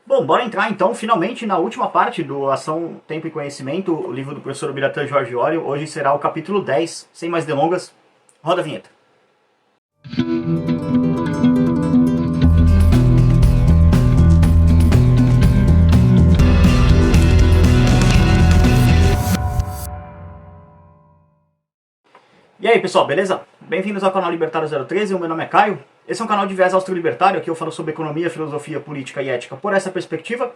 Bom, bora entrar então finalmente na última parte do Ação, Tempo e Conhecimento, o livro do professor Biratan Jorge Óleo. Hoje será o capítulo 10, sem mais delongas. Roda a vinheta. E aí pessoal, beleza? Bem-vindos ao canal Libertário 013, o meu nome é Caio. Esse é um canal de viés austro-libertário, aqui eu falo sobre economia, filosofia, política e ética por essa perspectiva.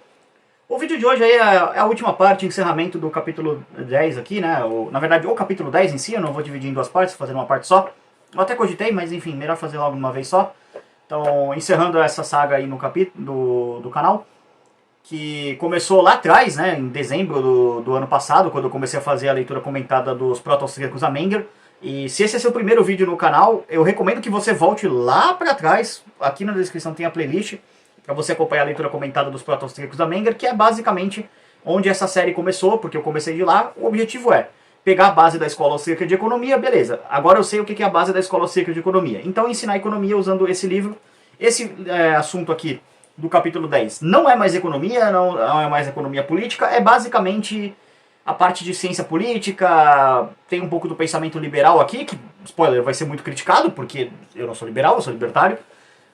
O vídeo de hoje aí é a última parte, encerramento do capítulo 10 aqui, né? Na verdade, o capítulo 10 em si, eu não vou dividir em duas partes, fazendo uma parte só. Eu até cogitei, mas enfim, melhor fazer logo de uma vez só. Então, encerrando essa saga aí no capítulo do canal, que começou lá atrás, né, em dezembro do ano passado, quando eu comecei a fazer a leitura comentada dos proto-austríacos a Menger. E se esse é seu primeiro vídeo no canal, eu recomendo que você volte lá para trás, aqui na descrição tem a playlist, para você acompanhar a leitura comentada dos proto-austríacos da Menger, que é basicamente onde essa série começou, porque eu comecei de lá. O objetivo é pegar a base da escola austríaca de economia, beleza, agora eu sei o que é a base da escola austríaca de economia. Então ensinar economia usando esse livro. Esse assunto aqui do capítulo 10 não é mais economia, não é mais economia política, é basicamente a parte de ciência política. Tem um pouco do pensamento liberal aqui, que, spoiler, vai ser muito criticado, porque eu não sou liberal, eu sou libertário.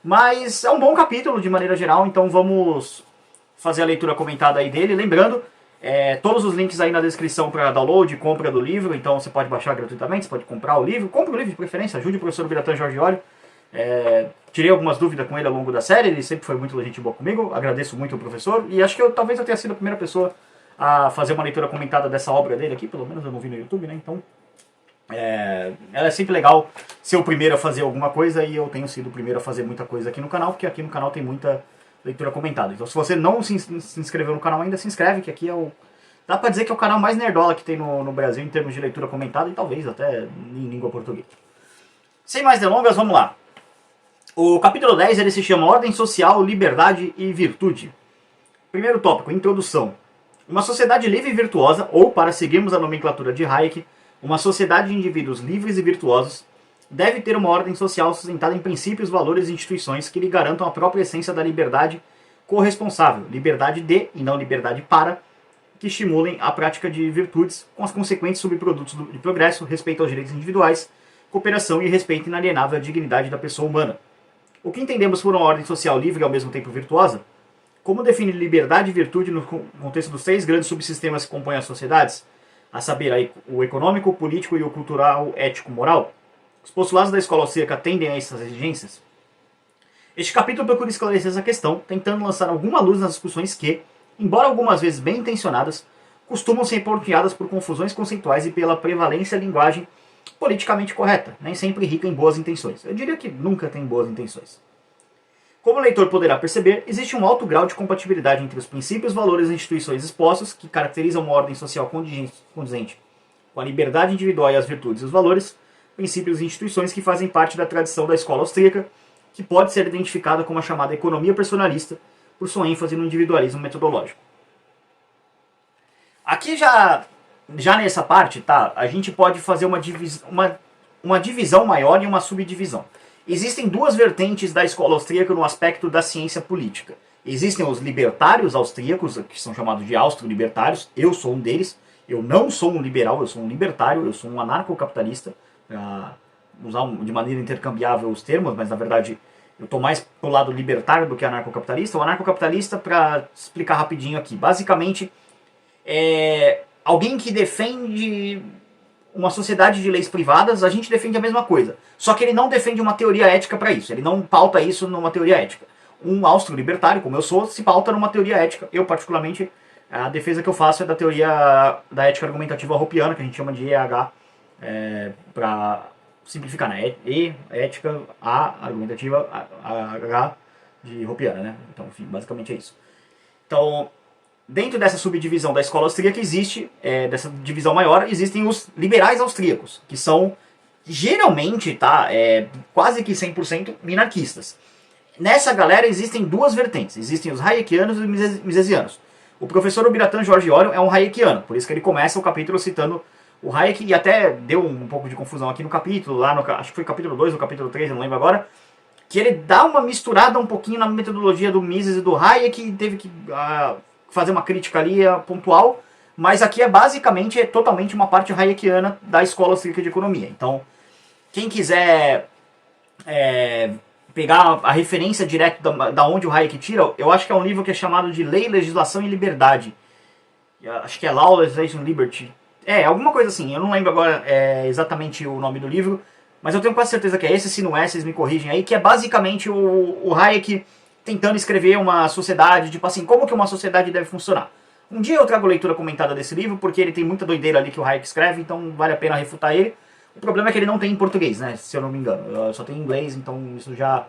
Mas é um bom capítulo de maneira geral, então vamos fazer a leitura comentada aí dele. Lembrando, todos os links aí na descrição para download e compra do livro, então você pode baixar gratuitamente, você pode comprar o livro. Compre o livro de preferência, ajude o professor Biratan Jorge Óleo. Tirei algumas dúvidas com ele ao longo da série, ele sempre foi muito gente boa comigo, agradeço muito o professor, e acho que talvez eu tenha sido a primeira pessoa a fazer uma leitura comentada dessa obra dele aqui, pelo menos eu não vi no YouTube, né, então é sempre legal ser o primeiro a fazer alguma coisa, e eu tenho sido o primeiro a fazer muita coisa aqui no canal, porque aqui no canal tem muita leitura comentada. Então se você não se inscreveu no canal ainda, se inscreve, que aqui dá pra dizer que é o canal mais nerdola que tem no Brasil em termos de leitura comentada, e talvez até em língua portuguesa. Sem mais delongas, vamos lá. O capítulo 10 ele se chama Ordem Social, Liberdade e Virtude. Primeiro tópico, introdução. Uma sociedade livre e virtuosa, ou, para seguirmos a nomenclatura de Hayek, uma sociedade de indivíduos livres e virtuosos, deve ter uma ordem social sustentada em princípios, valores e instituições que lhe garantam a própria essência da liberdade corresponsável, liberdade de, e não liberdade para, que estimulem a prática de virtudes com os consequentes subprodutos de progresso, respeito aos direitos individuais, cooperação e respeito inalienável à dignidade da pessoa humana. O que entendemos por uma ordem social livre e ao mesmo tempo virtuosa? Como definir liberdade e virtude no contexto dos três grandes subsistemas que compõem as sociedades? A saber, o econômico, o político e o cultural, ético, moral? Os postulados da escola austríaca atendem a essas exigências? Este capítulo procura esclarecer essa questão, tentando lançar alguma luz nas discussões que, embora algumas vezes bem intencionadas, costumam ser porteadas por confusões conceituais e pela prevalência da linguagem politicamente correta, nem sempre rica em boas intenções. Eu diria que nunca tem boas intenções. Como o leitor poderá perceber, existe um alto grau de compatibilidade entre os princípios, valores e instituições expostos, que caracterizam uma ordem social condizente com a liberdade individual e as virtudes e os valores, princípios e instituições que fazem parte da tradição da escola austríaca, que pode ser identificada como a chamada economia personalista, por sua ênfase no individualismo metodológico. Aqui já nessa parte, tá, a gente pode fazer uma divisão maior e uma subdivisão. Existem duas vertentes da escola austríaca no aspecto da ciência política. Existem os libertários austríacos, que são chamados de austro-libertários. Eu sou um deles. Eu não sou um liberal, eu sou um libertário, eu sou um anarcocapitalista. Para usar de maneira intercambiável os termos, mas na verdade eu estou mais pro lado libertário do que anarcocapitalista. O anarcocapitalista, para explicar rapidinho aqui, basicamente é alguém que defende uma sociedade de leis privadas. A gente defende a mesma coisa, só que ele não defende uma teoria ética para isso, ele não pauta isso numa teoria ética. Um austro-libertário, como eu sou, se pauta numa teoria ética. Eu, particularmente, a defesa que eu faço é da teoria da ética argumentativa hoppiana, que a gente chama de EH, para simplificar, né? Ética, A, argumentativa, H, de hoppiana, né? Então, enfim, basicamente é isso. Então, dentro dessa subdivisão da escola austríaca existe, dessa divisão maior, existem os liberais austríacos, que são geralmente, tá, quase que 100% minarquistas. Nessa galera existem duas vertentes, existem os hayekianos e os misesianos. O professor Biratan Jorge Óleo é um hayekiano, por isso que ele começa o capítulo citando o Hayek, e até deu um pouco de confusão aqui no capítulo, acho que foi capítulo 2 ou capítulo 3, eu não lembro agora, que ele dá uma misturada um pouquinho na metodologia do Mises e do Hayek, que teve que fazer uma crítica ali pontual, mas aqui basicamente totalmente uma parte hayekiana da escola austríaca de economia. Então, quem quiser pegar a referência direto da onde o Hayek tira, eu acho que é um livro que é chamado de Lei, Legislação e Liberdade. Acho que é Law, Legislation, Liberty. Alguma coisa assim. Eu não lembro agora exatamente o nome do livro, mas eu tenho quase certeza que é esse. Se não é, vocês me corrigem aí. Que é basicamente o Hayek tentando escrever uma sociedade, tipo assim, como que uma sociedade deve funcionar. Um dia eu trago leitura comentada desse livro, porque ele tem muita doideira ali que o Hayek escreve, então vale a pena refutar ele. O problema é que ele não tem em português, né? Se eu não me engano. Só tem em inglês, então isso já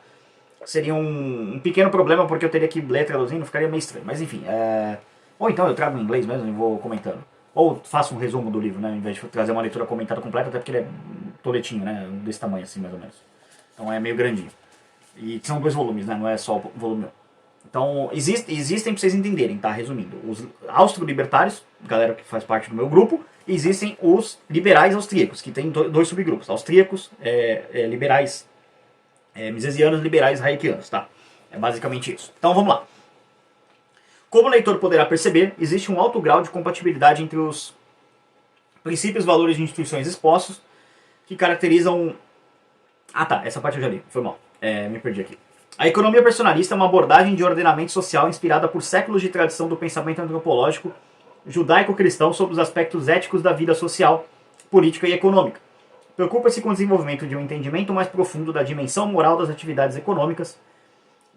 seria um pequeno problema, porque eu teria que ler traduzindo, ficaria meio estranho. Mas enfim, ou então eu trago em inglês mesmo e vou comentando. Ou faço um resumo do livro, né? Ao invés de trazer uma leitura comentada completa, até porque ele é toletinho, né? Desse tamanho assim, mais ou menos. Então é meio grandinho. E são 2 volumes, né? Não é só o volume 1. Então existem pra vocês entenderem, tá? Resumindo. Os austro-libertários, galera que faz parte do meu grupo, e existem os liberais austríacos, que tem 2 subgrupos. Austríacos, liberais misesianos, liberais hayekianos, tá? É basicamente isso. Então vamos lá. Como o leitor poderá perceber, existe um alto grau de compatibilidade entre os princípios, valores e instituições expostos que caracterizam... Ah tá, essa parte eu já li, foi mal, me perdi aqui. A economia personalista é uma abordagem de ordenamento social inspirada por séculos de tradição do pensamento antropológico judaico-cristão sobre os aspectos éticos da vida social, política e econômica. Preocupa-se com o desenvolvimento de um entendimento mais profundo da dimensão moral das atividades econômicas,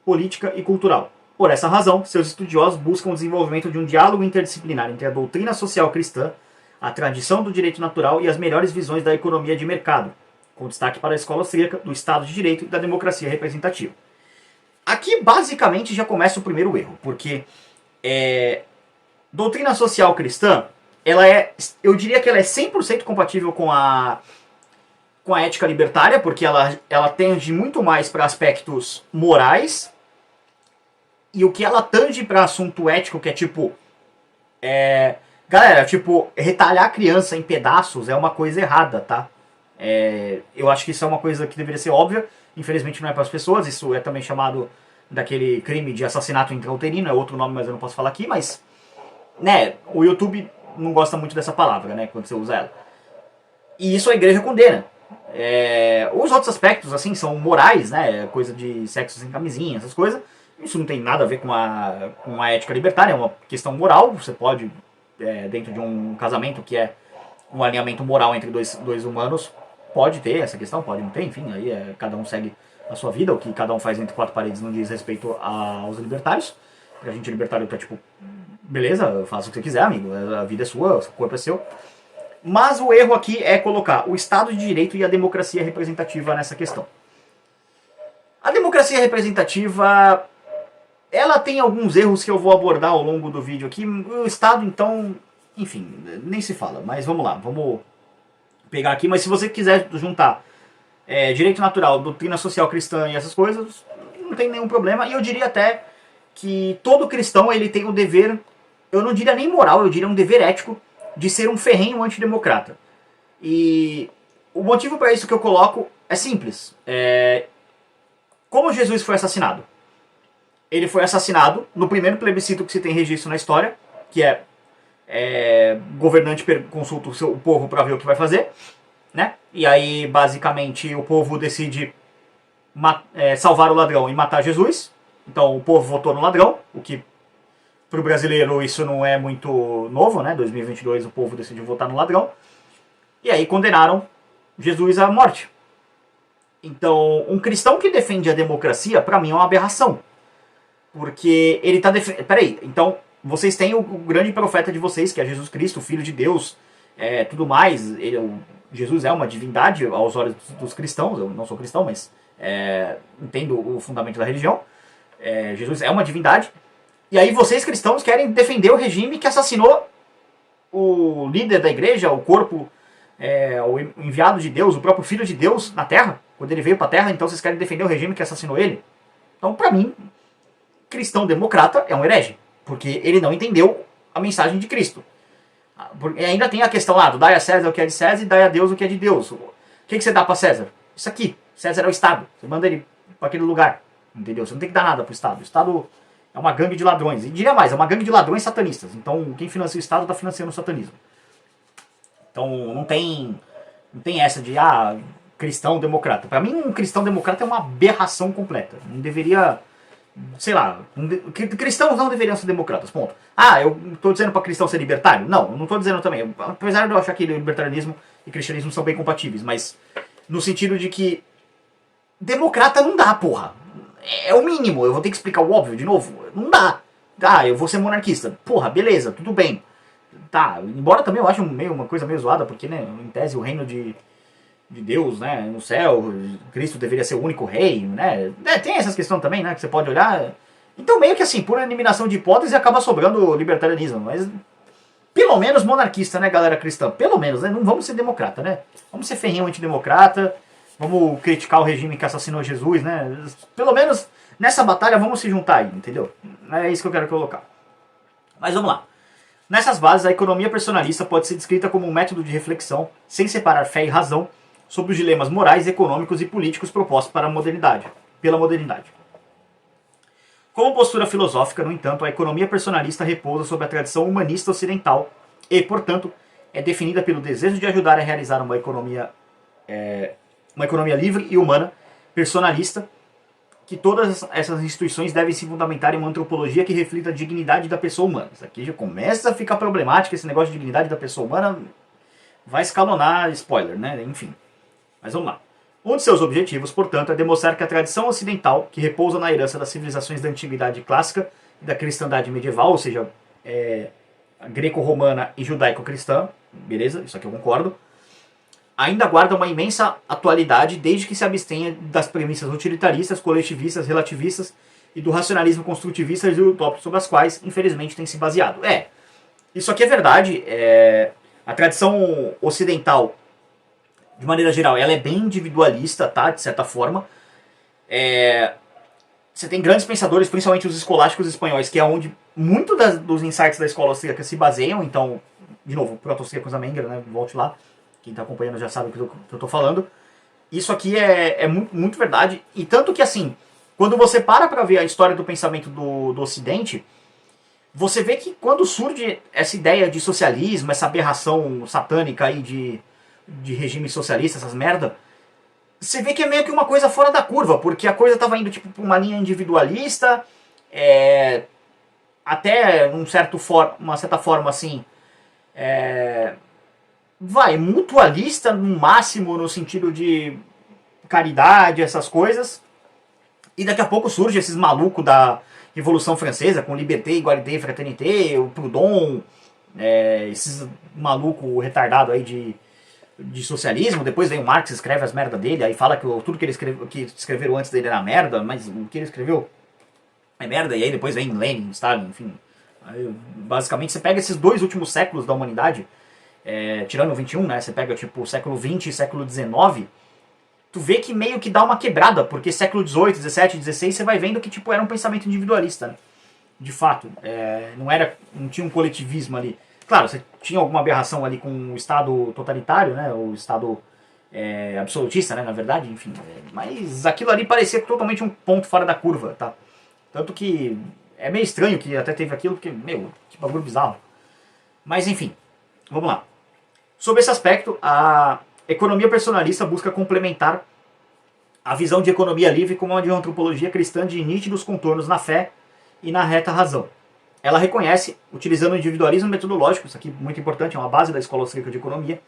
política e cultural. Por essa razão, seus estudiosos buscam o desenvolvimento de um diálogo interdisciplinar entre a doutrina social cristã, a tradição do direito natural e as melhores visões da economia de mercado, com destaque para a escola austríaca, do Estado de Direito e da democracia representativa. Aqui, basicamente, já começa o primeiro erro, porque doutrina social cristã, eu diria que ela é 100% compatível com a ética libertária, porque ela tende muito mais para aspectos morais, e o que ela tange para assunto ético, que é tipo... galera, tipo, retalhar a criança em pedaços é uma coisa errada, tá? Eu acho que isso é uma coisa que deveria ser óbvia, infelizmente não é para as pessoas, isso é também chamado daquele crime de assassinato intrauterino, é outro nome, mas eu não posso falar aqui, mas... né, o YouTube não gosta muito dessa palavra, né, quando você usa ela. E isso a igreja condena. Os outros aspectos, assim, são morais, né, coisa de sexo sem camisinha, essas coisas. Isso não tem nada a ver com a ética libertária, é uma questão moral. Você pode, dentro de um casamento que é um alinhamento moral entre dois humanos, pode ter essa questão, pode não ter, enfim, aí cada um segue a sua vida, o que cada um faz entre 4 paredes não diz respeito aos libertários. A gente libertário tá tipo, beleza, faça o que você quiser, amigo, a vida é sua, o corpo é seu. Mas o erro aqui é colocar o Estado de Direito e a democracia representativa nessa questão. A democracia representativa, ela tem alguns erros que eu vou abordar ao longo do vídeo aqui. O Estado, então, enfim, nem se fala. Mas vamos lá, vamos pegar aqui. Mas se você quiser juntar direito natural, doutrina social cristã e essas coisas, não tem nenhum problema. E eu diria até que todo cristão ele tem o dever, eu não diria nem moral, eu diria um dever ético, de ser um ferrenho antidemocrata. E o motivo para isso que eu coloco é simples. Como Jesus foi assassinado? Ele foi assassinado no primeiro plebiscito que se tem registro na história, que governante consulta o povo para ver o que vai fazer, né? E aí, basicamente, o povo decide salvar o ladrão e matar Jesus. Então, o povo votou no ladrão, o que, para o brasileiro, isso não é muito novo, né? 2022, o povo decidiu votar no ladrão. E aí, condenaram Jesus à morte. Então, um cristão que defende a democracia, para mim, é uma aberração. Porque ele está defendendo... Peraí, então, vocês têm o grande profeta de vocês, que é Jesus Cristo, o Filho de Deus, tudo mais. Jesus é uma divindade aos olhos dos cristãos. Eu não sou cristão, mas entendo o fundamento da religião. Jesus é uma divindade. E aí vocês, cristãos, querem defender o regime que assassinou o líder da igreja, o corpo, o enviado de Deus, o próprio Filho de Deus na Terra, quando ele veio para a Terra. Então vocês querem defender o regime que assassinou ele? Então, para mim, cristão democrata é um herege, porque ele não entendeu a mensagem de Cristo. E ainda tem a questão lá do dai a César o que é de César e dai a Deus o que é de Deus. O que você dá para César? Isso aqui. César é o Estado. Você manda ele para aquele lugar, entendeu? Você não tem que dar nada pro Estado. O Estado é uma gangue de ladrões. E diria mais, é uma gangue de ladrões satanistas. Então, quem financia o Estado está financiando o satanismo. Então, não tem essa de, cristão democrata. Para mim, um cristão democrata é uma aberração completa. Não deveria, sei lá, cristãos não deveriam ser democratas, ponto. Eu estou dizendo para cristão ser libertário? Não estou dizendo também. Apesar de eu achar que libertarianismo e cristianismo são bem compatíveis, mas no sentido de que democrata não dá, porra. É o mínimo, eu vou ter que explicar o óbvio de novo. Não dá. Eu vou ser monarquista. Porra, beleza, tudo bem. Tá, embora também eu ache uma coisa meio zoada, porque, né, em tese o reino de Deus, né, no céu, Cristo deveria ser o único rei, né, tem essas questões também, né, que você pode olhar. Então meio que assim, por eliminação de hipótese acaba sobrando o libertarianismo, mas pelo menos monarquista, né, galera cristã, pelo menos, né, não vamos ser democrata, né, vamos ser ferrinho antidemocrata, vamos criticar o regime que assassinou Jesus, né, pelo menos nessa batalha vamos se juntar aí, entendeu, é isso que eu quero colocar. Mas vamos lá. Nessas bases, a economia personalista pode ser descrita como um método de reflexão, sem separar fé e razão, sobre os dilemas morais, econômicos e políticos propostos pela modernidade. Como postura filosófica, no entanto, a economia personalista repousa sobre a tradição humanista ocidental e, portanto, é definida pelo desejo de ajudar a realizar uma economia livre e humana, personalista, que todas essas instituições devem se fundamentar em uma antropologia que reflita a dignidade da pessoa humana. Isso aqui já começa a ficar problemático, esse negócio de dignidade da pessoa humana vai escalonar, spoiler, né? Enfim. Mas vamos lá. Um de seus objetivos, portanto, é demonstrar que a tradição ocidental, que repousa na herança das civilizações da antiguidade clássica e da cristandade medieval, ou seja, greco-romana e judaico-cristã, beleza? Isso aqui eu concordo, ainda guarda uma imensa atualidade desde que se abstenha das premissas utilitaristas, coletivistas, relativistas e do racionalismo construtivista e utópico sobre as quais, infelizmente, tem se baseado. Isso aqui é verdade. A tradição ocidental, de maneira geral, ela é bem individualista, tá? De certa forma. Você tem grandes pensadores, principalmente os escolásticos espanhóis, que é onde muito dos insights da escola austríaca se baseiam. Então, de novo, proto-austríacos da Menger, né? Volte lá. Quem está acompanhando já sabe o que eu estou falando. Isso aqui é muito, muito verdade. E tanto que, assim, quando você para ver a história do pensamento do Ocidente, você vê que quando surge essa ideia de socialismo, essa aberração satânica aí de regime socialista, essas merda, você vê que é meio que uma coisa fora da curva, porque a coisa estava indo tipo para uma linha individualista, até uma certa forma assim, mutualista no máximo, no sentido de caridade, essas coisas. E daqui a pouco surge esses malucos da Revolução Francesa, com Liberté, Égalité, Fraternité, o Proudhon, esses malucos retardados aí de socialismo. Depois vem o Marx, escreve as merdas dele, aí fala que tudo que que escreveram antes dele era merda, mas o que ele escreveu é merda. E aí depois vem Lenin, Stalin, enfim. Aí, basicamente você pega esses dois últimos séculos da humanidade, tirando o 21, né? Você pega tipo o século 20 e século 19, tu vê que meio que dá uma quebrada, porque século 18, 17, 16 você vai vendo que tipo era um pensamento individualista, né? De fato, não tinha um coletivismo ali. Claro, você tinha alguma aberração ali com o Estado totalitário, né? O Estado absolutista, né? Na verdade, enfim. Mas aquilo ali parecia totalmente um ponto fora da curva, tá? Tanto que é meio estranho que até teve aquilo, porque, que bagulho bizarro. Mas enfim, vamos lá. Sob esse aspecto, a economia personalista busca complementar a visão de economia livre com uma de antropologia cristã de nítidos contornos na fé e na reta razão. Ela reconhece, utilizando o individualismo metodológico, isso aqui é muito importante, é uma base da escola austríaca de economia,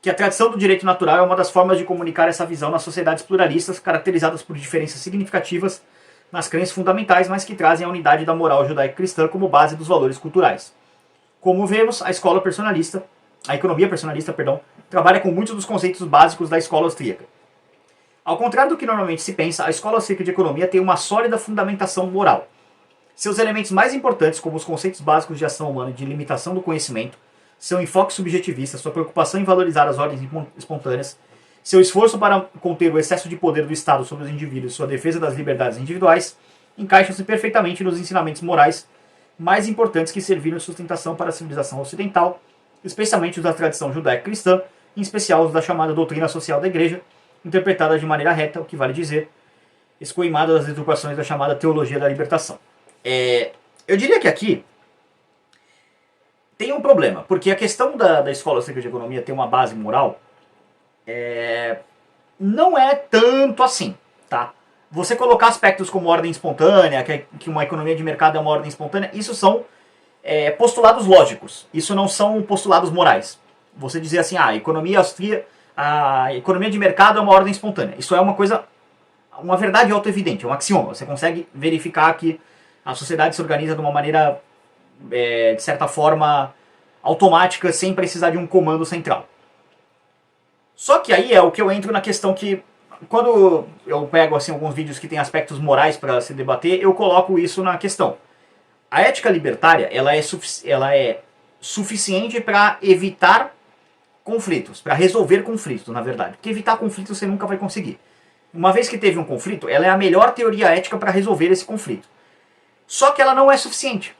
que a tradição do direito natural é uma das formas de comunicar essa visão nas sociedades pluralistas, caracterizadas por diferenças significativas nas crenças fundamentais, mas que trazem a unidade da moral judaico-cristã como base dos valores culturais. Como vemos, a economia personalista, trabalha com muitos dos conceitos básicos da escola austríaca. Ao contrário do que normalmente se pensa, a escola austríaca de economia tem uma sólida fundamentação moral. Seus elementos mais importantes, como os conceitos básicos de ação humana e de limitação do conhecimento, seu enfoque subjetivista, sua preocupação em valorizar as ordens espontâneas, seu esforço para conter o excesso de poder do Estado sobre os indivíduos e sua defesa das liberdades individuais, encaixam-se perfeitamente nos ensinamentos morais mais importantes que serviram de sustentação para a civilização ocidental, especialmente os da tradição judaico-cristã, em especial os da chamada doutrina social da Igreja, interpretada de maneira reta, o que vale dizer, escoimada das deturpações da chamada teologia da libertação. Eu diria que aqui tem um problema, porque a questão da escola austríaca de economia ter uma base moral não é tanto assim, tá? Você colocar aspectos como ordem espontânea, que uma economia de mercado é uma ordem espontânea, isso são postulados lógicos, isso não são postulados morais. Você dizer assim, a economia de mercado é uma ordem espontânea, isso é uma verdade autoevidente, é um axioma. Você consegue verificar que a sociedade se organiza de uma maneira, de certa forma, automática, sem precisar de um comando central. Só que aí é o que eu entro na questão que, quando eu pego assim, alguns vídeos que tem aspectos morais para se debater, eu coloco isso na questão. A ética libertária ela é suficiente para evitar conflitos, para resolver conflitos, na verdade. Porque evitar conflitos você nunca vai conseguir. Uma vez que teve um conflito, ela é a melhor teoria ética para resolver esse conflito. Só que ela não é suficiente.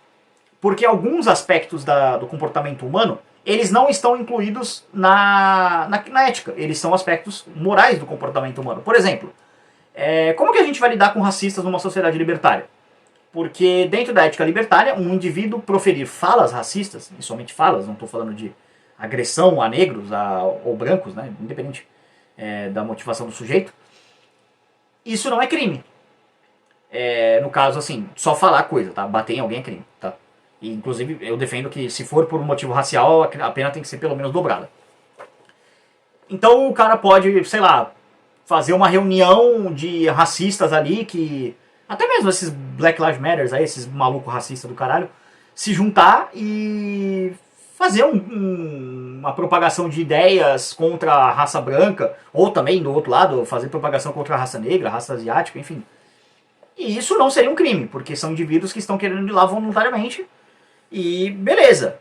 Porque alguns aspectos do comportamento humano, eles não estão incluídos na ética. Eles são aspectos morais do comportamento humano. Por exemplo, como que a gente vai lidar com racistas numa sociedade libertária? Porque dentro da ética libertária, um indivíduo proferir falas racistas, e somente falas, não estou falando de agressão a negros ou brancos, né, independente da motivação do sujeito, isso não é crime. No caso, assim, só falar coisa, tá? Bater em alguém é crime, tá? E, inclusive, eu defendo que se for por um motivo racial, a pena tem que ser pelo menos dobrada. Então o cara pode, sei lá, fazer uma reunião de racistas ali que... Até mesmo esses Black Lives Matter aí, esses malucos racistas do caralho, se juntar e fazer uma propagação de ideias contra a raça branca, ou também, do outro lado, fazer propagação contra a raça negra, a raça asiática, enfim. E isso não seria um crime, porque são indivíduos que estão querendo ir lá voluntariamente. E beleza,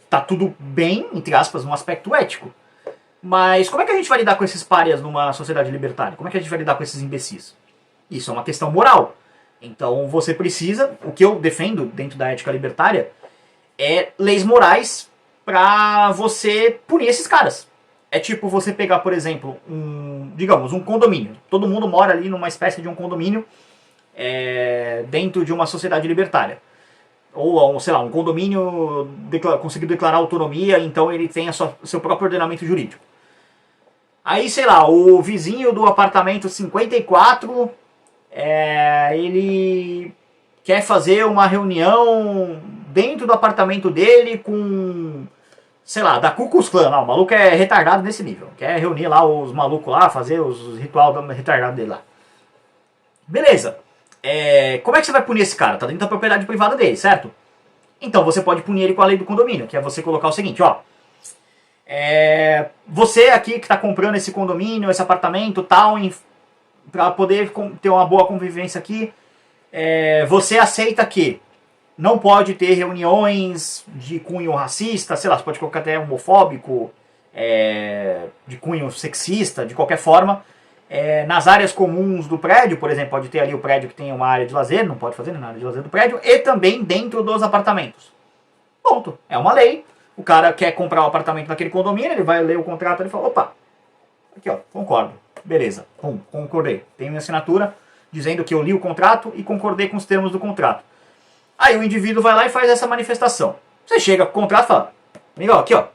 tá tudo bem, entre aspas, num aspecto ético. Mas como é que a gente vai lidar com esses párias numa sociedade libertária? Como é que a gente vai lidar com esses imbecis? Isso é uma questão moral. Então você precisa, o que eu defendo dentro da ética libertária, é leis morais pra você punir esses caras. É tipo você pegar, por exemplo, digamos, um condomínio. Todo mundo mora ali numa espécie de um condomínio dentro de uma sociedade libertária. Ou, sei lá, um condomínio conseguiu declarar autonomia, então ele tem seu próprio ordenamento jurídico. Aí, sei lá, o vizinho do apartamento 54, ele quer fazer uma reunião dentro do apartamento dele com, sei lá, da Ku Klux Klan. Não, o maluco é retardado nesse nível. Quer reunir lá os malucos lá, fazer os ritual retardado dele lá. Beleza. Como é que você vai punir esse cara? Tá dentro da propriedade privada dele, certo? Então você pode punir ele com a lei do condomínio, que é você colocar o seguinte, ó. Você aqui que está comprando esse condomínio, esse apartamento, tal, para poder ter uma boa convivência aqui, você aceita que não pode ter reuniões de cunho racista, sei lá, você pode colocar até homofóbico, de cunho sexista, de qualquer forma. Nas áreas comuns do prédio, por exemplo, pode ter ali o prédio que tem uma área de lazer, não pode fazer na área de lazer do prédio, e também dentro dos apartamentos. Ponto. É uma lei. O cara quer comprar um apartamento naquele condomínio, ele vai ler o contrato e fala, opa, aqui ó, concordo. Beleza, concordei. Tenho minha assinatura dizendo que eu li o contrato e concordei com os termos do contrato. Aí o indivíduo vai lá e faz essa manifestação. Você chega com o contrato e fala, amigão, aqui ó,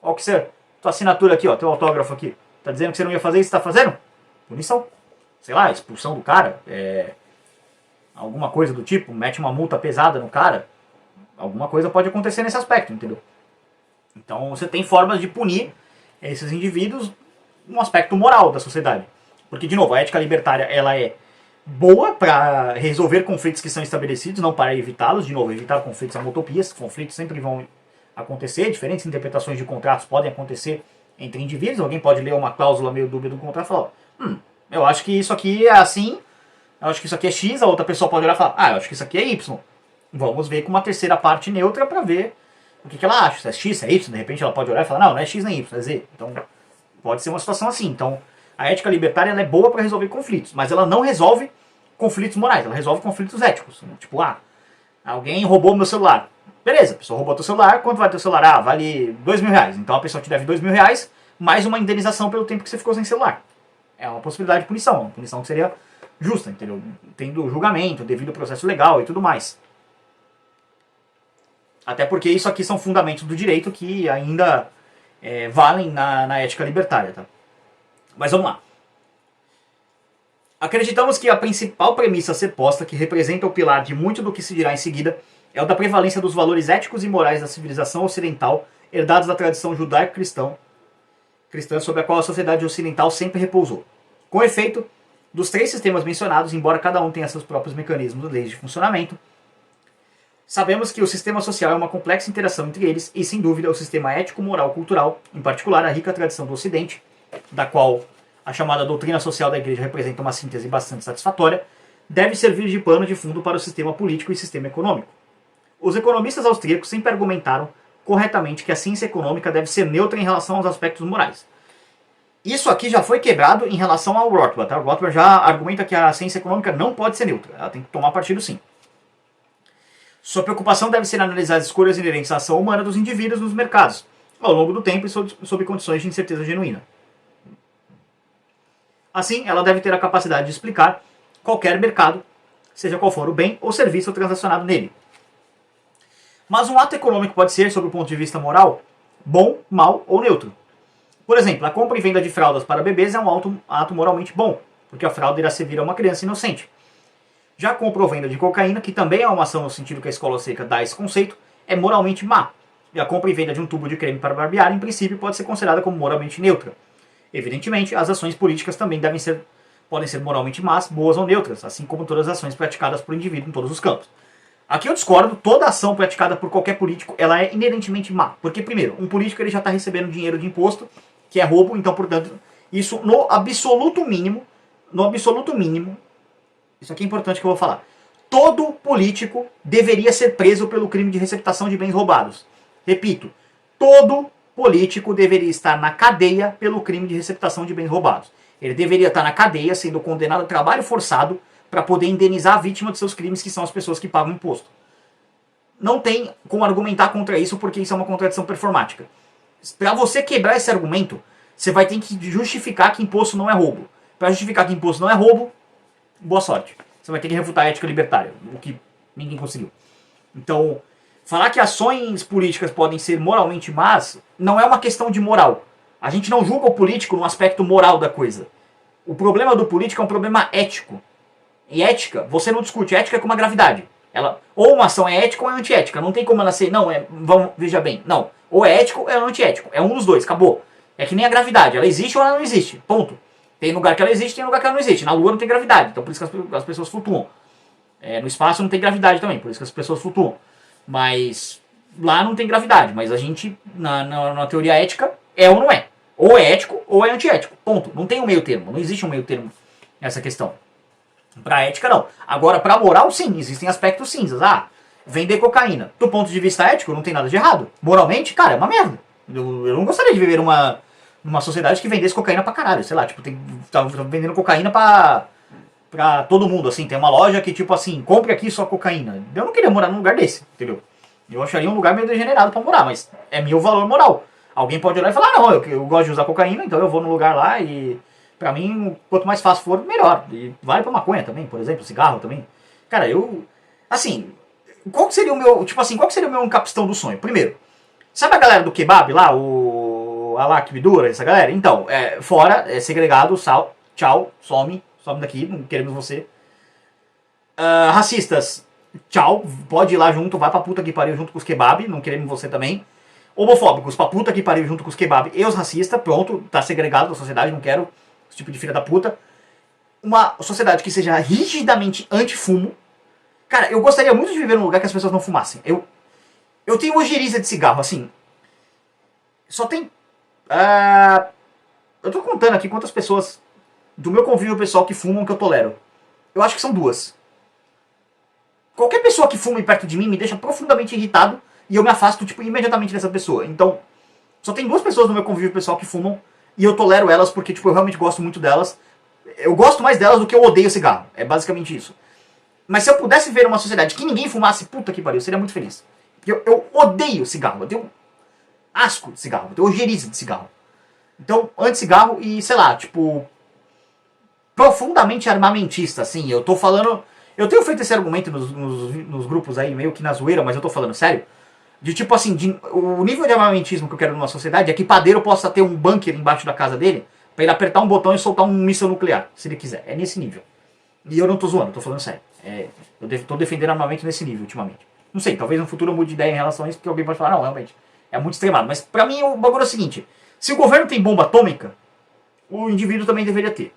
ó que você, tua assinatura aqui ó, teu autógrafo aqui. Tá dizendo que você não ia fazer isso, você tá fazendo? Punição. Sei lá, expulsão do cara. Alguma coisa do tipo, mete uma multa pesada no cara. Alguma coisa pode acontecer nesse aspecto, entendeu? Então você tem formas de punir esses indivíduos no aspecto moral da sociedade. Porque, de novo, a ética libertária ela é boa para resolver conflitos que são estabelecidos, não para evitá-los. De novo, evitar conflitos é uma utopia. Conflitos sempre vão acontecer, diferentes interpretações de contratos podem acontecer entre indivíduos. Alguém pode ler uma cláusula meio dúbia do contrato e falar, eu acho que isso aqui é assim, eu acho que isso aqui é X, a outra pessoa pode olhar e falar, eu acho que isso aqui é Y. Vamos ver com uma terceira parte neutra para ver o que ela acha, se é X, se é Y, de repente ela pode olhar e falar, não é X nem Y, é Z. Então pode ser uma situação assim. Então a ética libertária ela é boa para resolver conflitos, mas ela não resolve conflitos morais, ela resolve conflitos éticos. Tipo, alguém roubou meu celular. Beleza, a pessoa roubou teu celular, quanto vale teu celular? Vale R$2.000. Então a pessoa te deve R$2.000, mais uma indenização pelo tempo que você ficou sem celular. É uma possibilidade de punição, uma punição que seria justa, entendeu? Tendo julgamento, devido ao processo legal e tudo mais. Até porque isso aqui são fundamentos do direito que ainda valem na ética libertária, tá? Mas vamos lá. Acreditamos que a principal premissa a ser posta, que representa o pilar de muito do que se dirá em seguida, é o da prevalência dos valores éticos e morais da civilização ocidental, herdados da tradição judaico-cristã, sobre a qual a sociedade ocidental sempre repousou. Com efeito, dos três sistemas mencionados, embora cada um tenha seus próprios mecanismos e leis de funcionamento, sabemos que o sistema social é uma complexa interação entre eles e, sem dúvida, o sistema ético-moral-cultural, em particular a rica tradição do Ocidente, da qual a chamada doutrina social da Igreja representa uma síntese bastante satisfatória, deve servir de pano de fundo para o sistema político e sistema econômico. Os economistas austríacos sempre argumentaram corretamente que a ciência econômica deve ser neutra em relação aos aspectos morais. Isso aqui já foi quebrado em relação ao Rothbard. Tá? O Rothbard já argumenta que a ciência econômica não pode ser neutra, ela tem que tomar partido sim. Sua preocupação deve ser analisar as escolhas inerentes à ação humana dos indivíduos nos mercados, ao longo do tempo e sob condições de incerteza genuína. Assim, ela deve ter a capacidade de explicar qualquer mercado, seja qual for o bem ou serviço transacionado nele. Mas um ato econômico pode ser, sob o ponto de vista moral, bom, mau ou neutro. Por exemplo, a compra e venda de fraldas para bebês é um ato moralmente bom, porque a fralda irá servir a uma criança inocente. Já a compra ou venda de cocaína, que também é uma ação no sentido que a escola seca dá esse conceito, é moralmente má. E a compra e venda de um tubo de creme para barbear, em princípio, pode ser considerada como moralmente neutra. Evidentemente, as ações políticas também podem ser moralmente más, boas ou neutras, assim como todas as ações praticadas por indivíduo em todos os campos. Aqui eu discordo, toda ação praticada por qualquer político, ela é inerentemente má. Porque, primeiro, um político ele já está recebendo dinheiro de imposto, que é roubo, então, portanto, isso no absoluto mínimo, isso aqui é importante que eu vou falar, todo político deveria ser preso pelo crime de receptação de bens roubados. Repito, todo político deveria estar na cadeia pelo crime de receptação de bens roubados. Ele deveria estar na cadeia sendo condenado a trabalho forçado para poder indenizar a vítima de seus crimes, que são as pessoas que pagam imposto. Não tem como argumentar contra isso, porque isso é uma contradição performática. Para você quebrar esse argumento, você vai ter que justificar que imposto não é roubo. Para justificar que imposto não é roubo, boa sorte. Você vai ter que refutar a ética libertária, o que ninguém conseguiu. Então, falar que ações políticas podem ser moralmente más não é uma questão de moral. A gente não julga o político no aspecto moral da coisa. O problema do político é um problema ético. E ética, você não discute. Ética é como a gravidade. Ou uma ação é ética ou é antiética. Não tem como ela ser, veja bem. Não. Ou é ético ou é antiético. É um dos dois, acabou. É que nem a gravidade. Ela existe ou ela não existe. Ponto. Tem lugar que ela existe, tem lugar que ela não existe. Na Lua não tem gravidade, então por isso que as pessoas flutuam. No espaço não tem gravidade também, por isso que as pessoas flutuam. Mas lá não tem gravidade. Mas a gente, na teoria ética, é ou não é. Ou é ético ou é antiético. Ponto. Não tem um meio termo. Não existe um meio termo nessa questão. Pra ética, não. Agora, pra moral, sim. Existem aspectos cinzas. Vender cocaína. Do ponto de vista ético, não tem nada de errado. Moralmente, cara, é uma merda. Eu não gostaria de viver numa sociedade que vendesse cocaína pra caralho. Sei lá, tipo, tá vendendo cocaína pra todo mundo, assim. Tem uma loja que, tipo assim, compre aqui só cocaína. Eu não queria morar num lugar desse, entendeu? Eu acharia um lugar meio degenerado pra morar, mas é meu valor moral. Alguém pode olhar e falar, não, eu gosto de usar cocaína, então eu vou num lugar lá e... Pra mim, quanto mais fácil for, melhor. E vale pra maconha também, por exemplo, cigarro também. Cara, assim, qual que seria o meu encapistão do sonho? Primeiro, sabe a galera do kebab lá, o Alak Vidura, essa galera? Então, fora, segregado, tchau, some daqui, não queremos você. Racistas, tchau, pode ir lá junto, vai pra puta que pariu junto com os kebab, não queremos você também. Homofóbicos, pra puta que pariu junto com os kebab e os racistas, pronto, tá segregado da sociedade, não quero esse tipo de filha da puta. Uma sociedade que seja rigidamente anti-fumo. Cara, eu gostaria muito de viver num lugar que as pessoas não fumassem. Eu tenho ojeriza de cigarro, assim. Só tem... eu tô contando aqui quantas pessoas do meu convívio pessoal que fumam que eu tolero. Eu acho que são 2. Qualquer pessoa que fuma perto de mim me deixa profundamente irritado e eu me afasto, tipo, imediatamente dessa pessoa. Então, só tem 2 pessoas no meu convívio pessoal que fumam e eu tolero elas porque, tipo, eu realmente gosto muito delas. Eu gosto mais delas do que eu odeio cigarro. É basicamente isso. Mas se eu pudesse ver uma sociedade que ninguém fumasse, puta que pariu, eu seria muito feliz. Eu odeio cigarro. Eu tenho asco de cigarro. Eu tenho ojeriza de cigarro. Então, anti-cigarro e, sei lá, tipo... profundamente armamentista, assim. Eu tô falando. Eu tenho feito esse argumento nos grupos aí, meio que na zoeira, mas eu tô falando sério. De tipo assim, o nível de armamentismo que eu quero numa sociedade é que padeiro possa ter um bunker embaixo da casa dele pra ele apertar um botão e soltar um míssil nuclear, se ele quiser. É nesse nível. E eu não tô zoando, tô falando sério. Eu tô defendendo armamento nesse nível ultimamente. Não sei, talvez no futuro eu mude de ideia em relação a isso, porque alguém pode falar, não, realmente, é muito extremado. Mas pra mim o bagulho é o seguinte: se o governo tem bomba atômica, o indivíduo também deveria ter.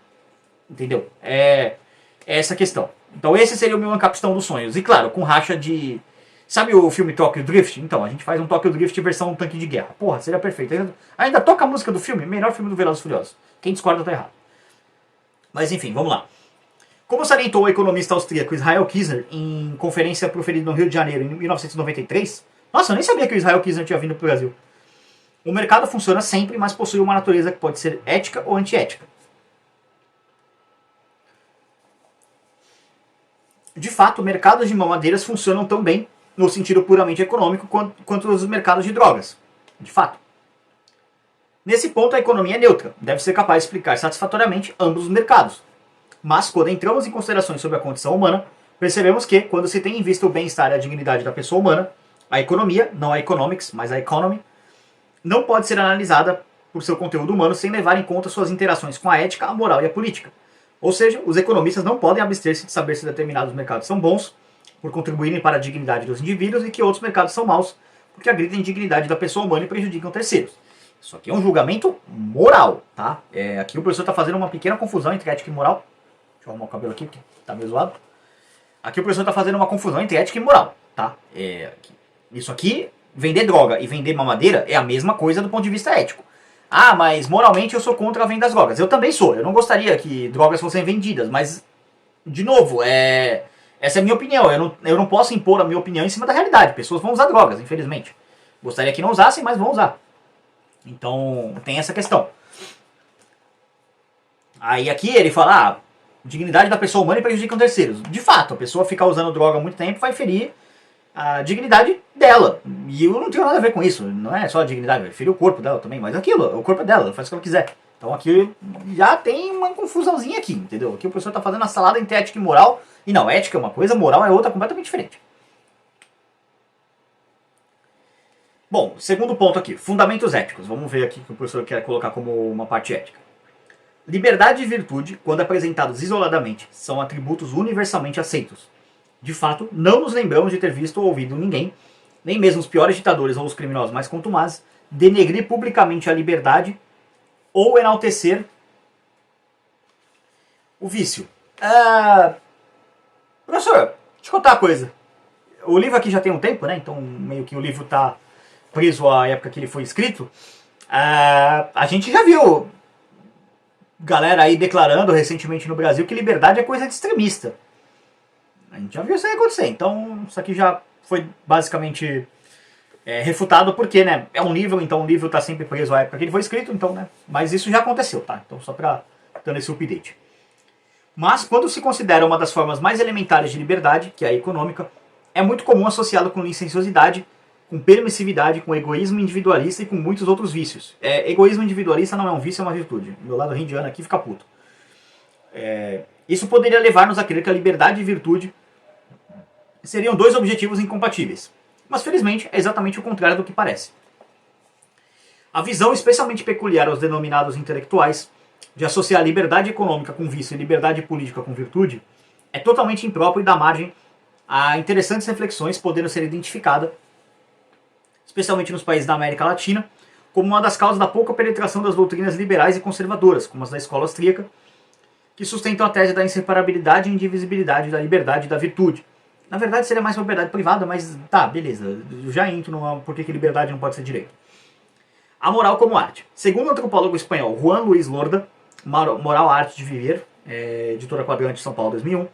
Entendeu? É essa a questão. Então esse seria o meu encapistão dos sonhos. E claro, com racha de... Sabe o filme Tokyo Drift? Então, a gente faz um Tokyo Drift versão tanque de guerra. Porra, seria perfeito. Ainda toca a música do filme, melhor filme do Velozes e Furiosos. Quem discorda tá errado. Mas enfim, vamos lá. Como salientou o economista austríaco Israel Kiesler em conferência proferida no Rio de Janeiro em 1993... Nossa, eu nem sabia que o Israel Kiesler tinha vindo pro Brasil. O mercado funciona sempre, mas possui uma natureza que pode ser ética ou antiética. De fato, mercados de mamadeiras funcionam tão bem, no sentido puramente econômico, quanto os mercados de drogas. De fato. Nesse ponto, a economia é neutra, deve ser capaz de explicar satisfatoriamente ambos os mercados. Mas, quando entramos em considerações sobre a condição humana, percebemos que, quando se tem em vista o bem-estar e a dignidade da pessoa humana, a economia, não a economics, mas a economy, não pode ser analisada por seu conteúdo humano sem levar em conta suas interações com a ética, a moral e a política. Ou seja, os economistas não podem abster-se de saber se determinados mercados são bons, por contribuírem para a dignidade dos indivíduos, e que outros mercados são maus, porque agridem a dignidade da pessoa humana e prejudicam terceiros. Isso aqui é um julgamento moral, tá? Aqui o professor está fazendo uma pequena confusão entre ética e moral. Deixa eu arrumar o cabelo aqui, porque está meio zoado. Aqui o professor está fazendo uma confusão entre ética e moral, tá? Isso aqui, vender droga e vender mamadeira é a mesma coisa do ponto de vista ético. Ah, mas moralmente eu sou contra a venda das drogas. Eu também sou. Eu não gostaria que drogas fossem vendidas, mas, de novo, essa é a minha opinião. Eu não posso impor a minha opinião em cima da realidade. Pessoas vão usar drogas, infelizmente. Gostaria que não usassem, mas vão usar. Então, tem essa questão. Aí aqui ele fala, dignidade da pessoa humana e prejudicam terceiros. De fato, a pessoa ficar usando droga há muito tempo vai ferir a dignidade dela. E eu não tenho nada a ver com isso. Não é só a dignidade, vai ferir o corpo dela também. Mas aquilo, o corpo é dela, ela faz o que ela quiser. Então aqui já tem uma confusãozinha aqui, entendeu? Aqui o professor está fazendo a salada entre ética e moral. E não, ética é uma coisa, moral é outra completamente diferente. Bom, segundo ponto aqui, fundamentos éticos. Vamos ver aqui que o professor quer colocar como uma parte ética. Liberdade e virtude, quando apresentados isoladamente, são atributos universalmente aceitos. De fato, não nos lembramos de ter visto ou ouvido ninguém, nem mesmo os piores ditadores ou os criminosos mais contumazes, denegrir publicamente a liberdade ou enaltecer o vício. Professor, deixa eu contar uma coisa. O livro aqui já tem um tempo, né? Então meio que o livro está preso à época que ele foi escrito. A gente já viu galera aí declarando recentemente no Brasil que liberdade é coisa de extremista. A gente já viu isso aí acontecer. Então isso aqui já foi basicamente refutado porque, né, é um livro, então o livro está sempre preso à época que ele foi escrito, então, né, mas isso já aconteceu, tá? Então só para dando esse update. Mas quando se considera uma das formas mais elementares de liberdade, que é a econômica, é muito comum associá-lo com licenciosidade, com permissividade, com egoísmo individualista e com muitos outros vícios. Egoísmo individualista não é um vício, é uma virtude. Meu lado rindiano aqui fica puto. Isso poderia levar-nos a crer que a liberdade e virtude seriam dois objetivos incompatíveis. Mas felizmente é exatamente o contrário do que parece. A visão especialmente peculiar aos denominados intelectuais de associar liberdade econômica com vício e liberdade política com virtude é totalmente impróprio e dá margem a interessantes reflexões podendo ser identificada, especialmente nos países da América Latina, como uma das causas da pouca penetração das doutrinas liberais e conservadoras, como as da escola austríaca, que sustentam a tese da inseparabilidade e indivisibilidade da liberdade e da virtude. Na verdade seria mais propriedade privada, mas tá, beleza, eu já entro numa por que liberdade não pode ser direito. A moral como arte. Segundo o antropólogo espanhol Juan Luis Lorda, Moral, a Arte de Viver, editora Quadrante, São Paulo, 2001,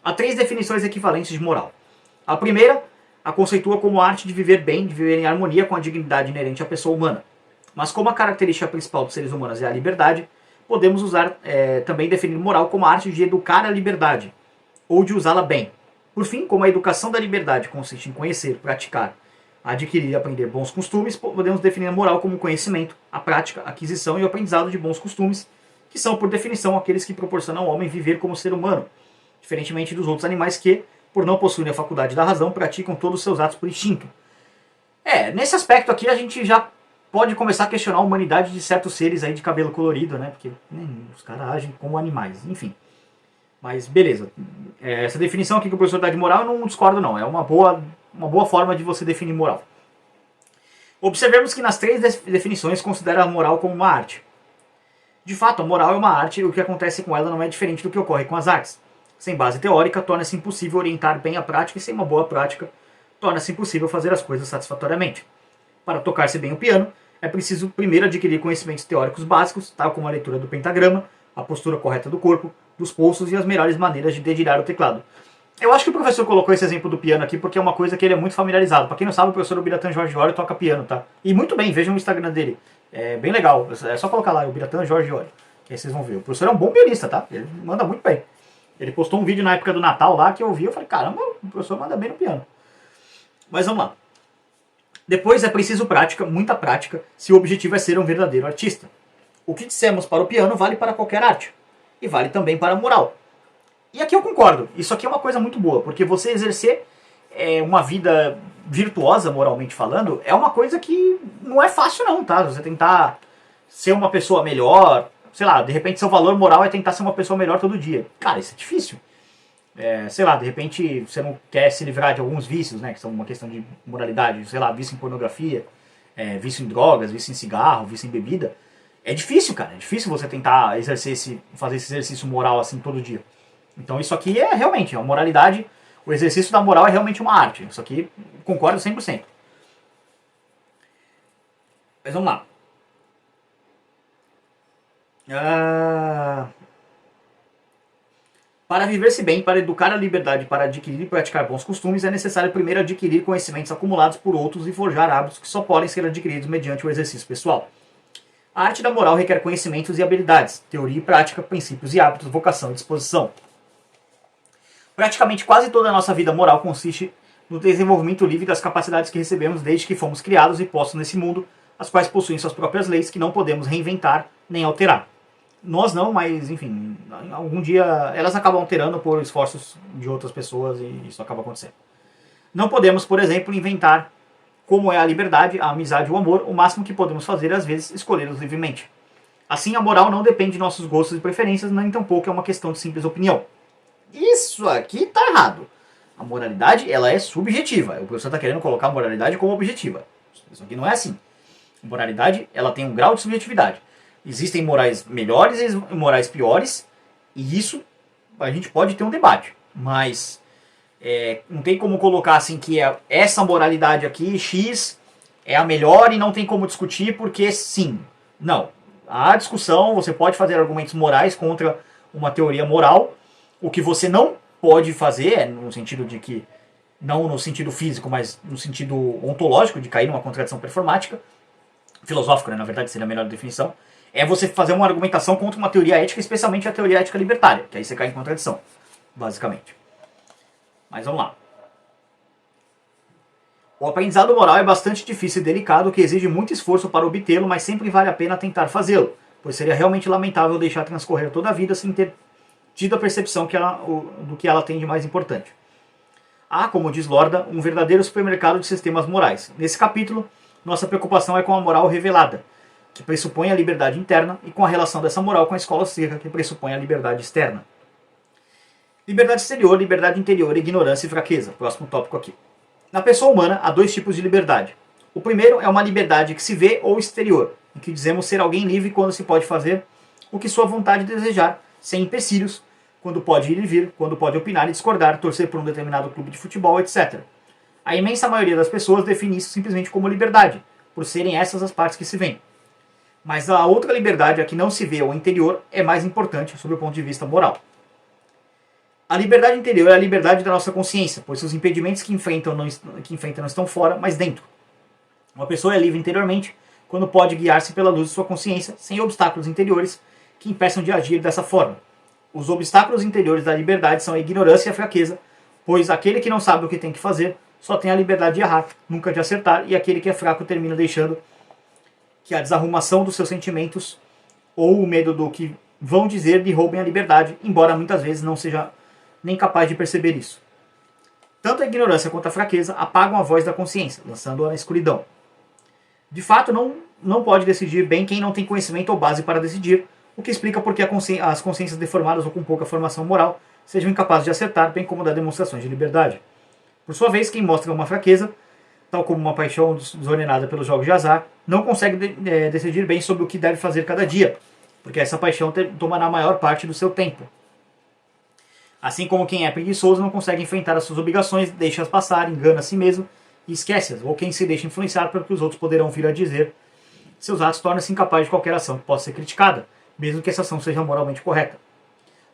há 3 definições equivalentes de moral. A primeira a conceitua como a arte de viver bem, de viver em harmonia com a dignidade inerente à pessoa humana. Mas como a característica principal dos seres humanos é a liberdade, podemos usar também definir moral como a arte de educar a liberdade, ou de usá-la bem. Por fim, como a educação da liberdade consiste em conhecer, praticar, adquirir e aprender bons costumes, podemos definir a moral como o conhecimento, a prática, a aquisição e o aprendizado de bons costumes, que são, por definição, aqueles que proporcionam ao homem viver como ser humano, diferentemente dos outros animais que, por não possuírem a faculdade da razão, praticam todos os seus atos por instinto. Nesse aspecto aqui a gente já pode começar a questionar a humanidade de certos seres aí de cabelo colorido, né? Porque os caras agem como animais, enfim. Mas beleza. Essa definição aqui que o professor dá de moral eu não discordo não. É uma boa forma de você definir moral. Observemos que nas três definições considera a moral como uma arte. De fato, a moral é uma arte e o que acontece com ela não é diferente do que ocorre com as artes. Sem base teórica, torna-se impossível orientar bem a prática e sem uma boa prática, torna-se impossível fazer as coisas satisfatoriamente. Para tocar-se bem o piano, é preciso primeiro adquirir conhecimentos teóricos básicos, tal como a leitura do pentagrama, a postura correta do corpo, dos pulsos e as melhores maneiras de dedilhar o teclado. Eu acho que o professor colocou esse exemplo do piano aqui porque é uma coisa que ele é muito familiarizado. Para quem não sabe, o professor Ubiratã Jorge Ori toca piano, tá? E muito bem, vejam o Instagram dele. É bem legal. É só colocar lá, Ubiratã Jorge Ori, que aí vocês vão ver. O professor é um bom pianista, tá? Ele manda muito bem. Ele postou um vídeo na época do Natal lá que eu vi, eu falei, caramba, o professor manda bem no piano. Mas vamos lá. Depois é preciso prática, muita prática, se o objetivo é ser um verdadeiro artista. O que dissemos para o piano vale para qualquer arte. E vale também para a moral. E aqui eu concordo. Isso aqui é uma coisa muito boa, porque você exercer uma vida virtuosa, moralmente falando, é uma coisa que não é fácil não, tá? Você tentar ser uma pessoa melhor, sei lá, de repente seu valor moral é tentar ser uma pessoa melhor todo dia. Cara, isso é difícil. Sei lá, de repente você não quer se livrar de alguns vícios, né, que são uma questão de moralidade, sei lá, vício em pornografia, vício em drogas, vício em cigarro, vício em bebida. É difícil, cara, é difícil você tentar fazer esse exercício moral assim todo dia. Então isso aqui é realmente, a moralidade, o exercício da moral é realmente uma arte. Isso aqui concordo 100%. Mas vamos lá. Para viver-se bem, para educar a liberdade, para adquirir e praticar bons costumes, é necessário primeiro adquirir conhecimentos acumulados por outros e forjar hábitos que só podem ser adquiridos mediante o exercício pessoal. A arte da moral requer conhecimentos e habilidades, teoria e prática, princípios e hábitos, vocação e disposição. Praticamente quase toda a nossa vida moral consiste no desenvolvimento livre das capacidades que recebemos desde que fomos criados e postos nesse mundo, as quais possuem suas próprias leis que não podemos reinventar nem alterar. Nós não, mas enfim, algum dia elas acabam alterando por esforços de outras pessoas e isso acaba acontecendo. Não podemos, por exemplo, inventar como é a liberdade, a amizade e o amor. O máximo que podemos fazer é, às vezes, escolhê-los livremente. Assim, a moral não depende de nossos gostos e preferências, nem tampouco é uma questão de simples opinião. Isso aqui tá errado. A moralidade, ela é subjetiva. O professor está querendo colocar a moralidade como objetiva. Isso aqui não é assim. A moralidade, ela tem um grau de subjetividade. Existem morais melhores e morais piores, e isso a gente pode ter um debate. Mas não tem como colocar assim que essa moralidade aqui, X, é a melhor e não tem como discutir porque sim. Não. Há discussão, você pode fazer argumentos morais contra uma teoria moral. O que você não pode fazer, no sentido de que, não no sentido físico, mas no sentido ontológico, de cair numa contradição performática, filosófica, né, na verdade seria a melhor definição, é você fazer uma argumentação contra uma teoria ética, especialmente a teoria ética libertária, que aí você cai em contradição, basicamente. Mas vamos lá. O aprendizado moral é bastante difícil e delicado, que exige muito esforço para obtê-lo, mas sempre vale a pena tentar fazê-lo, pois seria realmente lamentável deixar transcorrer toda a vida sem ter tido a percepção do que ela tem de mais importante. Há, como diz Lorda, um verdadeiro supermercado de sistemas morais. Nesse capítulo, nossa preocupação é com a moral revelada, que pressupõe a liberdade interna, e com a relação dessa moral com a escola austríaca, que pressupõe a liberdade externa. Liberdade exterior, liberdade interior, ignorância e fraqueza. Próximo tópico aqui. Na pessoa humana, há dois tipos de liberdade. O primeiro é uma liberdade que se vê ou exterior, em que dizemos ser alguém livre quando se pode fazer o que sua vontade desejar, sem empecilhos, quando pode ir e vir, quando pode opinar e discordar, torcer por um determinado clube de futebol, etc. A imensa maioria das pessoas define isso simplesmente como liberdade, por serem essas as partes que se veem. Mas a outra liberdade, a que não se vê ou interior, é mais importante sob o ponto de vista moral. A liberdade interior é a liberdade da nossa consciência, pois os impedimentos que enfrenta não estão fora, mas dentro. Uma pessoa é livre interiormente quando pode guiar-se pela luz de sua consciência, sem obstáculos interiores que impeçam de agir dessa forma. Os obstáculos interiores da liberdade são a ignorância e a fraqueza, pois aquele que não sabe o que tem que fazer só tem a liberdade de errar, nunca de acertar, e aquele que é fraco termina deixando que a desarrumação dos seus sentimentos ou o medo do que vão dizer lhe roubem a liberdade, embora muitas vezes não seja nem capaz de perceber isso. Tanto a ignorância quanto a fraqueza apagam a voz da consciência, lançando-a na escuridão. De fato, não pode decidir bem quem não tem conhecimento ou base para decidir, o que explica por que as consciências deformadas ou com pouca formação moral sejam incapazes de acertar, bem como dar demonstrações de liberdade. Por sua vez, quem mostra uma fraqueza, tal como uma paixão desordenada pelos jogos de azar, não consegue decidir bem sobre o que deve fazer cada dia, porque essa paixão tomará a maior parte do seu tempo. Assim como quem é preguiçoso não consegue enfrentar as suas obrigações, deixa-as passar, engana a si mesmo e esquece-as, ou quem se deixa influenciar pelo que os outros poderão vir a dizer, seus atos tornam-se incapazes de qualquer ação que possa ser criticada, mesmo que essa ação seja moralmente correta.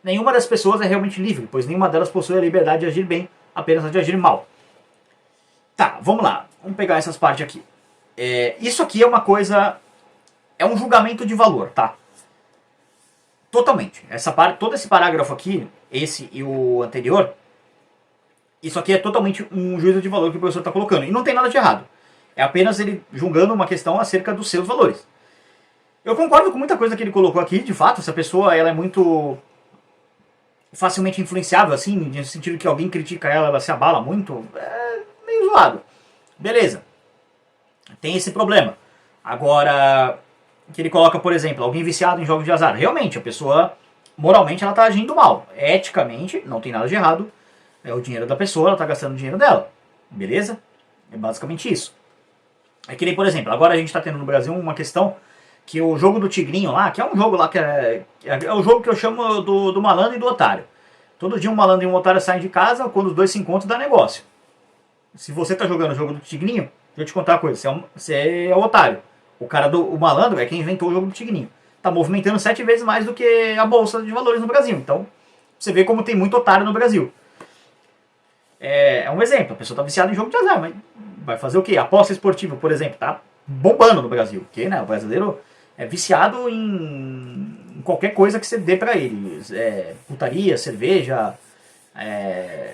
Nenhuma das pessoas é realmente livre, pois nenhuma delas possui a liberdade de agir bem, apenas a de agir mal. Tá, vamos lá, vamos pegar essas partes aqui. Isso aqui é uma coisa, é um julgamento de valor, tá? Totalmente. Essa parte, todo esse parágrafo aqui, esse e o anterior, isso aqui é totalmente um juízo de valor que o professor está colocando. E não tem nada de errado. É apenas ele julgando uma questão acerca dos seus valores. Eu concordo com muita coisa que ele colocou aqui, de fato. Se a pessoa ela é muito facilmente influenciável, assim, no sentido que alguém critica ela, ela se abala muito, é meio zoado. Beleza. Tem esse problema. Agora, que ele coloca, por exemplo, alguém viciado em jogos de azar. Realmente, a pessoa, moralmente, ela está agindo mal. Eticamente, não tem nada de errado. É o dinheiro da pessoa, ela está gastando o dinheiro dela. Beleza? É basicamente isso. É que nem, por exemplo, agora a gente está tendo no Brasil uma questão que o jogo do Tigrinho lá, que é um jogo lá que é o jogo que eu chamo do malandro e do otário. Todo dia um malandro e um otário saem de casa, quando os dois se encontram dá negócio. Se você está jogando o jogo do Tigrinho, deixa eu te contar uma coisa, você é o otário. O malandro é quem inventou o jogo do Tigrinho. Está movimentando 7 vezes mais do que a bolsa de valores no Brasil. Então, você vê como tem muito otário no Brasil. É um exemplo, a pessoa está viciada em jogo de azar, mas vai fazer o quê? Aposta esportiva, por exemplo, tá bombando no Brasil. Porque, né, o brasileiro é viciado em qualquer coisa que você dê para ele. Putaria, cerveja,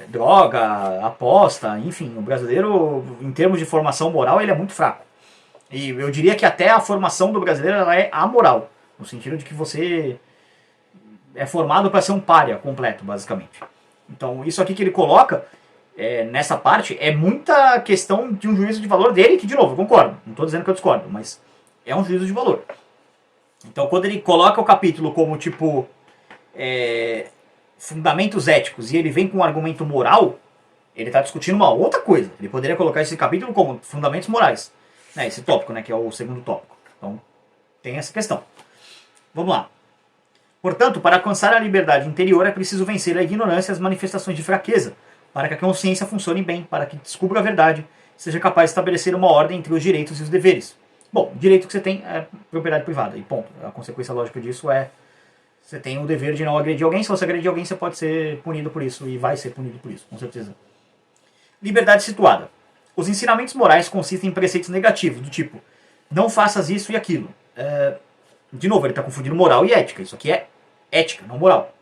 droga, aposta, enfim. O brasileiro, em termos de formação moral, ele é muito fraco. E eu diria que até a formação do brasileiro ela é amoral. No sentido de que você é formado para ser um pária completo, basicamente. Então, isso aqui que ele coloca nessa parte é muita questão de um juízo de valor dele, que, de novo, eu concordo. Não estou dizendo que eu discordo, mas é um juízo de valor. Então, quando ele coloca o capítulo como, tipo, fundamentos éticos e ele vem com um argumento moral, ele está discutindo uma outra coisa. Ele poderia colocar esse capítulo como fundamentos morais. Esse tópico, né, que é o segundo tópico. Então, tem essa questão. Vamos lá. Portanto, para alcançar a liberdade interior é preciso vencer a ignorância e as manifestações de fraqueza, para que a consciência funcione bem, para que descubra a verdade, seja capaz de estabelecer uma ordem entre os direitos e os deveres. Bom, o direito que você tem é propriedade privada, e ponto. A consequência lógica disso é você tem o dever de não agredir alguém. Se você agredir alguém, você pode ser punido por isso, e vai ser punido por isso, com certeza. Liberdade situada. Os ensinamentos morais consistem em preceitos negativos, do tipo, não faças isso e aquilo. De novo, ele está confundindo moral e ética. Isso aqui é ética, não moral.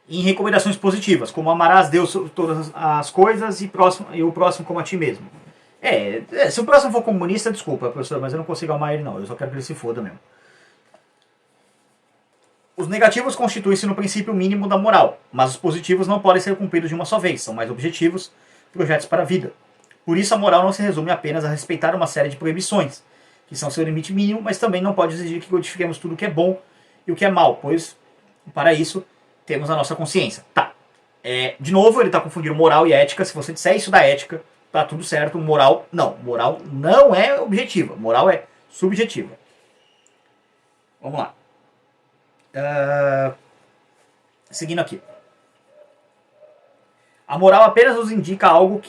Em recomendações positivas, como amarás Deus sobre todas as coisas e o próximo como a ti mesmo. Se o próximo for comunista, desculpa, professor, mas eu não consigo amar ele não. Eu só quero que ele se foda mesmo. Os negativos constituem-se no princípio mínimo da moral, mas os positivos não podem ser cumpridos de uma só vez. São mais objetivos, projetos para a vida. Por isso, a moral não se resume apenas a respeitar uma série de proibições, que são seu limite mínimo, mas também não pode exigir que codifiquemos tudo o que é bom e o que é mal, pois, para isso, temos a nossa consciência. Tá. De novo, ele está confundindo moral e ética. Se você disser isso da ética, tá tudo certo. Moral, não. Moral não é objetiva. Moral é subjetiva. Vamos lá. Seguindo aqui. A moral apenas nos indica algo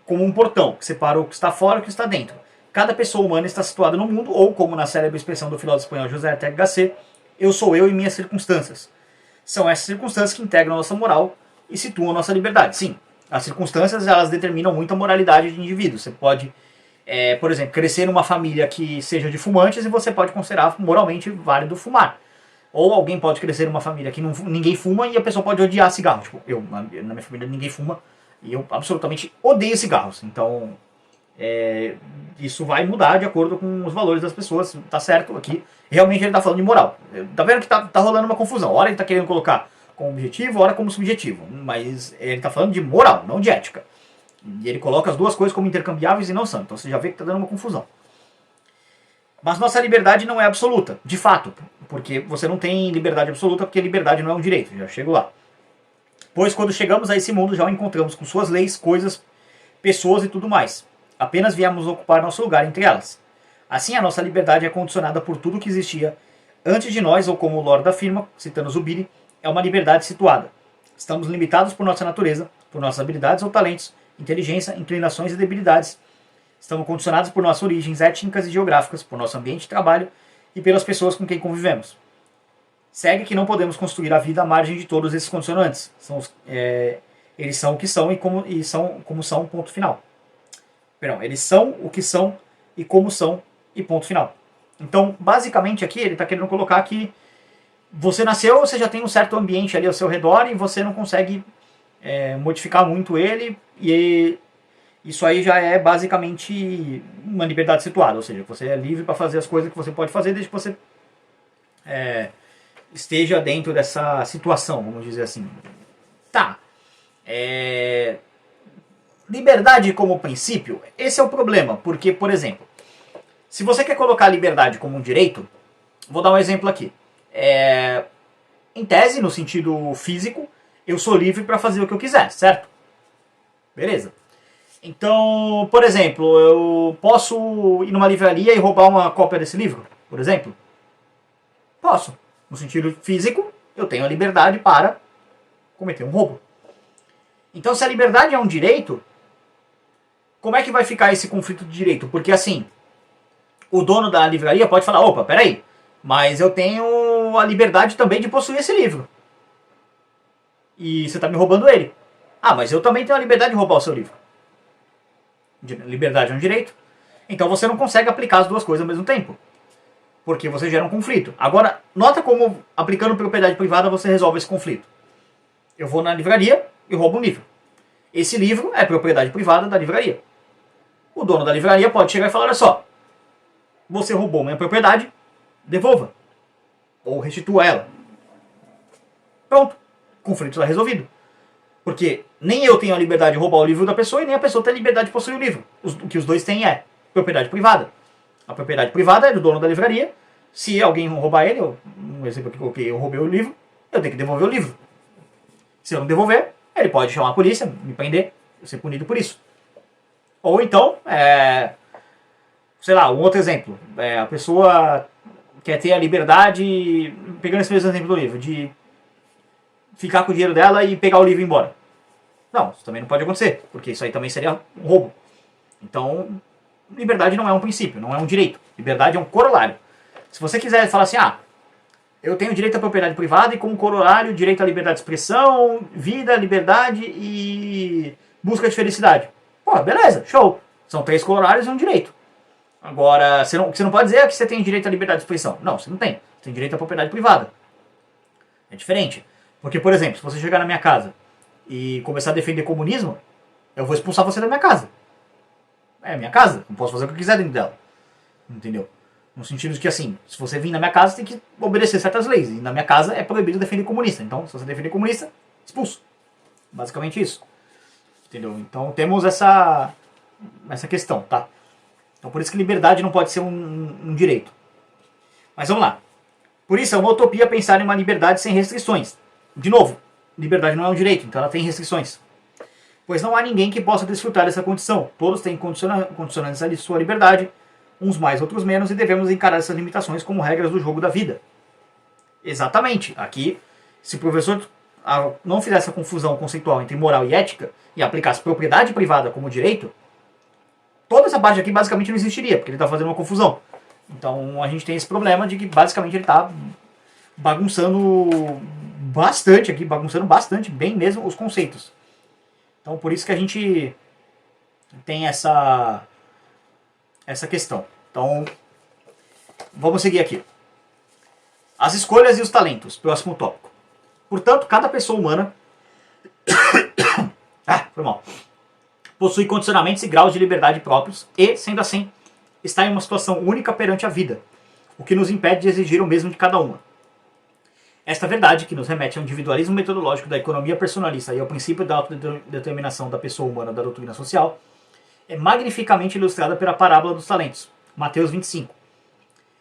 como um portão, que separa o que está fora e o que está dentro. Cada pessoa humana está situada no mundo, ou como na célebre expressão do filósofo espanhol José Ortega Gasset, eu sou eu e minhas circunstâncias. São essas circunstâncias que integram a nossa moral e situam a nossa liberdade. Sim, as circunstâncias elas determinam muito a moralidade de indivíduos. Você pode, por exemplo, crescer numa família que seja de fumantes e você pode considerar moralmente válido fumar. Ou alguém pode crescer numa família que ninguém fuma e a pessoa pode odiar cigarro. Tipo, na minha família ninguém fuma e eu absolutamente odeio cigarros. Então, isso vai mudar de acordo com os valores das pessoas, tá certo aqui. Realmente ele tá falando de moral. Tá vendo que tá rolando uma confusão. Ora ele tá querendo colocar como objetivo, ora como subjetivo. Mas ele tá falando de moral, não de ética. E ele coloca as duas coisas como intercambiáveis e não são. Então você já vê que tá dando uma confusão. Mas nossa liberdade não é absoluta, de fato. Porque você não tem liberdade absoluta, porque liberdade não é um direito. Já chego lá. Pois quando chegamos a esse mundo já o encontramos com suas leis, coisas, pessoas e tudo mais. Apenas viemos ocupar nosso lugar entre elas. Assim, a nossa liberdade é condicionada por tudo que existia antes de nós, ou como o Lord afirma, citando Zubiri, é uma liberdade situada. Estamos limitados por nossa natureza, por nossas habilidades ou talentos, inteligência, inclinações e debilidades. Estamos condicionados por nossas origens étnicas e geográficas, por nosso ambiente de trabalho e pelas pessoas com quem convivemos. Segue que não podemos construir a vida à margem de todos esses condicionantes. Eles são o que são e são como são, ponto final. Perdão, eles são o que são e como são e ponto final. Então, basicamente aqui ele está querendo colocar que você nasceu, você já tem um certo ambiente ali ao seu redor e você não consegue modificar muito ele, e isso aí já é basicamente uma liberdade situada, ou seja, você é livre para fazer as coisas que você pode fazer desde que você esteja dentro dessa situação, vamos dizer assim. Tá. Liberdade como princípio, esse é o problema, porque, por exemplo, se você quer colocar a liberdade como um direito, vou dar um exemplo aqui. Em tese, no sentido físico, eu sou livre para fazer o que eu quiser, certo? Beleza. Então, por exemplo, eu posso ir numa livraria e roubar uma cópia desse livro, por exemplo? Posso. No sentido físico, eu tenho a liberdade para cometer um roubo. Então, se a liberdade é um direito, como é que vai ficar esse conflito de direito? Porque assim, o dono da livraria pode falar, opa, peraí, mas eu tenho a liberdade também de possuir esse livro. E você está me roubando ele. Ah, mas eu também tenho a liberdade de roubar o seu livro. Liberdade é um direito. Então você não consegue aplicar as duas coisas ao mesmo tempo. Porque você gera um conflito. Agora, nota como aplicando propriedade privada você resolve esse conflito. Eu vou na livraria e roubo um livro. Esse livro é propriedade privada da livraria. O dono da livraria pode chegar e falar, olha só, você roubou minha propriedade, devolva. Ou restitua ela. Pronto. O conflito está resolvido. Porque nem eu tenho a liberdade de roubar o livro da pessoa e nem a pessoa tem a liberdade de possuir o livro. O que os dois têm é propriedade privada. A propriedade privada é do dono da livraria. Se alguém roubar ele, um exemplo que eu coloquei, eu roubei o livro, eu tenho que devolver o livro. Se eu não devolver, ele pode chamar a polícia, me prender, eu ser punido por isso. Ou então, sei lá, um outro exemplo. A pessoa quer ter a liberdade, pegando esse mesmo exemplo do livro, de ficar com o dinheiro dela e pegar o livro e ir embora. Não, isso também não pode acontecer, porque isso aí também seria um roubo. Então, liberdade não é um princípio, não é um direito. Liberdade é um corolário. Se você quiser falar assim, eu tenho direito à propriedade privada e como corolário, direito à liberdade de expressão, vida, liberdade e busca de felicidade. Pô, beleza, show. São 3 corolários e um direito. Agora, o que você não pode dizer é que você tem direito à liberdade de expressão. Não, você não tem. Você tem direito à propriedade privada. É diferente. Porque, por exemplo, se você chegar na minha casa e começar a defender comunismo, eu vou expulsar você da minha casa. É minha casa, não posso fazer o que eu quiser dentro dela. Entendeu? No sentido de que, assim, se você vir na minha casa, tem que obedecer certas leis. E na minha casa é proibido defender comunista. Então, se você defender comunista, expulso. Basicamente isso. Entendeu? Então, temos essa questão, tá? Então, por isso que liberdade não pode ser um direito. Mas vamos lá. Por isso, é uma utopia pensar em uma liberdade sem restrições. De novo, liberdade não é um direito, então ela tem restrições. Pois não há ninguém que possa desfrutar dessa condição. Todos têm condicionantes de sua liberdade, uns mais, outros menos, e devemos encarar essas limitações como regras do jogo da vida. Exatamente. Aqui, se o professor não fizesse essa confusão conceitual entre moral e ética e aplicasse propriedade privada como direito, toda essa parte aqui basicamente não existiria, porque ele está fazendo uma confusão. Então a gente tem esse problema de que basicamente ele está bagunçando bastante bem mesmo os conceitos. Então por isso que a gente tem essa questão. Então vamos seguir aqui. As escolhas e os talentos, próximo tópico. Portanto, cada pessoa humana foi mal, possui condicionamentos e graus de liberdade próprios e, sendo assim, está em uma situação única perante a vida, o que nos impede de exigir o mesmo de cada uma. Esta verdade, que nos remete ao individualismo metodológico da economia personalista e ao princípio da autodeterminação da pessoa humana da doutrina social, é magnificamente ilustrada pela parábola dos talentos, Mateus 25,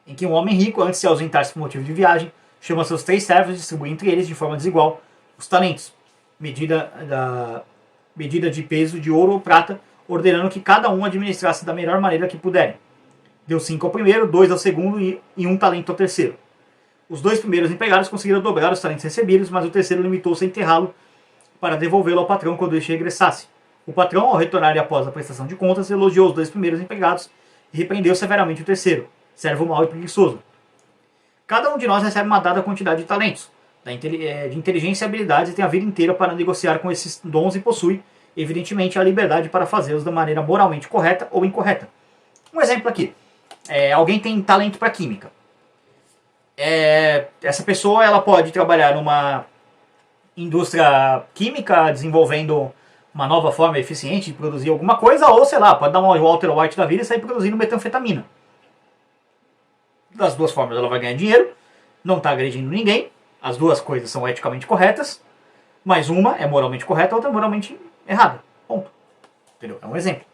em que um homem rico, antes de se ausentar-se por motivo de viagem, chama seus 3 servos e distribui entre eles, de forma desigual, os talentos, medida de peso de ouro ou prata, ordenando que cada um administrasse da melhor maneira que puderem. Deu 5 ao primeiro, 2 ao segundo e 1 talento ao terceiro. Os 2 primeiros empregados conseguiram dobrar os talentos recebidos, mas o terceiro limitou-se a enterrá-lo para devolvê-lo ao patrão quando este regressasse. O patrão, ao retornar após a prestação de contas, elogiou os 2 primeiros empregados e repreendeu severamente o terceiro, servo mau e preguiçoso. Cada um de nós recebe uma dada quantidade de talentos, de inteligência e habilidades, e tem a vida inteira para negociar com esses dons e possui, evidentemente, a liberdade para fazê-los da maneira moralmente correta ou incorreta. Um exemplo aqui. Alguém tem talento para química. Essa pessoa ela pode trabalhar numa indústria química, desenvolvendo uma nova forma eficiente de produzir alguma coisa, ou, sei lá, pode dar uma Walter White da vida e sair produzindo metanfetamina. Das duas formas ela vai ganhar dinheiro, não está agredindo ninguém, as duas coisas são eticamente corretas, mas uma é moralmente correta, a outra é moralmente errada. Ponto. Entendeu? É um exemplo.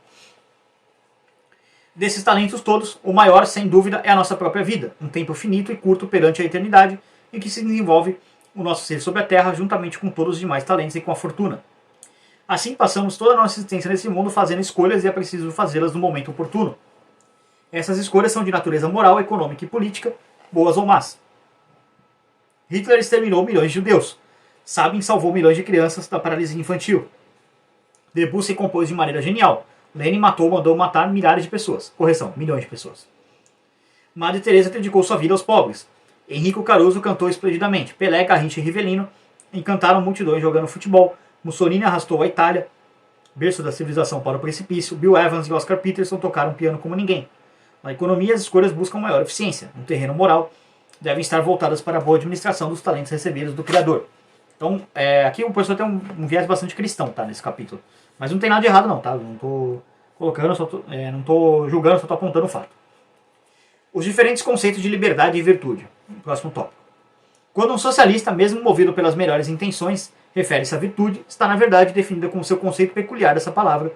Desses talentos todos, o maior, sem dúvida, é a nossa própria vida, um tempo finito e curto perante a eternidade, em que se desenvolve o nosso ser sobre a terra, juntamente com todos os demais talentos e com a fortuna. Assim, passamos toda a nossa existência nesse mundo fazendo escolhas e é preciso fazê-las no momento oportuno. Essas escolhas são de natureza moral, econômica e política, boas ou más. Hitler exterminou milhões de judeus. Sabin salvou milhões de crianças da paralisia infantil. Debussy compôs de maneira genial. Lenin mandou matar milhares de pessoas. Correção, milhões de pessoas. Madre Teresa dedicou sua vida aos pobres. Enrico Caruso cantou esplendidamente. Pelé, Garrincha e Rivelino encantaram multidões jogando futebol. Mussolini arrastou a Itália, berço da civilização, para o precipício. Bill Evans e Oscar Peterson tocaram piano como ninguém. Na economia, as escolhas buscam maior eficiência. No terreno moral, devem estar voltadas para a boa administração dos talentos recebidos do Criador. Então, aqui o professor tem um viés bastante cristão, tá, nesse capítulo. Mas não tem nada de errado não, tá? Não estou colocando, não estou julgando, só estou apontando o fato. Os diferentes conceitos de liberdade e virtude. Próximo tópico. Quando um socialista, mesmo movido pelas melhores intenções, refere-se à virtude, está na verdade definida como seu conceito peculiar dessa palavra,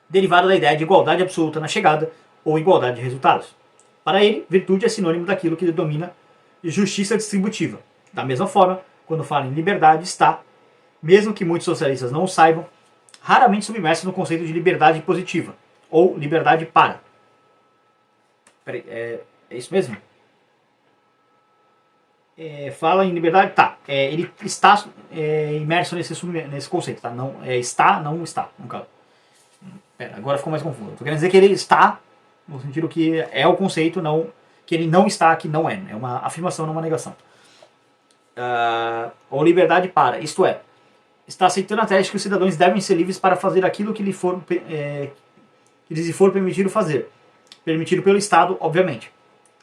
derivada da ideia de igualdade absoluta na chegada ou igualdade de resultados. Para ele, virtude é sinônimo daquilo que ele domina justiça distributiva. Da mesma forma, quando fala em liberdade, está, mesmo que muitos socialistas não o saibam, raramente submerso no conceito de liberdade positiva, ou liberdade para. Peraí, é isso mesmo? Fala em liberdade, tá. Ele está imerso nesse conceito, tá? Não, está, não está, no caso. Agora ficou mais confuso. Estou querendo dizer que ele está, no sentido que é o conceito, não que ele não está, que não é. É uma afirmação, não uma negação. Ou liberdade para, isto é, está aceitando a tese de que os cidadãos devem ser livres para fazer aquilo que lhes for permitido fazer. Permitido pelo Estado, obviamente.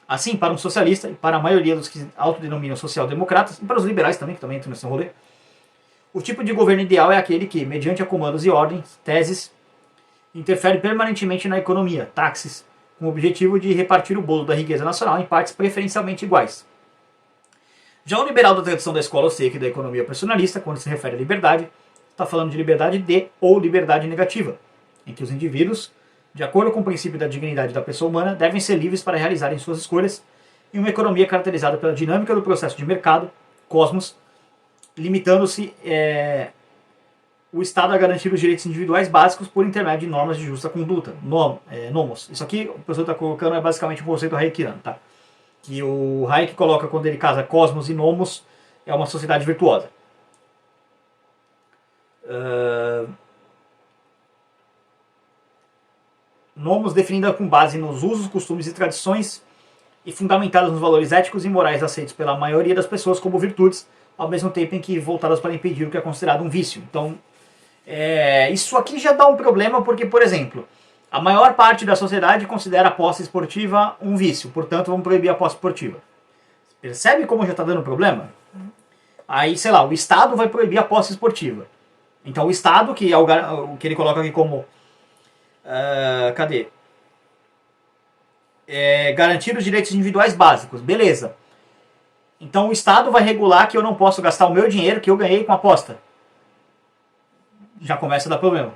Assim, para um socialista e para a maioria dos que autodenominam social-democratas, e para os liberais também, que também entram nesse rolê, o tipo de governo ideal é aquele que, mediante comandos e ordens, teses, interfere permanentemente na economia, táxis, com o objetivo de repartir o bolo da riqueza nacional em partes preferencialmente iguais. Já o liberal da tradição da escola austríaca e da economia personalista, quando se refere à liberdade, está falando de liberdade de ou liberdade negativa, em que os indivíduos, de acordo com o princípio da dignidade da pessoa humana, devem ser livres para realizarem suas escolhas em uma economia caracterizada pela dinâmica do processo de mercado, cosmos, limitando-se o Estado a garantir os direitos individuais básicos por intermédio de normas de justa conduta, nomos. Isso aqui o professor está colocando é basicamente o conceito heikiano, tá? Que o Hayek coloca quando ele casa cosmos e nomos, é uma sociedade virtuosa. Nomos definida com base nos usos, costumes e tradições e fundamentadas nos valores éticos e morais aceitos pela maioria das pessoas como virtudes, ao mesmo tempo em que voltadas para impedir o que é considerado um vício. Então, isso aqui já dá um problema porque, por exemplo, a maior parte da sociedade considera a posse esportiva um vício, portanto vamos proibir a posse esportiva. Percebe como já está dando problema? Aí, sei lá, o Estado vai proibir a posse esportiva. Então o Estado, que é o que ele coloca aqui como... cadê? garantir os direitos individuais básicos. Beleza. Então o Estado vai regular que eu não posso gastar o meu dinheiro que eu ganhei com aposta. Já começa a dar problema.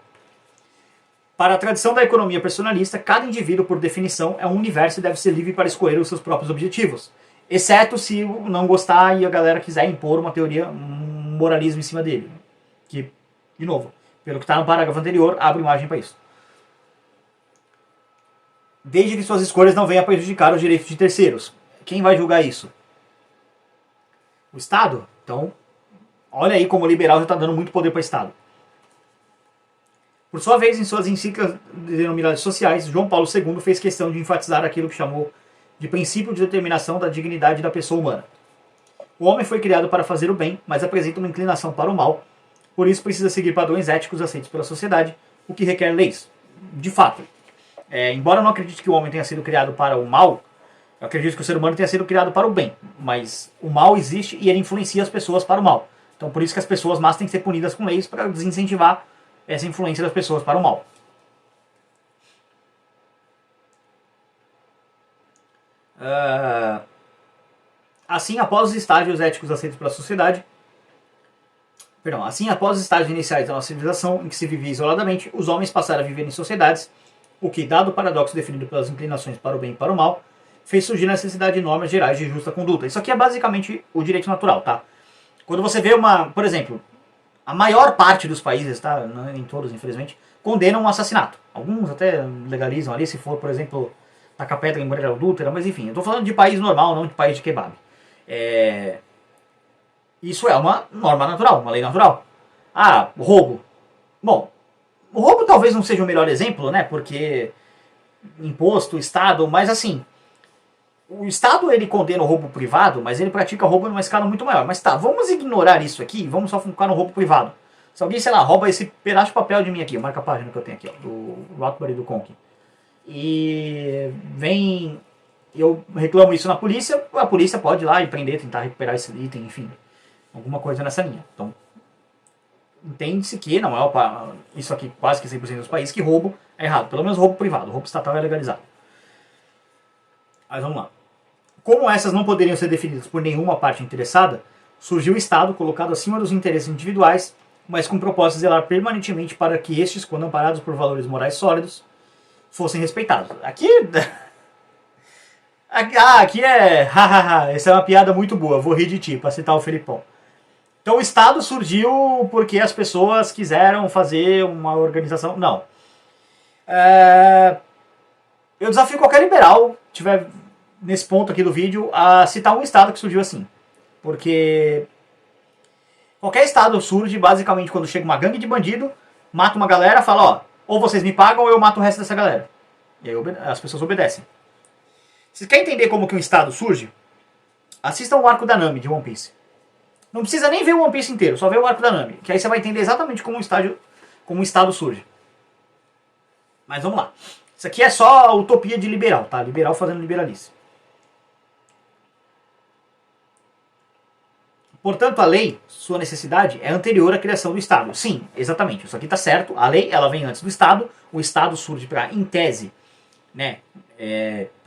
Para a tradição da economia personalista, cada indivíduo, por definição, é um universo e deve ser livre para escolher os seus próprios objetivos. Exceto se não gostar e a galera quiser impor uma teoria, um moralismo em cima dele. Que, de novo, pelo que está no parágrafo anterior, abre margem para isso. Desde que suas escolhas não venham a prejudicar os direitos de terceiros. Quem vai julgar isso? O Estado? Então, olha aí como o liberal já está dando muito poder para o Estado. Por sua vez, em suas encíclicas denominadas sociais, João Paulo II fez questão de enfatizar aquilo que chamou de princípio de determinação da dignidade da pessoa humana. O homem foi criado para fazer o bem, mas apresenta uma inclinação para o mal, por isso precisa seguir padrões éticos aceitos pela sociedade, o que requer leis. De fato, embora eu não acredite que o homem tenha sido criado para o mal, eu acredito que o ser humano tenha sido criado para o bem, mas o mal existe e ele influencia as pessoas para o mal. Então por isso que as pessoas más têm que ser punidas com leis para desincentivar essa influência das pessoas para o mal. Assim, após os estágios éticos aceitos pela sociedade, após os estágios iniciais da nossa civilização, em que se vivia isoladamente, os homens passaram a viver em sociedades, o que, dado o paradoxo definido pelas inclinações para o bem e para o mal, fez surgir a necessidade de normas gerais de justa conduta. Isso aqui é basicamente o direito natural, tá? Quando você vê por exemplo, a maior parte dos países, tá? Não em todos, infelizmente, condenam um assassinato. Alguns até legalizam ali, se for, por exemplo, tacar pedra em mulher adúltera, mas enfim, eu tô falando de país normal, não de país de kebab. Isso é uma norma natural, uma lei natural. Roubo. Bom, o roubo talvez não seja o melhor exemplo, né? Porque imposto, Estado, mas assim, o Estado ele condena o roubo privado, mas ele pratica roubo numa escala muito maior. Mas tá, vamos ignorar isso aqui, vamos só focar no roubo privado. Se alguém, sei lá, rouba esse pedaço de papel de mim aqui, marca a página que eu tenho aqui, ó, do Rockbury do Conk, e vem, eu reclamo isso na polícia, a polícia pode ir lá e prender, tentar recuperar esse item, enfim, alguma coisa nessa linha. Então, entende-se que não é isso aqui quase que 100% dos países que roubo é errado, pelo menos roubo privado, roubo estatal é legalizado. Mas vamos lá. Como essas não poderiam ser definidas por nenhuma parte interessada, surgiu o Estado colocado acima dos interesses individuais, mas com o propósito de zelar permanentemente para que estes, quando amparados por valores morais sólidos, fossem respeitados. Aqui essa é uma piada muito boa, vou rir de ti, para citar o Felipão. Então o Estado surgiu porque as pessoas quiseram fazer uma organização. Não. Eu desafio qualquer liberal, tiver nesse ponto aqui do vídeo, a citar um Estado que surgiu assim. Porque qualquer Estado surge basicamente quando chega uma gangue de bandido, mata uma galera, fala, ou vocês me pagam ou eu mato o resto dessa galera. E aí as pessoas obedecem. Se quer entender como que um Estado surge, assista o arco da Nami de One Piece. Não precisa nem ver o One Piece inteiro, só ver o arco da Nami, que aí você vai entender exatamente como um Estado surge. Mas vamos lá. Isso aqui é só a utopia de liberal, tá? Liberal fazendo liberalice. Portanto, a lei, sua necessidade, é anterior à criação do Estado. Sim, exatamente. Isso aqui está certo. A lei ela vem antes do Estado. O Estado surge para, em tese, né,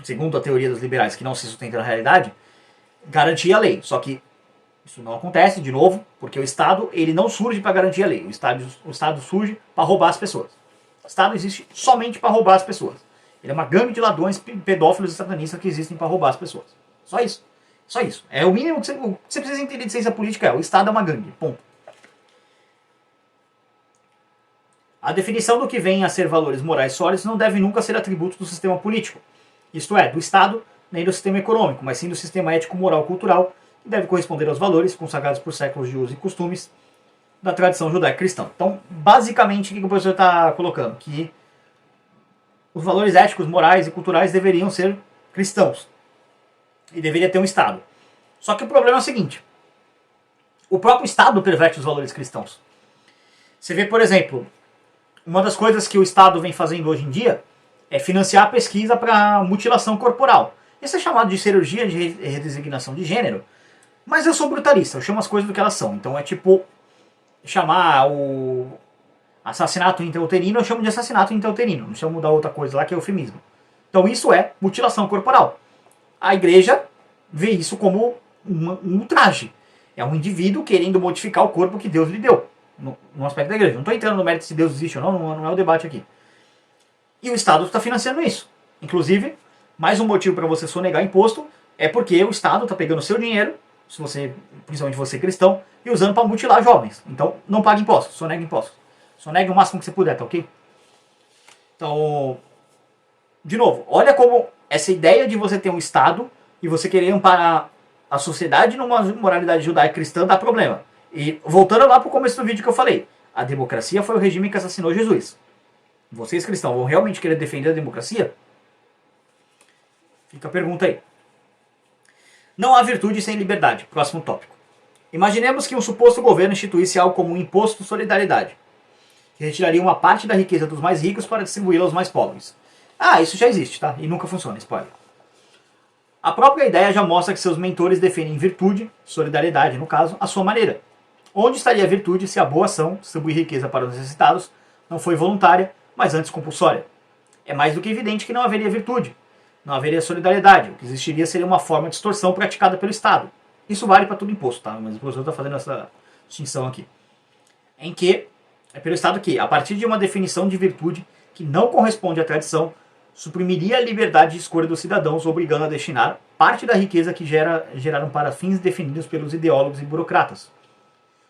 segundo a teoria dos liberais, que não se sustenta na realidade, garantir a lei. Só que isso não acontece, de novo, porque o Estado ele não surge para garantir a lei. O Estado surge para roubar as pessoas. O Estado existe somente para roubar as pessoas. Ele é uma gangue de ladrões, pedófilos e satanistas que existem para roubar as pessoas. Só isso. Só isso. É o mínimo que você precisa entender de ciência política. O Estado é uma gangue. Ponto. A definição do que vem a ser valores morais sólidos não deve nunca ser atributo do sistema político. Isto é, do Estado, nem do sistema econômico, mas sim do sistema ético-moral-cultural, que deve corresponder aos valores consagrados por séculos de usos e costumes da tradição judaico-cristã. Então, basicamente, o que o professor está colocando? Que os valores éticos, morais e culturais deveriam ser cristãos. E deveria ter um Estado. Só que o problema é o seguinte. O próprio Estado perverte os valores cristãos. Você vê, por exemplo, uma das coisas que o Estado vem fazendo hoje em dia é financiar a pesquisa para mutilação corporal. Isso é chamado de cirurgia de redesignação de gênero. Mas eu sou brutalista, eu chamo as coisas do que elas são. Então é tipo chamar o assassinato intrauterino, eu chamo de assassinato intrauterino. Não chamo da outra coisa lá que é eufemismo. Então isso é mutilação corporal. A igreja vê isso como um ultraje. É um indivíduo querendo modificar o corpo que Deus lhe deu. No aspecto da igreja. Não estou entrando no mérito se Deus existe ou não, não é o debate aqui. E o Estado está financiando isso. Inclusive, mais um motivo para você sonegar imposto é porque o Estado está pegando o seu dinheiro, se você, principalmente você cristão, e usando para mutilar jovens. Então, não pague impostos, sonegue impostos. Sonegue o máximo que você puder, tá ok? Então, de novo, olha como essa ideia de você ter um Estado e você querer amparar a sociedade numa moralidade judaica cristã dá problema. E voltando lá para o começo do vídeo que eu falei, a democracia foi o regime que assassinou Jesus. Vocês cristãos vão realmente querer defender a democracia? Fica a pergunta aí. Não há virtude sem liberdade. Próximo tópico. Imaginemos que um suposto governo instituísse algo como um imposto de solidariedade, que retiraria uma parte da riqueza dos mais ricos para distribuí-la aos mais pobres. Ah, isso já existe, tá? E nunca funciona, spoiler. A própria ideia já mostra que seus mentores definem virtude, solidariedade no caso, à sua maneira. Onde estaria a virtude se a boa ação, distribuir riqueza para os necessitados, não foi voluntária, mas antes compulsória? É mais do que evidente que não haveria virtude, não haveria solidariedade. O que existiria seria uma forma de extorsão praticada pelo Estado. Isso vale para todo imposto, tá? Mas o professor está fazendo essa distinção aqui. Em que é pelo Estado que, a partir de uma definição de virtude que não corresponde à tradição, suprimiria a liberdade de escolha dos cidadãos, obrigando a destinar parte da riqueza que geraram para fins definidos pelos ideólogos e burocratas.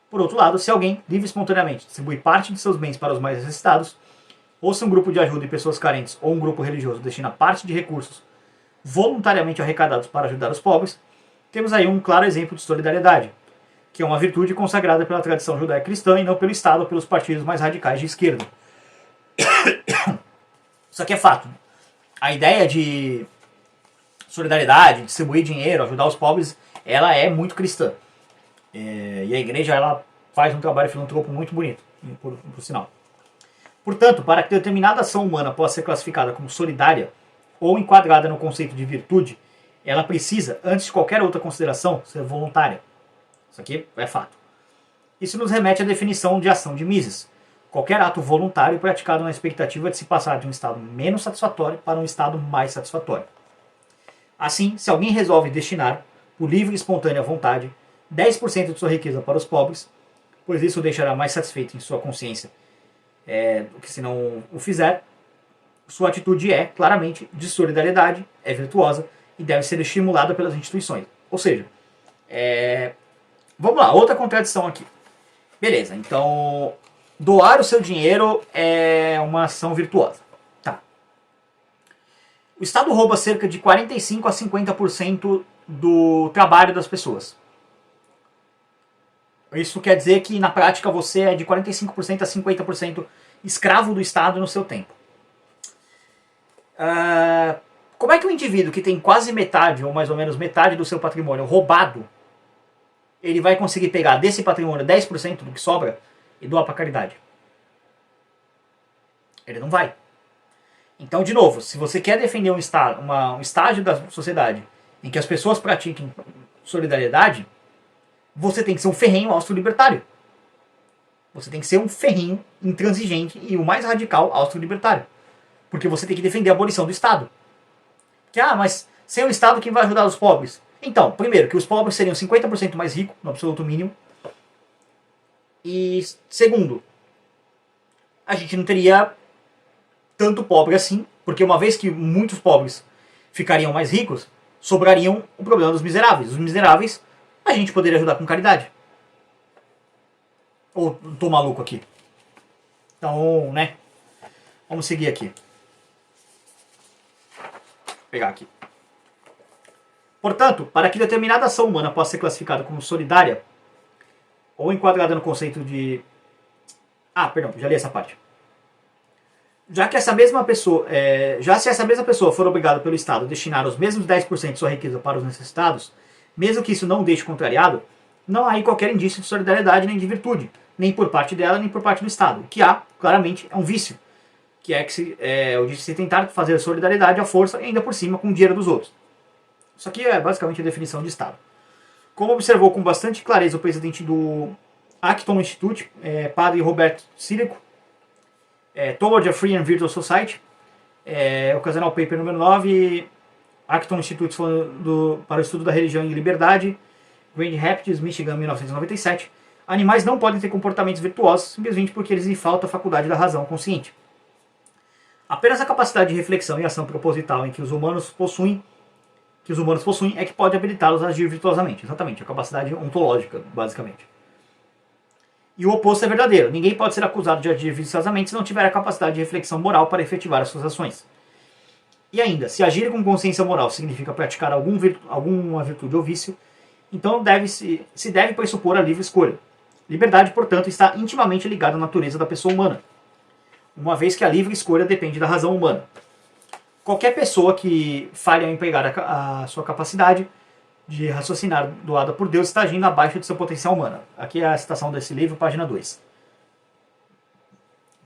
Por outro lado, se alguém, livre e espontaneamente, distribui parte de seus bens para os mais necessitados, ou se um grupo de ajuda de pessoas carentes ou um grupo religioso destina parte de recursos voluntariamente arrecadados para ajudar os pobres, temos aí um claro exemplo de solidariedade, que é uma virtude consagrada pela tradição judaica cristã e não pelo Estado ou pelos partidos mais radicais de esquerda. Isso aqui é fato. A ideia de solidariedade, distribuir dinheiro, ajudar os pobres, ela é muito cristã. E a igreja ela faz um trabalho filantropo muito bonito, por sinal. Portanto, para que determinada ação humana possa ser classificada como solidária ou enquadrada no conceito de virtude, ela precisa, antes de qualquer outra consideração, ser voluntária. Isso aqui é fato. Isso nos remete à definição de ação de Mises. Qualquer ato voluntário praticado na expectativa de se passar de um estado menos satisfatório para um estado mais satisfatório. Assim, se alguém resolve destinar, por livre e espontânea vontade, 10% de sua riqueza para os pobres, pois isso o deixará mais satisfeito em sua consciência do que se não o fizer, sua atitude é, claramente, de solidariedade, é virtuosa e deve ser estimulada pelas instituições. Ou seja, vamos lá, outra contradição aqui. Beleza, então doar o seu dinheiro é uma ação virtuosa. Tá. O Estado rouba cerca de 45% a 50% do trabalho das pessoas. Isso quer dizer que na prática você é de 45% a 50% escravo do Estado no seu tempo. Como é que um indivíduo que tem quase metade, ou mais ou menos metade do seu patrimônio roubado, ele vai conseguir pegar desse patrimônio 10% do que sobra e doar para caridade? Ele não vai. Então, de novo, se você quer defender um estágio da sociedade em que as pessoas pratiquem solidariedade, você tem que ser um ferrenho austro-libertário. Você tem que ser um ferrenho intransigente e o mais radical austro-libertário. Porque você tem que defender a abolição do Estado. Mas sem o Estado, quem vai ajudar os pobres? Então, primeiro, que os pobres seriam 50% mais ricos, no absoluto mínimo. E segundo, a gente não teria tanto pobre assim, porque uma vez que muitos pobres ficariam mais ricos, sobrariam o problema dos miseráveis. Os miseráveis a gente poderia ajudar com caridade. Ou tô maluco aqui? Então, né? Vamos seguir aqui. Vou pegar aqui. Portanto, para que determinada ação humana possa ser classificada como solidária, ou enquadrada no conceito de... perdão, já li essa parte. Já se essa mesma pessoa for obrigada pelo Estado a destinar os mesmos 10% de sua riqueza para os necessitados, mesmo que isso não o deixe contrariado, não há aí qualquer indício de solidariedade nem de virtude, nem por parte dela, nem por parte do Estado. O que há, claramente, é um vício, que é o de se tentar fazer solidariedade à força e ainda por cima com o dinheiro dos outros. Isso aqui é basicamente a definição de Estado. Como observou com bastante clareza o presidente do Acton Institute, padre Roberto Sirico, Toward a Free and Virtual Society, Occasional Paper número 9, Acton Institute para o Estudo da Religião e Liberdade, Grand Rapids, Michigan, 1997. Animais não podem ter comportamentos virtuosos simplesmente porque eles lhe falta a faculdade da razão consciente. Apenas a capacidade de reflexão e ação proposital em que os humanos possuem é que pode habilitá-los a agir virtuosamente. Exatamente, a capacidade ontológica, basicamente. E o oposto é verdadeiro. Ninguém pode ser acusado de agir viciosamente se não tiver a capacidade de reflexão moral para efetivar as suas ações. E ainda, se agir com consciência moral significa praticar alguma virtude ou vício, então se deve pressupor a livre escolha. Liberdade, portanto, está intimamente ligada à natureza da pessoa humana, uma vez que a livre escolha depende da razão humana. Qualquer pessoa que falhe ao empregar a sua capacidade de raciocinar doada por Deus está agindo abaixo de seu potencial humano. Aqui é a citação desse livro, página 2.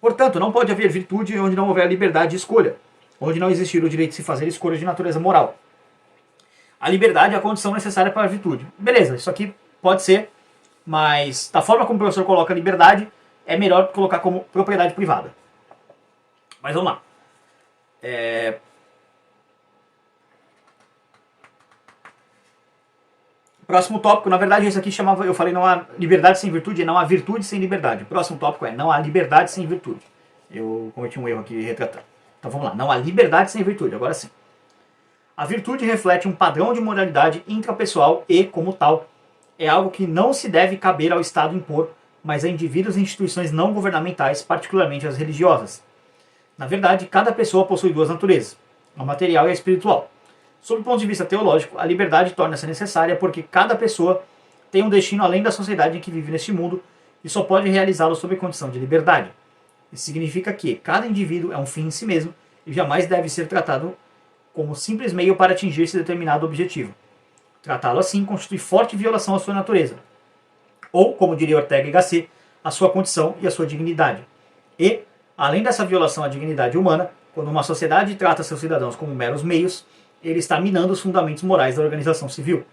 Portanto, não pode haver virtude onde não houver liberdade de escolha, onde não existir o direito de se fazer escolhas de natureza moral. A liberdade é a condição necessária para a virtude. Beleza, isso aqui pode ser, mas da forma como o professor coloca a liberdade, é melhor colocar como propriedade privada. Mas vamos lá. Próximo tópico, na verdade isso aqui chamava, eu falei não há liberdade sem virtude, não há virtude sem liberdade. O próximo tópico é não há liberdade sem virtude. Eu cometi um erro aqui retratando. Então vamos lá, não há liberdade sem virtude, agora sim. A virtude reflete um padrão de moralidade intrapessoal e, como tal, é algo que não se deve caber ao Estado impor, mas a indivíduos e instituições não governamentais, particularmente as religiosas. Na verdade, cada pessoa possui duas naturezas, a material e a espiritual. Sob o ponto de vista teológico, a liberdade torna-se necessária porque cada pessoa tem um destino além da sociedade em que vive neste mundo e só pode realizá-lo sob condição de liberdade. Isso significa que cada indivíduo é um fim em si mesmo e jamais deve ser tratado como simples meio para atingir esse determinado objetivo. Tratá-lo assim constitui forte violação à sua natureza, ou, como diria Ortega y Gasset, à sua condição e à sua dignidade. E, além dessa violação à dignidade humana, quando uma sociedade trata seus cidadãos como meros meios, ele está minando os fundamentos morais da organização civil.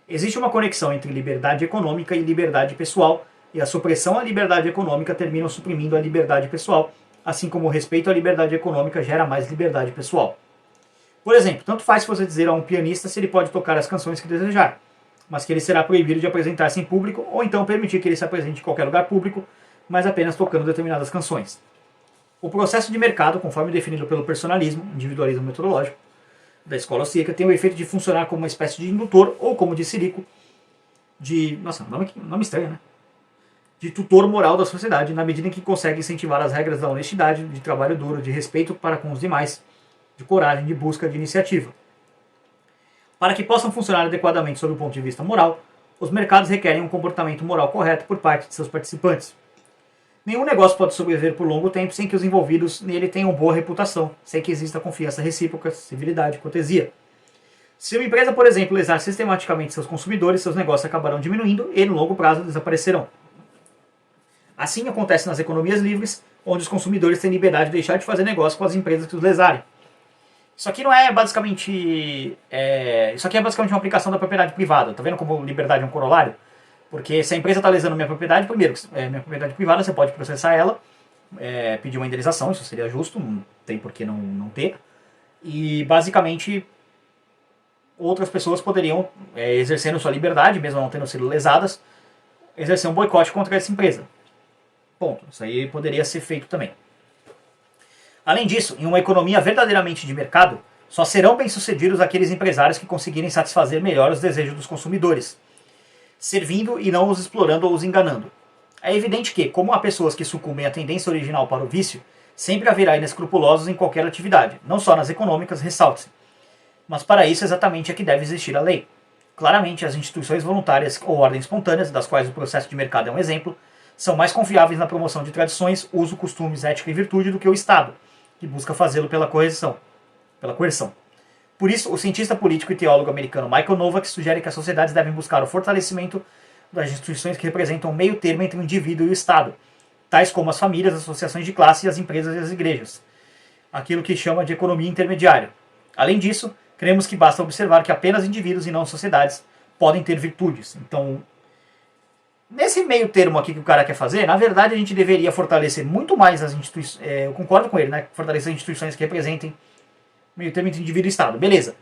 Existe uma conexão entre liberdade econômica e liberdade pessoal, e a supressão à liberdade econômica termina suprimindo a liberdade pessoal, assim como o respeito à liberdade econômica gera mais liberdade pessoal. Por exemplo, tanto faz se você dizer a um pianista se ele pode tocar as canções que desejar, mas que ele será proibido de apresentar-se em público, ou então permitir que ele se apresente em qualquer lugar público, mas apenas tocando determinadas canções. O processo de mercado, conforme definido pelo personalismo, individualismo metodológico, da escola austríaca, tem o efeito de funcionar como uma espécie de indutor, ou como disse Rico, nossa, nome estranho, né? De tutor moral da sociedade, na medida em que consegue incentivar as regras da honestidade, de trabalho duro, de respeito para com os demais, de coragem, de busca, de iniciativa. Para que possam funcionar adequadamente sob o ponto de vista moral, os mercados requerem um comportamento moral correto por parte de seus participantes. Nenhum negócio pode sobreviver por longo tempo sem que os envolvidos nele tenham boa reputação, sem que exista confiança recíproca, civilidade, cortesia. Se uma empresa, por exemplo, lesar sistematicamente seus consumidores, seus negócios acabarão diminuindo e, no longo prazo, desaparecerão. Assim acontece nas economias livres, onde os consumidores têm liberdade de deixar de fazer negócio com as empresas que os lesarem. Isso aqui não é basicamente... Isso aqui é basicamente uma aplicação da propriedade privada. Tá vendo como liberdade é um corolário? Porque se a empresa está lesando minha propriedade, primeiro, minha propriedade privada, você pode processar ela, pedir uma indenização, isso seria justo, não tem por que não ter. E, basicamente, outras pessoas poderiam, exercendo sua liberdade, mesmo não tendo sido lesadas, exercer um boicote contra essa empresa. Ponto. Isso aí poderia ser feito também. Além disso, em uma economia verdadeiramente de mercado, só serão bem-sucedidos aqueles empresários que conseguirem satisfazer melhor os desejos dos consumidores, servindo e não os explorando ou os enganando. É evidente que, como há pessoas que sucumbem à tendência original para o vício, sempre haverá inescrupulosos em qualquer atividade, não só nas econômicas, ressalte-se. Mas para isso exatamente é que deve existir a lei. Claramente, as instituições voluntárias ou ordens espontâneas, das quais o processo de mercado é um exemplo, são mais confiáveis na promoção de tradições, uso, costumes, ética e virtude do que o Estado, que busca fazê-lo pela coerção. Por isso, o cientista político e teólogo americano Michael Novak sugere que as sociedades devem buscar o fortalecimento das instituições que representam um meio termo entre o indivíduo e o Estado, tais como as famílias, as associações de classe, as empresas e as igrejas, aquilo que chama de economia intermediária. Além disso, cremos que basta observar que apenas indivíduos e não sociedades podem ter virtudes. Então, Nesse meio termo aqui que o cara quer fazer, na verdade a gente deveria fortalecer muito mais as instituições, eu concordo com ele, né? Fortalecer as instituições que representem meio termo entre indivíduo e Estado, beleza.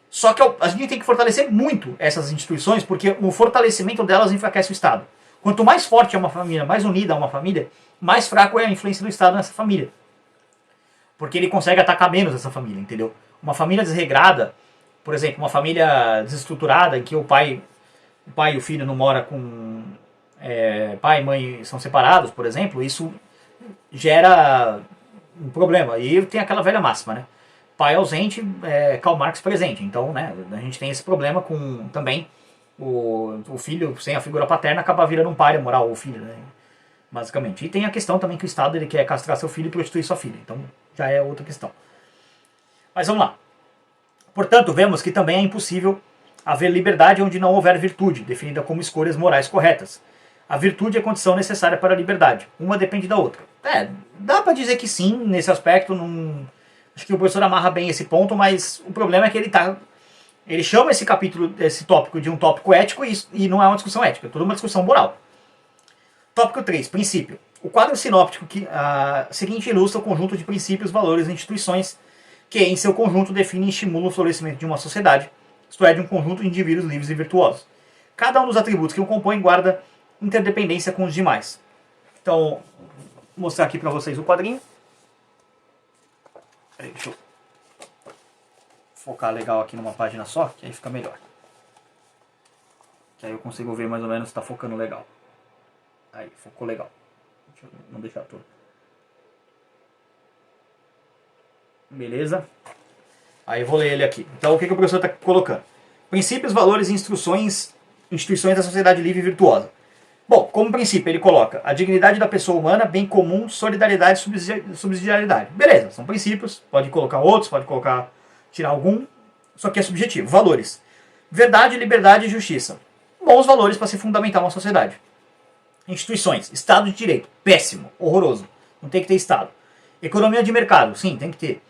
Só que a gente tem que fortalecer muito essas instituições, porque o fortalecimento delas enfraquece o Estado. Quanto mais forte é uma família, mais unida é uma família, mais fraco é a influência do Estado nessa família. Porque ele consegue atacar menos essa família, entendeu? Uma família desregrada, por exemplo, uma família desestruturada, em que o pai e o filho não moram com... pai e mãe são separados, por exemplo, isso gera um problema. E tem aquela velha máxima, né? Pai ausente, Karl Marx presente. Então, né, a gente tem esse problema com também o filho sem a figura paterna acaba virando um páreo moral, o filho, né, basicamente. E tem a questão também que o Estado ele quer castrar seu filho e prostituir sua filha. Então, já é outra questão. Mas vamos lá. Portanto, vemos que também é impossível haver liberdade onde não houver virtude, definida como escolhas morais corretas. A virtude é condição necessária para a liberdade. Uma depende da outra. Dá para dizer que sim, nesse aspecto. Acho que o professor amarra bem esse ponto, mas o problema é que ele chama esse capítulo, esse tópico de um tópico ético e não é uma discussão ética, é toda uma discussão moral. Tópico 3, princípio. O quadro sinóptico seguinte ilustra o conjunto de princípios, valores e instituições que, em seu conjunto, definem e estimulam o florescimento de uma sociedade, isto é, de um conjunto de indivíduos livres e virtuosos. Cada um dos atributos que o compõem guarda interdependência com os demais. Então, vou mostrar aqui para vocês o quadrinho. Peraí, deixa eu focar legal aqui numa página só, que aí fica melhor. Que aí eu consigo ver mais ou menos se está focando legal. Aí, focou legal. Deixa eu não deixar tudo. Beleza? Aí eu vou ler ele aqui. Então o que o professor está colocando? Princípios, valores e instituições da sociedade livre e virtuosa. Bom, como princípio ele coloca a dignidade da pessoa humana, bem comum, solidariedade e subsidiariedade. Beleza, são princípios, pode colocar outros, pode colocar, tirar algum, só que é subjetivo. Valores. Verdade, liberdade e justiça. Bons valores para se fundamentar uma sociedade. Instituições. Estado de Direito. Péssimo, horroroso. Não tem que ter Estado. Economia de mercado. Sim, tem que ter.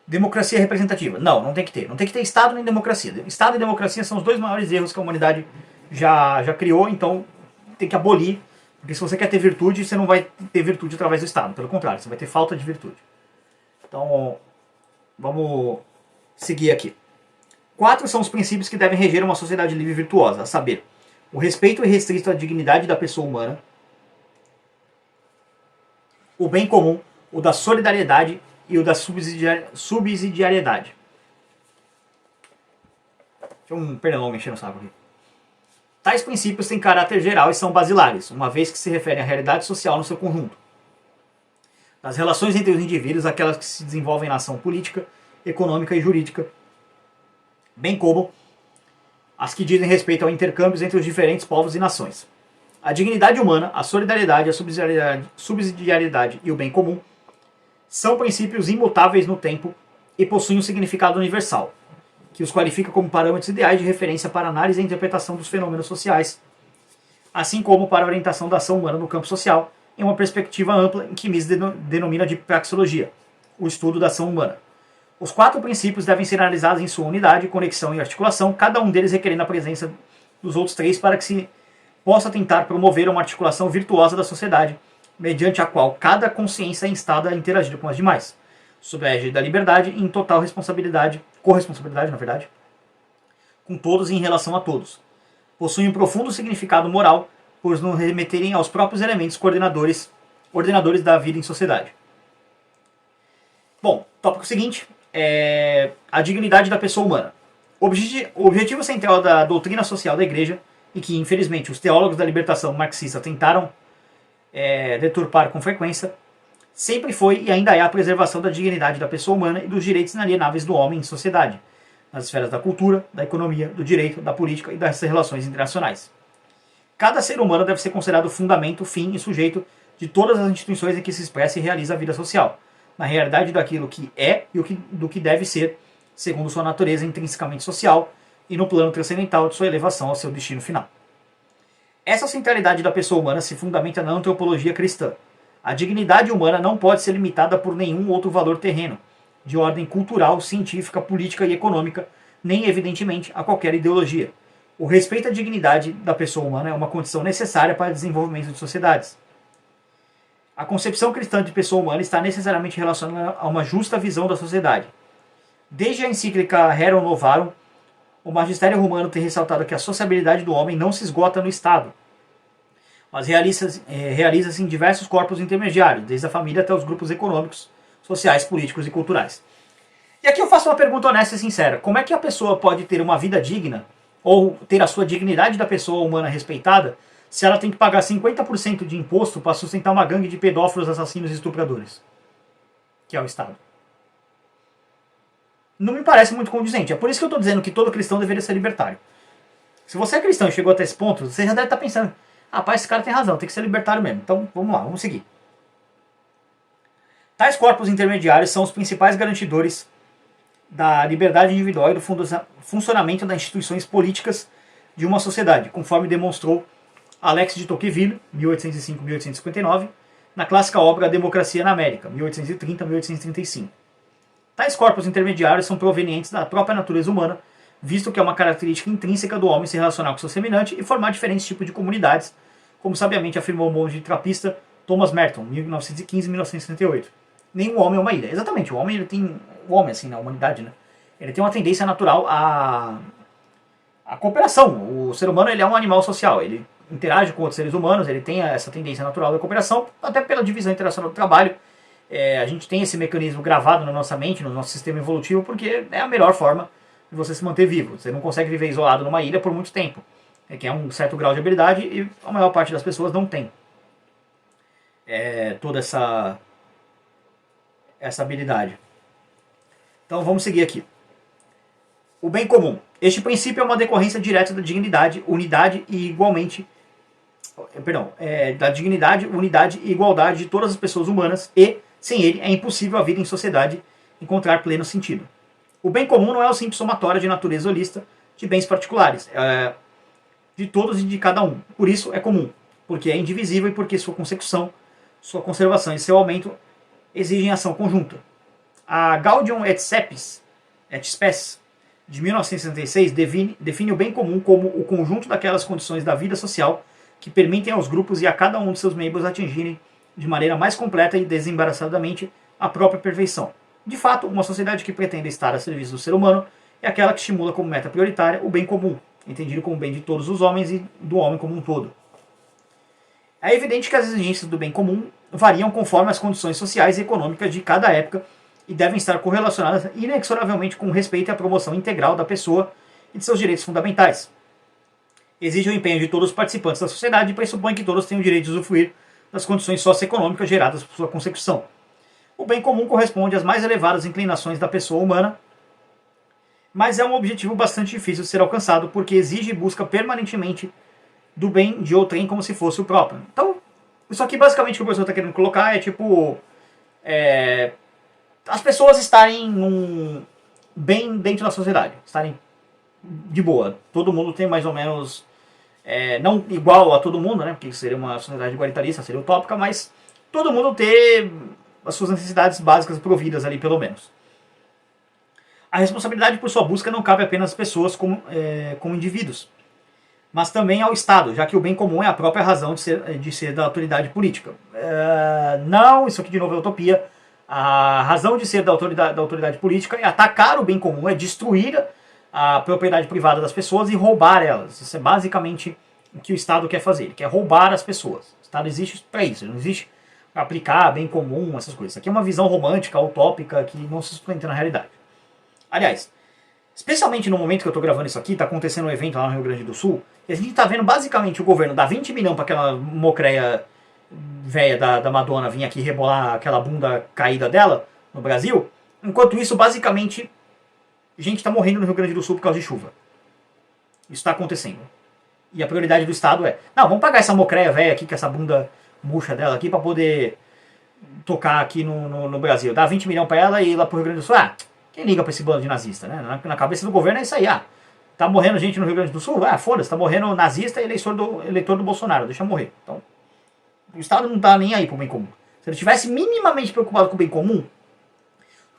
Democracia representativa. Não, não tem que ter. Não tem que ter Estado nem democracia. Estado e democracia são os dois maiores erros que a humanidade já criou, então tem que abolir. Porque se você quer ter virtude, você não vai ter virtude através do Estado. Pelo contrário, você vai ter falta de virtude. Então, vamos seguir aqui. 4 são os princípios que devem reger uma sociedade livre e virtuosa, a saber, o respeito irrestrito à dignidade da pessoa humana, o bem comum, o da solidariedade e o da subsidiariedade. Deixa um pernilongo enchendo o saco aqui. Tais princípios têm caráter geral e são basilares, uma vez que se referem à realidade social no seu conjunto. Nas relações entre os indivíduos, aquelas que se desenvolvem na ação política, econômica e jurídica, bem como as que dizem respeito ao intercâmbio entre os diferentes povos e nações. A dignidade humana, a solidariedade, a subsidiariedade e o bem comum são princípios imutáveis no tempo e possuem um significado universal, que os qualifica como parâmetros ideais de referência para análise e interpretação dos fenômenos sociais, assim como para a orientação da ação humana no campo social, em uma perspectiva ampla em que Mises denomina de praxeologia, o estudo da ação humana. Os 4 princípios devem ser analisados em sua unidade, conexão e articulação, cada um deles requerendo a presença dos outros 3 para que se possa tentar promover uma articulação virtuosa da sociedade, mediante a qual cada consciência é instada a interagir com as demais, sob a égide da liberdade e em total corresponsabilidade, na verdade, com todos e em relação a todos. Possuem um profundo significado moral, por nos remeterem aos próprios elementos ordenadores da vida em sociedade. Bom, tópico seguinte é a dignidade da pessoa humana. O objetivo central da doutrina social da Igreja, e que infelizmente os teólogos da libertação marxista tentaram deturpar com frequência, sempre foi e ainda é a preservação da dignidade da pessoa humana e dos direitos inalienáveis do homem em sociedade, nas esferas da cultura, da economia, do direito, da política e das relações internacionais. Cada ser humano deve ser considerado fundamento, fim e sujeito de todas as instituições em que se expressa e realiza a vida social, na realidade daquilo que é e do que deve ser, segundo sua natureza intrinsecamente social e no plano transcendental de sua elevação ao seu destino final. Essa centralidade da pessoa humana se fundamenta na antropologia cristã. A dignidade humana não pode ser limitada por nenhum outro valor terreno, de ordem cultural, científica, política e econômica, nem, evidentemente, a qualquer ideologia. O respeito à dignidade da pessoa humana é uma condição necessária para o desenvolvimento de sociedades. A concepção cristã de pessoa humana está necessariamente relacionada a uma justa visão da sociedade. Desde a encíclica Rerum Novarum, o magistério romano tem ressaltado que a sociabilidade do homem não se esgota no Estado, mas realiza-se em diversos corpos intermediários, desde a família até os grupos econômicos, sociais, políticos e culturais. E aqui eu faço uma pergunta honesta e sincera. Como é que a pessoa pode ter uma vida digna, ou ter a sua dignidade da pessoa humana respeitada, se ela tem que pagar 50% de imposto para sustentar uma gangue de pedófilos, assassinos e estupradores? Que é o Estado. Não me parece muito condizente. É por isso que eu estou dizendo que todo cristão deveria ser libertário. Se você é cristão e chegou até esse ponto, você já deve estar pensando, rapaz, esse cara tem razão, tem que ser libertário mesmo. Então, vamos lá, vamos seguir. Tais corpos intermediários são os principais garantidores da liberdade individual e do funcionamento das instituições políticas de uma sociedade, conforme demonstrou Alex de Tocqueville, 1805-1859, na clássica obra A Democracia na América, 1830-1835. Tais corpos intermediários são provenientes da própria natureza humana, visto que é uma característica intrínseca do homem se relacionar com seu semelhante e formar diferentes tipos de comunidades, como sabiamente afirmou o monge trapista Thomas Merton, 1915-1968. Nenhum homem é uma ilha. Exatamente, o homem tem. O homem, assim, na humanidade, né? Ele tem uma tendência natural à cooperação. O ser humano ele é um animal social, ele interage com outros seres humanos, ele tem essa tendência natural da cooperação, até pela divisão internacional do trabalho. A gente tem esse mecanismo gravado na nossa mente, no nosso sistema evolutivo, porque é a melhor forma de você se manter vivo. Você não consegue viver isolado numa ilha por muito tempo, que é um certo grau de habilidade e a maior parte das pessoas não tem toda essa habilidade. Então vamos seguir aqui. O bem comum. Este princípio é uma decorrência direta da dignidade, unidade e da dignidade, unidade e igualdade de todas as pessoas humanas e, sem ele, é impossível a vida em sociedade encontrar pleno sentido. O bem comum não é o simples somatório de natureza holista de bens particulares, de todos e de cada um. Por isso é comum, porque é indivisível e porque sua consecução, sua conservação e seu aumento exigem ação conjunta. A Gaudium et Spes, de 1966, define o bem comum como o conjunto daquelas condições da vida social que permitem aos grupos e a cada um de seus membros atingirem de maneira mais completa e desembaraçadamente a própria perfeição. De fato, uma sociedade que pretende estar a serviço do ser humano é aquela que estimula como meta prioritária o bem comum, entendido como bem de todos os homens e do homem como um todo. É evidente que as exigências do bem comum variam conforme as condições sociais e econômicas de cada época e devem estar correlacionadas inexoravelmente com o respeito e a promoção integral da pessoa e de seus direitos fundamentais. Exige o empenho de todos os participantes da sociedade e pressupõe que todos têm o direito de usufruir das condições socioeconômicas geradas por sua consecução. O bem comum corresponde às mais elevadas inclinações da pessoa humana, mas é um objetivo bastante difícil de ser alcançado porque exige e busca permanentemente do bem de outrem como se fosse o próprio. Então, isso aqui basicamente o que o professor está querendo colocar é tipo... as pessoas estarem bem dentro da sociedade, estarem de boa. Todo mundo tem mais ou menos, não igual a todo mundo, né, porque seria uma sociedade igualitarista, seria utópica, mas todo mundo ter as suas necessidades básicas providas ali, pelo menos. A responsabilidade por sua busca não cabe apenas às pessoas como indivíduos, mas também ao Estado, já que o bem comum é a própria razão de ser da autoridade política. Não, isso aqui de novo é utopia. A razão de ser da autoridade política é atacar o bem comum, é destruir a propriedade privada das pessoas e roubar elas. Isso é basicamente o que o Estado quer fazer. Ele quer roubar as pessoas. O Estado existe para isso, ele não existe para aplicar bem comum, essas coisas. Isso aqui é uma visão romântica, utópica, que não se sustenta na realidade. Aliás, especialmente no momento que eu estou gravando isso aqui, está acontecendo um evento lá no Rio Grande do Sul, e a gente está vendo basicamente o governo dar 20 milhões para aquela mocreia velha da Madonna vir aqui rebolar aquela bunda caída dela no Brasil, enquanto isso, basicamente, gente está morrendo no Rio Grande do Sul por causa de chuva. Isso está acontecendo. E a prioridade do Estado não, vamos pagar essa mocreia velha aqui, com essa bunda murcha dela aqui, para poder tocar aqui no Brasil. Dá 20 milhões para ela e ir lá pro Rio Grande do Sul, quem liga para esse bando de nazista, né? Na cabeça do governo é isso aí, tá morrendo gente no Rio Grande do Sul? Foda-se, tá morrendo nazista e eleitor do Bolsonaro, deixa morrer. Então, o Estado não tá nem aí pro bem comum. Se ele estivesse minimamente preocupado com o bem comum,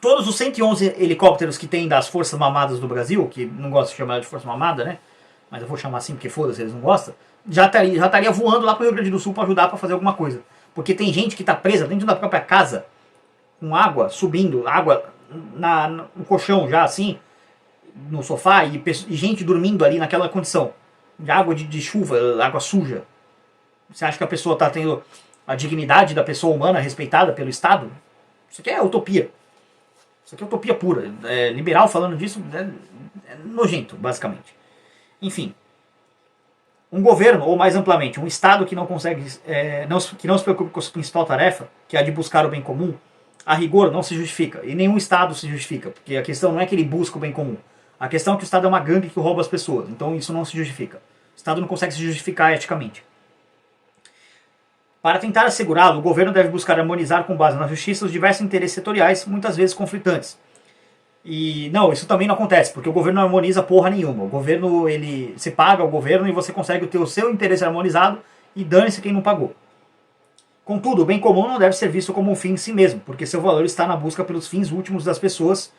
todos os 111 helicópteros que tem das Forças Mamadas do Brasil, que não gosto de chamar de Força Mamada, né? mas eu vou chamar assim porque foda-se, eles não gostam, já estaria voando lá pro Rio Grande do Sul para ajudar para fazer alguma coisa. Porque tem gente que está presa dentro da própria casa, com água subindo, água no colchão já assim, no sofá, e gente dormindo ali naquela condição de água de chuva, água suja. Você acha que a pessoa está tendo a dignidade da pessoa humana respeitada pelo Estado? Isso aqui é utopia. Isso aqui é utopia pura. Liberal falando disso é nojento, basicamente. Enfim. Um governo, ou mais amplamente, um Estado que não consegue, que não se preocupe com a sua principal tarefa, que é a de buscar o bem comum, a rigor não se justifica. E nenhum Estado se justifica. Porque a questão não é que ele busca o bem comum. A questão é que o Estado é uma gangue que rouba as pessoas. Então isso não se justifica. O Estado não consegue se justificar eticamente. Para tentar assegurá-lo, o governo deve buscar harmonizar com base na justiça os diversos interesses setoriais, muitas vezes conflitantes. E não, isso também não acontece, porque o governo não harmoniza porra nenhuma. O governo, se paga ao governo e você consegue ter o seu interesse harmonizado e dane-se quem não pagou. Contudo, o bem comum não deve ser visto como um fim em si mesmo, porque seu valor está na busca pelos fins últimos das pessoas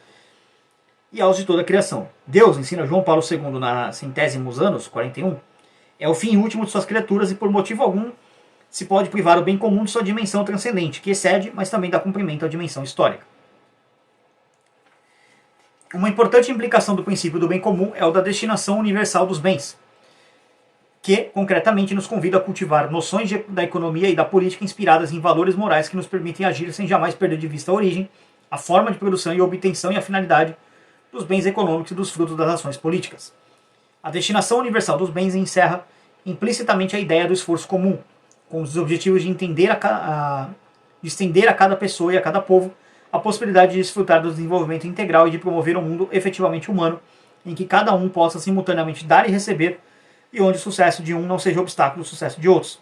e aos de toda a criação. Deus, ensina João Paulo II na Centésimos Anos, 41, é o fim último de suas criaturas e por motivo algum se pode privar o bem comum de sua dimensão transcendente, que excede, mas também dá cumprimento à dimensão histórica. Uma importante implicação do princípio do bem comum é o da destinação universal dos bens, que, concretamente, nos convida a cultivar noções da economia e da política inspiradas em valores morais que nos permitem agir sem jamais perder de vista a origem, a forma de produção e a obtenção e a finalidade dos bens econômicos e dos frutos das ações políticas. A destinação universal dos bens encerra implicitamente a ideia do esforço comum, com os objetivos de estender a cada pessoa e a cada povo a possibilidade de desfrutar do desenvolvimento integral e de promover um mundo efetivamente humano, em que cada um possa simultaneamente dar e receber, e onde o sucesso de um não seja obstáculo ao sucesso de outros,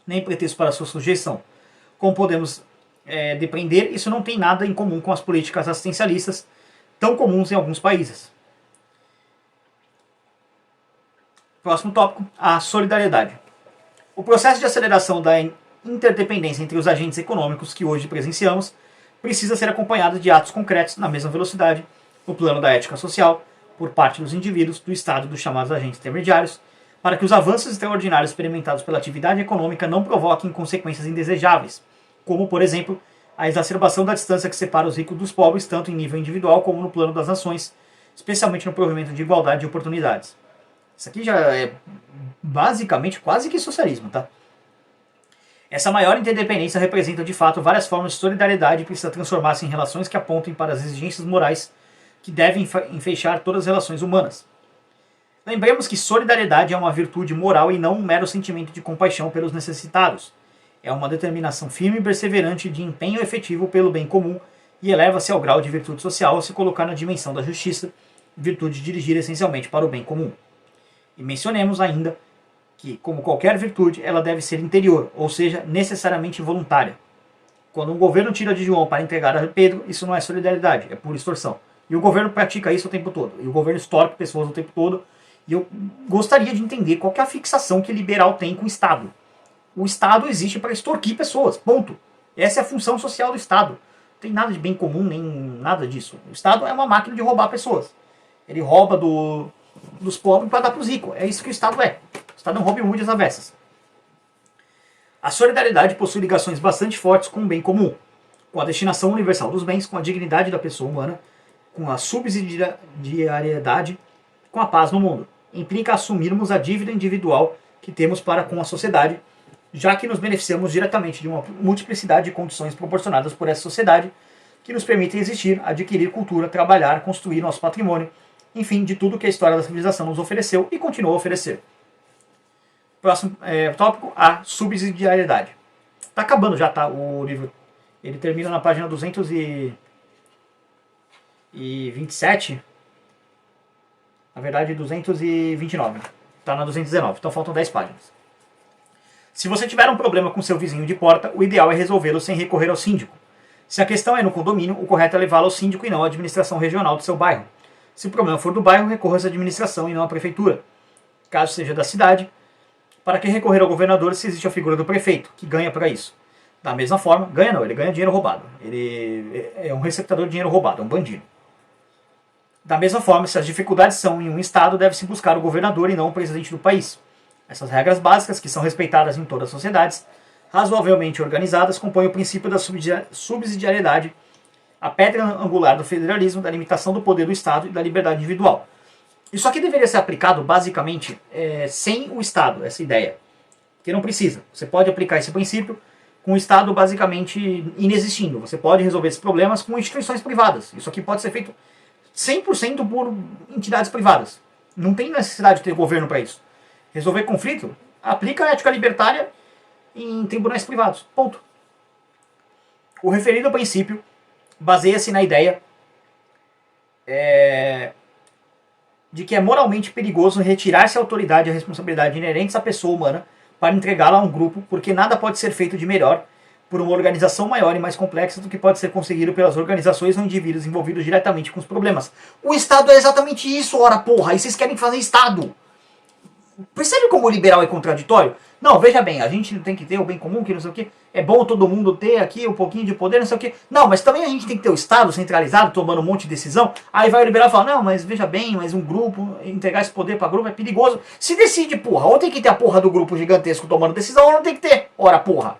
nem pretexto para sua sujeição. Como podemos depreender, isso não tem nada em comum com as políticas assistencialistas, tão comuns em alguns países. Próximo tópico, a solidariedade. O processo de aceleração da interdependência entre os agentes econômicos que hoje presenciamos precisa ser acompanhado de atos concretos na mesma velocidade, no plano da ética social, por parte dos indivíduos, do Estado e dos chamados agentes intermediários, para que os avanços extraordinários experimentados pela atividade econômica não provoquem consequências indesejáveis, como, por exemplo, a exacerbação da distância que separa os ricos dos pobres, tanto em nível individual como no plano das nações, especialmente no provimento de igualdade de oportunidades. Isso aqui já é basicamente quase que socialismo, tá? Essa maior interdependência representa de fato várias formas de solidariedade e precisa transformar-se em relações que apontem para as exigências morais que devem enfeixar todas as relações humanas. Lembremos que solidariedade é uma virtude moral e não um mero sentimento de compaixão pelos necessitados. É uma determinação firme e perseverante de empenho efetivo pelo bem comum e eleva-se ao grau de virtude social ao se colocar na dimensão da justiça, virtude de dirigir essencialmente para o bem comum. E mencionemos ainda que, como qualquer virtude, ela deve ser interior, ou seja, necessariamente voluntária. Quando um governo tira de João para entregar a Pedro, isso não é solidariedade, é pura extorsão. E o governo pratica isso o tempo todo. E o governo extorque pessoas o tempo todo. E eu gostaria de entender qual que é a fixação que liberal tem com o Estado. O Estado existe para extorquir pessoas, ponto. Essa é a função social do Estado. Não tem nada de bem comum, nem nada disso. O Estado é uma máquina de roubar pessoas. Ele rouba dos pobres para dar para os ricos. É isso que o Estado é. O Estado é um Robin Hood às avessas. A solidariedade possui ligações bastante fortes com o bem comum, com a destinação universal dos bens, com a dignidade da pessoa humana, com a subsidiariedade, com a paz no mundo. Implica assumirmos a dívida individual que temos para com a sociedade, já que nos beneficiamos diretamente de uma multiplicidade de condições proporcionadas por essa sociedade, que nos permitem existir, adquirir cultura, trabalhar, construir nosso patrimônio, enfim, de tudo que a história da civilização nos ofereceu e continua a oferecer. Próximo tópico, a subsidiariedade. Está acabando já, tá? O livro. Ele termina na página 227. Na verdade, 229. Está na 219. Então faltam 10 páginas. Se você tiver um problema com seu vizinho de porta, o ideal é resolvê-lo sem recorrer ao síndico. Se a questão é no condomínio, o correto é levá-lo ao síndico e não à administração regional do seu bairro. Se o problema for do bairro, recorra à administração e não à prefeitura. Caso seja da cidade, para que recorrer ao governador se existe a figura do prefeito, que ganha para isso? Da mesma forma, ganha não, ele ganha dinheiro roubado. Ele é um receptador de dinheiro roubado, é um bandido. Da mesma forma, se as dificuldades são em um estado, deve-se buscar o governador e não o presidente do país. Essas regras básicas, que são respeitadas em todas as sociedades, razoavelmente organizadas, compõem o princípio da subsidiariedade, a pedra angular do federalismo, da limitação do poder do Estado e da liberdade individual. Isso aqui deveria ser aplicado, basicamente, sem o Estado, essa ideia. Porque não precisa. Você pode aplicar esse princípio com o Estado basicamente inexistindo. Você pode resolver esses problemas com instituições privadas. Isso aqui pode ser feito 100% por entidades privadas. Não tem necessidade de ter governo para isso. Resolver conflito, aplica a ética libertária em tribunais privados. Ponto. O referido princípio baseia-se na ideia de que é moralmente perigoso retirar-se a autoridade e a responsabilidade inerentes à pessoa humana para entregá-la a um grupo, porque nada pode ser feito de melhor por uma organização maior e mais complexa do que pode ser conseguido pelas organizações ou indivíduos envolvidos diretamente com os problemas. O Estado é exatamente isso, ora porra, e vocês querem fazer Estado. Percebe como o liberal é contraditório? Não, veja bem, a gente tem que ter o bem comum, que não sei o que. É bom todo mundo ter aqui um pouquinho de poder, não sei o que. Não, mas também a gente tem que ter o Estado centralizado, tomando um monte de decisão. Aí vai o liberal e fala, não, mas veja bem, mas um grupo, entregar esse poder para grupo é perigoso. Se decide, porra, ou tem que ter a porra do grupo gigantesco tomando decisão, ou não tem que ter. Ora, porra.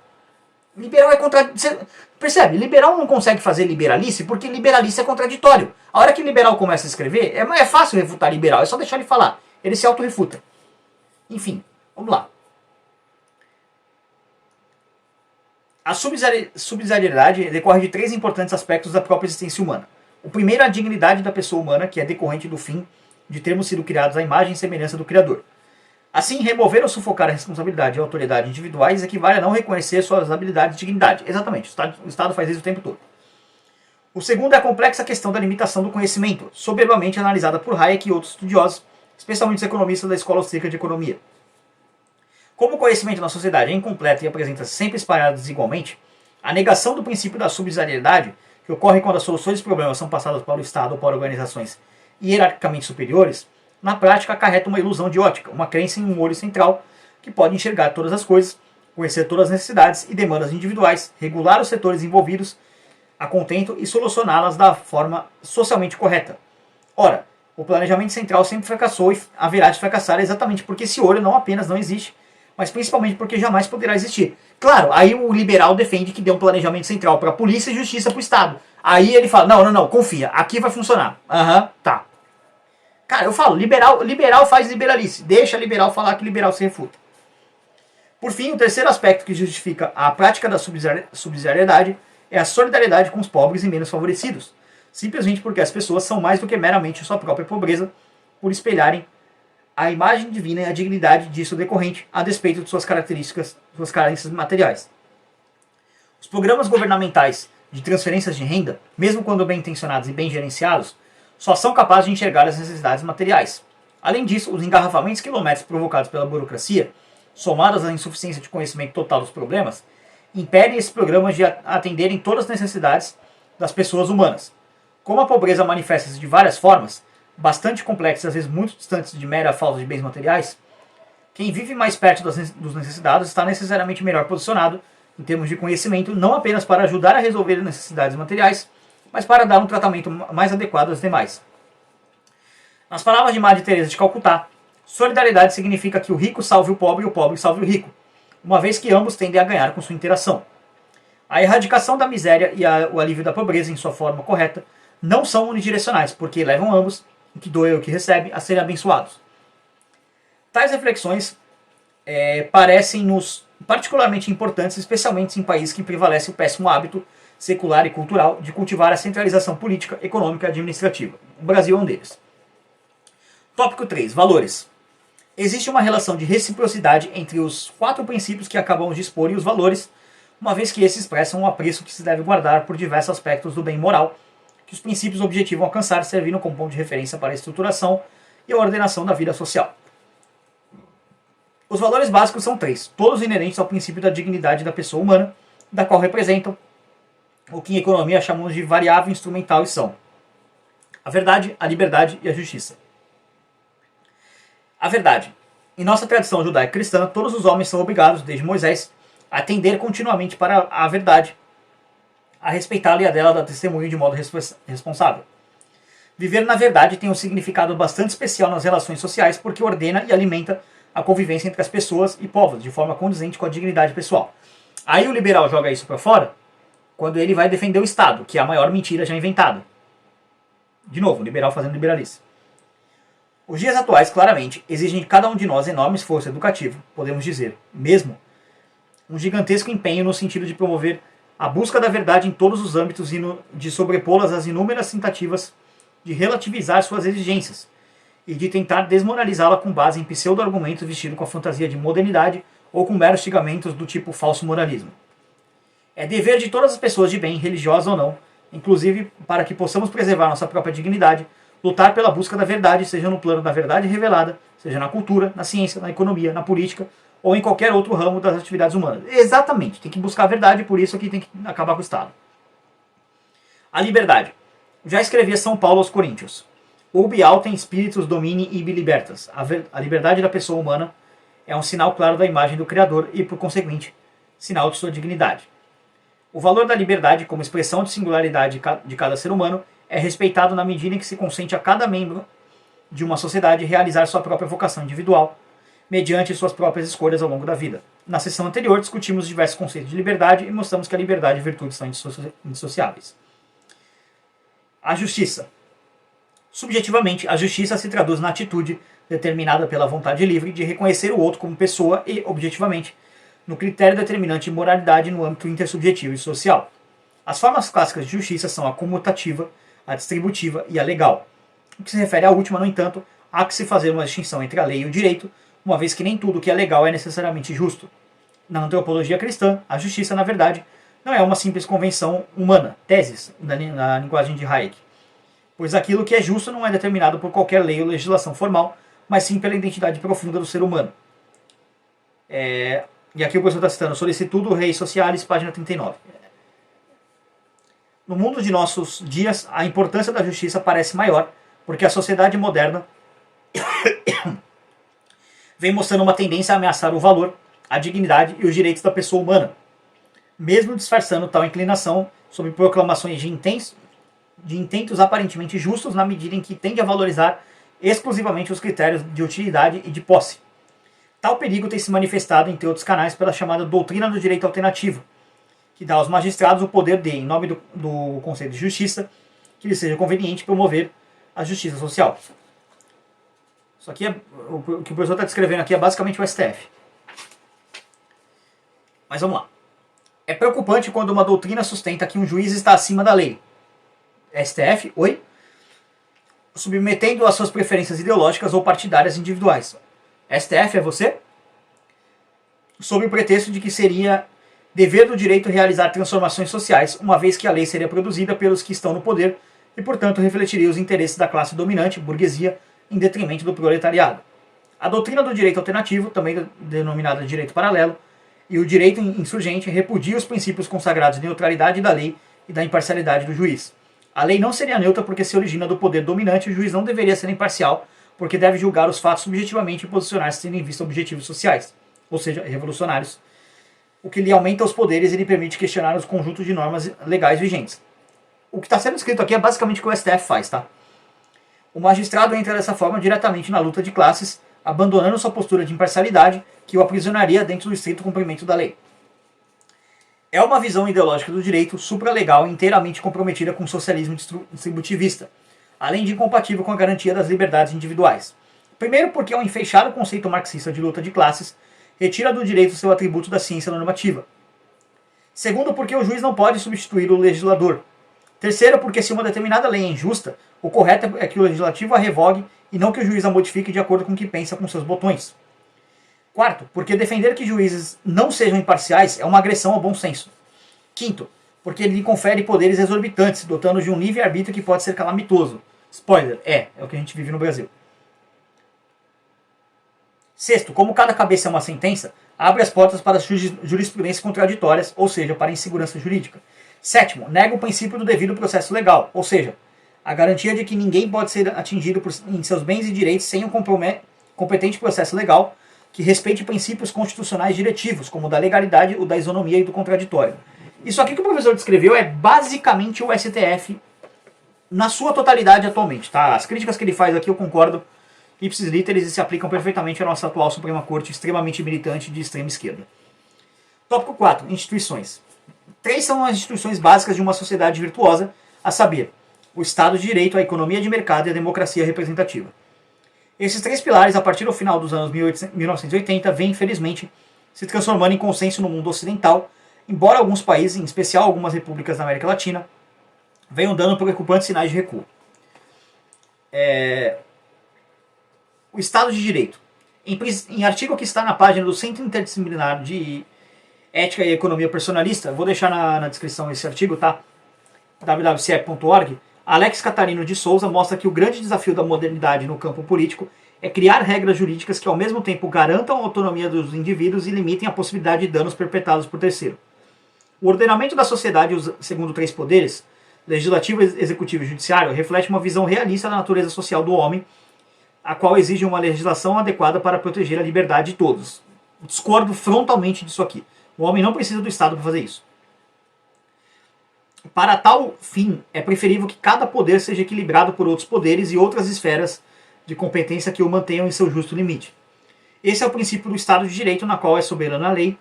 Liberal é contraditório. Percebe? Liberal não consegue fazer liberalice porque liberalice é contraditório. A hora que liberal começa a escrever, é fácil refutar liberal, é só deixar ele falar. Ele se auto-refuta. Enfim, vamos lá. A subsidiariedade decorre de três importantes aspectos da própria existência humana. O primeiro é a dignidade da pessoa humana, que é decorrente do fim de termos sido criados à imagem e semelhança do Criador. Assim, remover ou sufocar a responsabilidade e a autoridade individuais equivale a não reconhecer suas habilidades e dignidade. Exatamente, o Estado faz isso o tempo todo. O segundo é a complexa questão da limitação do conhecimento, soberbamente analisada por Hayek e outros estudiosos, especialmente os economistas da Escola Austríaca de Economia. Como o conhecimento na sociedade é incompleto e apresenta-se sempre espalhado desigualmente, a negação do princípio da subsidiariedade, que ocorre quando as soluções dos problemas são passadas para o Estado ou para organizações hierarquicamente superiores, na prática acarreta uma ilusão de ótica, uma crença em um olho central que pode enxergar todas as coisas, conhecer todas as necessidades e demandas individuais, regular os setores envolvidos a contento e solucioná-las da forma socialmente correta. Ora, o planejamento central sempre fracassou e haverá de fracassar exatamente porque esse olho não apenas não existe, mas principalmente porque jamais poderá existir. Claro, aí o liberal defende que dê um planejamento central para a polícia e justiça para o Estado. Aí ele fala, não, confia, aqui vai funcionar. Tá. Cara, eu falo, liberal faz liberalice. Deixa liberal falar que liberal se refuta. Por fim, o terceiro aspecto que justifica a prática da subsidiariedade é a solidariedade com os pobres e menos favorecidos. Simplesmente porque as pessoas são mais do que meramente sua própria pobreza, por espelharem a imagem divina e a dignidade disso decorrente, a despeito de suas características, suas carências materiais. Os programas governamentais de transferências de renda, mesmo quando bem intencionados e bem gerenciados, só são capazes de enxergar as necessidades materiais. Além disso, os engarrafamentos quilométricos provocados pela burocracia, somados à insuficiência de conhecimento total dos problemas, impedem esses programas de atenderem todas as necessidades das pessoas humanas. Como a pobreza manifesta-se de várias formas, bastante complexas e às vezes muito distantes de mera falta de bens materiais, quem vive mais perto dos necessitados está necessariamente melhor posicionado em termos de conhecimento, não apenas para ajudar a resolver as necessidades materiais, mas para dar um tratamento mais adequado às demais. Nas palavras de Madre Teresa de Calcutá, solidariedade significa que o rico salve o pobre e o pobre salve o rico, uma vez que ambos tendem a ganhar com sua interação. A erradicação da miséria e o alívio da pobreza em sua forma correta não são unidirecionais, porque levam ambos, o que doa e o que recebe, a serem abençoados. Tais reflexões parecem-nos particularmente importantes, especialmente em países que prevalece o péssimo hábito secular e cultural de cultivar a centralização política, econômica e administrativa. O Brasil é um deles. Tópico 3. Valores. Existe uma relação de reciprocidade entre os 4 princípios que acabamos de expor e os valores, uma vez que esses expressam um apreço que se deve guardar por diversos aspectos do bem moral, que os princípios objetivam alcançar, servindo como ponto de referência para a estruturação e a ordenação da vida social. Os valores básicos são 3, todos inerentes ao princípio da dignidade da pessoa humana, da qual representam o que em economia chamamos de variável instrumental e são a verdade, a liberdade e a justiça. A verdade. Em nossa tradição judaico-cristã, todos os homens são obrigados, desde Moisés, a atender continuamente para a verdade, a respeitá-la e a dela dar testemunho de modo responsável. Viver na verdade tem um significado bastante especial nas relações sociais porque ordena e alimenta a convivência entre as pessoas e povos, de forma condizente com a dignidade pessoal. Aí o liberal joga isso para fora quando ele vai defender o Estado, que é a maior mentira já inventada. De novo, o liberal fazendo liberalice. Os dias atuais, claramente, exigem de cada um de nós enorme esforço educativo, podemos dizer, mesmo um gigantesco empenho no sentido de promover a busca da verdade em todos os âmbitos e de sobrepô-las às inúmeras tentativas de relativizar suas exigências e de tentar desmoralizá-la com base em pseudo-argumentos vestidos com a fantasia de modernidade ou com meros xingamentos do tipo falso moralismo. É dever de todas as pessoas de bem, religiosas ou não, inclusive para que possamos preservar nossa própria dignidade, lutar pela busca da verdade, seja no plano da verdade revelada, seja na cultura, na ciência, na economia, na política ou em qualquer outro ramo das atividades humanas. Exatamente, tem que buscar a verdade, por isso aqui tem que acabar com o Estado. A liberdade. Já escrevia São Paulo aos Coríntios. Ubi autem spiritus domini ibi libertas. A liberdade da pessoa humana é um sinal claro da imagem do Criador e, por conseguinte, sinal de sua dignidade. O valor da liberdade, como expressão de singularidade de cada ser humano, é respeitado na medida em que se consente a cada membro de uma sociedade realizar sua própria vocação individual, mediante suas próprias escolhas ao longo da vida. Na sessão anterior, discutimos diversos conceitos de liberdade e mostramos que a liberdade e a virtude são indissociáveis. A justiça. Subjetivamente, a justiça se traduz na atitude determinada pela vontade livre de reconhecer o outro como pessoa e, objetivamente, no critério determinante de moralidade no âmbito intersubjetivo e social. As formas clássicas de justiça são a comutativa, a distributiva e a legal. O que se refere à última, no entanto, há que se fazer uma distinção entre a lei e o direito, uma vez que nem tudo que é legal é necessariamente justo. Na antropologia cristã, a justiça, na verdade, não é uma simples convenção humana, tesis, na linguagem de Hayek, pois aquilo que é justo não é determinado por qualquer lei ou legislação formal, mas sim pela identidade profunda do ser humano. E aqui o professor está citando Solicitudo Reis Socialis, página 39. No mundo de nossos dias, a importância da justiça parece maior, porque a sociedade moderna vem mostrando uma tendência a ameaçar o valor, a dignidade e os direitos da pessoa humana, mesmo disfarçando tal inclinação sob proclamações de intentos aparentemente justos na medida em que tende a valorizar exclusivamente os critérios de utilidade e de posse. Tal perigo tem se manifestado, entre outros canais, pela chamada doutrina do direito alternativo, que dá aos magistrados o poder de, em nome do conceito de justiça, que lhe seja conveniente promover a justiça social. Isso aqui o que o professor está descrevendo aqui é basicamente o STF. Mas vamos lá. É preocupante quando uma doutrina sustenta que um juiz está acima da lei. STF, oi? Submetendo às suas preferências ideológicas ou partidárias individuais. STF é você? Sob o pretexto de que seria dever do direito realizar transformações sociais, uma vez que a lei seria produzida pelos que estão no poder e, portanto, refletiria os interesses da classe dominante, burguesia, em detrimento do proletariado. A doutrina do direito alternativo, também denominada direito paralelo, e o direito insurgente repudia os princípios consagrados de neutralidade da lei e da imparcialidade do juiz. A lei não seria neutra porque se origina do poder dominante e o juiz não deveria ser imparcial porque deve julgar os fatos subjetivamente e posicionar-se tendo em vista objetivos sociais, ou seja, revolucionários, o que lhe aumenta os poderes e lhe permite questionar os conjuntos de normas legais vigentes. O que está sendo escrito aqui é basicamente o que o STF faz, tá? O magistrado entra dessa forma diretamente na luta de classes, abandonando sua postura de imparcialidade, que o aprisionaria dentro do estrito cumprimento da lei. É uma visão ideológica do direito supralegal inteiramente comprometida com o socialismo distributivista, além de incompatível com a garantia das liberdades individuais. Primeiro porque um enfeixado conceito marxista de luta de classes retira do direito seu atributo da ciência normativa. Segundo porque o juiz não pode substituir o legislador. Terceiro porque se uma determinada lei é injusta, o correto é que o legislativo a revogue e não que o juiz a modifique de acordo com o que pensa com seus botões. Quarto, porque defender que juízes não sejam imparciais é uma agressão ao bom senso. Quinto, porque ele lhe confere poderes exorbitantes, dotando de um livre-arbítrio que pode ser calamitoso. Spoiler, é o que a gente vive no Brasil. Sexto, como cada cabeça é uma sentença, abre as portas para jurisprudências contraditórias, ou seja, para a insegurança jurídica. Sétimo, nega o princípio do devido processo legal, ou seja, a garantia de que ninguém pode ser atingido em seus bens e direitos sem um competente processo legal que respeite princípios constitucionais diretivos, como o da legalidade, o da isonomia e do contraditório. Isso aqui que o professor descreveu é basicamente o STF na sua totalidade atualmente, tá? As críticas que ele faz aqui eu concordo ipsis literis e se aplicam perfeitamente à nossa atual Suprema Corte extremamente militante de extrema esquerda. Tópico 4. Instituições. 3 são as instituições básicas de uma sociedade virtuosa, a saber, o Estado de Direito, a economia de mercado e a democracia representativa. Esses 3 pilares, a partir do final dos anos 1980, vêm, infelizmente, se transformando em consenso no mundo ocidental, embora alguns países, em especial algumas repúblicas da América Latina, venham dando preocupantes sinais de recuo. O Estado de Direito. Em artigo que está na página do Centro Interdisciplinar de Ética e Economia Personalista, vou deixar na descrição esse artigo, tá? www.ciep.org. Alex Catarino de Souza mostra que o grande desafio da modernidade no campo político é criar regras jurídicas que ao mesmo tempo garantam a autonomia dos indivíduos e limitem a possibilidade de danos perpetrados por terceiro. O ordenamento da sociedade, segundo 3 poderes, legislativo, executivo e judiciário, reflete uma visão realista da natureza social do homem, a qual exige uma legislação adequada para proteger a liberdade de todos. Discordo frontalmente disso aqui. O homem não precisa do Estado para fazer isso. Para tal fim, é preferível que cada poder seja equilibrado por outros poderes e outras esferas de competência que o mantenham em seu justo limite. Esse é o princípio do Estado de Direito, na qual é soberana a lei,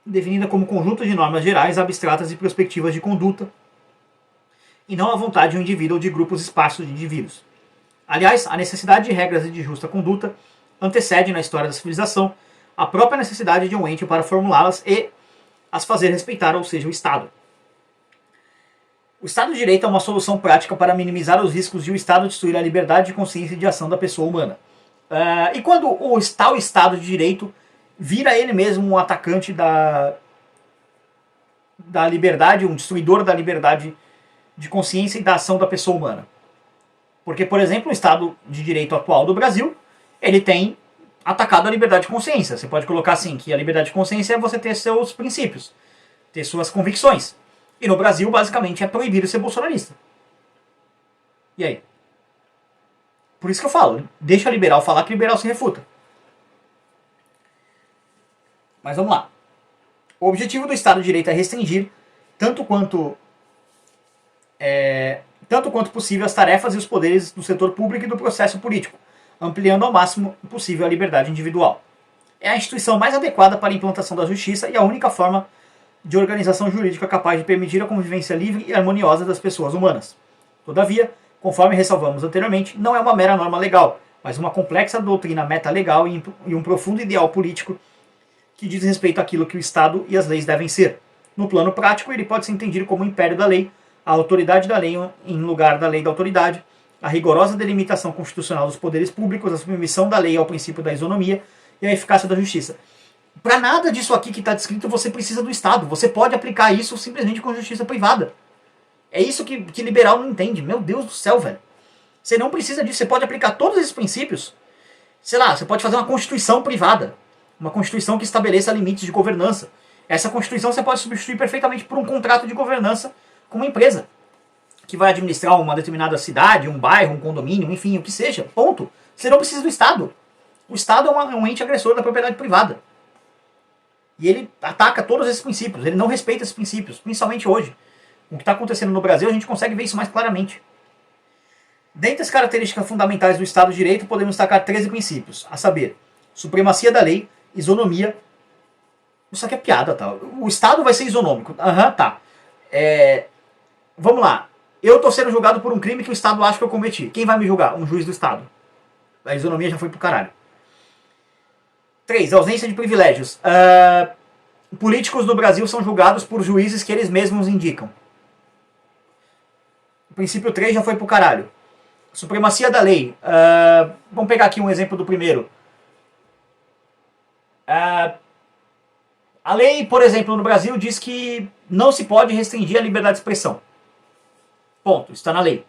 definida como conjunto de normas gerais, abstratas e prospectivas de conduta, e não a vontade de um indivíduo ou de grupos esparsos de indivíduos. Aliás, a necessidade de regras e de justa conduta antecede, na história da civilização, a própria necessidade de um ente para formulá-las e as fazer respeitar, ou seja, o Estado. O Estado de Direito é uma solução prática para minimizar os riscos de o Estado destruir a liberdade de consciência e de ação da pessoa humana. E quando o tal Estado de Direito vira ele mesmo um atacante da liberdade, um destruidor da liberdade de consciência e da ação da pessoa humana? Porque, por exemplo, o Estado de Direito atual do Brasil, ele tem atacado a liberdade de consciência. Você pode colocar assim, que a liberdade de consciência é você ter seus princípios, ter suas convicções. E no Brasil, basicamente, é proibido ser bolsonarista. E aí? Por isso que eu falo, deixa liberal falar que liberal se refuta. Mas vamos lá. O objetivo do Estado de Direito é restringir, tanto quanto possível, as tarefas e os poderes do setor público e do processo político, ampliando ao máximo possível a liberdade individual. É a instituição mais adequada para a implantação da justiça e a única forma de organização jurídica capaz de permitir a convivência livre e harmoniosa das pessoas humanas. Todavia, conforme ressalvamos anteriormente, não é uma mera norma legal, mas uma complexa doutrina metalegal e um profundo ideal político que diz respeito àquilo que o Estado e as leis devem ser. No plano prático, ele pode ser entendido como o império da lei, a autoridade da lei em lugar da lei da autoridade, a rigorosa delimitação constitucional dos poderes públicos, a submissão da lei ao princípio da isonomia e a eficácia da justiça. Para nada disso aqui que está descrito você precisa do Estado. Você pode aplicar isso simplesmente com justiça privada. É isso que liberal não entende. Meu Deus do céu, velho. Você não precisa disso. Você pode aplicar todos esses princípios. Sei lá, você pode fazer uma constituição privada. Uma constituição que estabeleça limites de governança. Essa constituição você pode substituir perfeitamente por um contrato de governança com uma empresa que vai administrar uma determinada cidade, um bairro, um condomínio, enfim, o que seja. Ponto. Você não precisa do Estado. O Estado é um ente agressor da propriedade privada. E ele ataca todos esses princípios. Ele não respeita esses princípios, principalmente hoje. O que está acontecendo no Brasil, a gente consegue ver isso mais claramente. Dentre as características fundamentais do Estado de Direito, podemos destacar 13 princípios, a saber, supremacia da lei, isonomia. Isso aqui é piada, tá? O Estado vai ser isonômico. Tá. Vamos lá. Eu estou sendo julgado por um crime que o Estado acha que eu cometi. Quem vai me julgar? Um juiz do Estado. A isonomia já foi pro caralho. 3. Ausência de privilégios. Políticos do Brasil são julgados por juízes que eles mesmos indicam. O princípio 3 já foi pro caralho. Supremacia da lei. Vamos pegar aqui um exemplo do primeiro. A lei, por exemplo, no Brasil diz que não se pode restringir a liberdade de expressão. Ponto. Está na lei.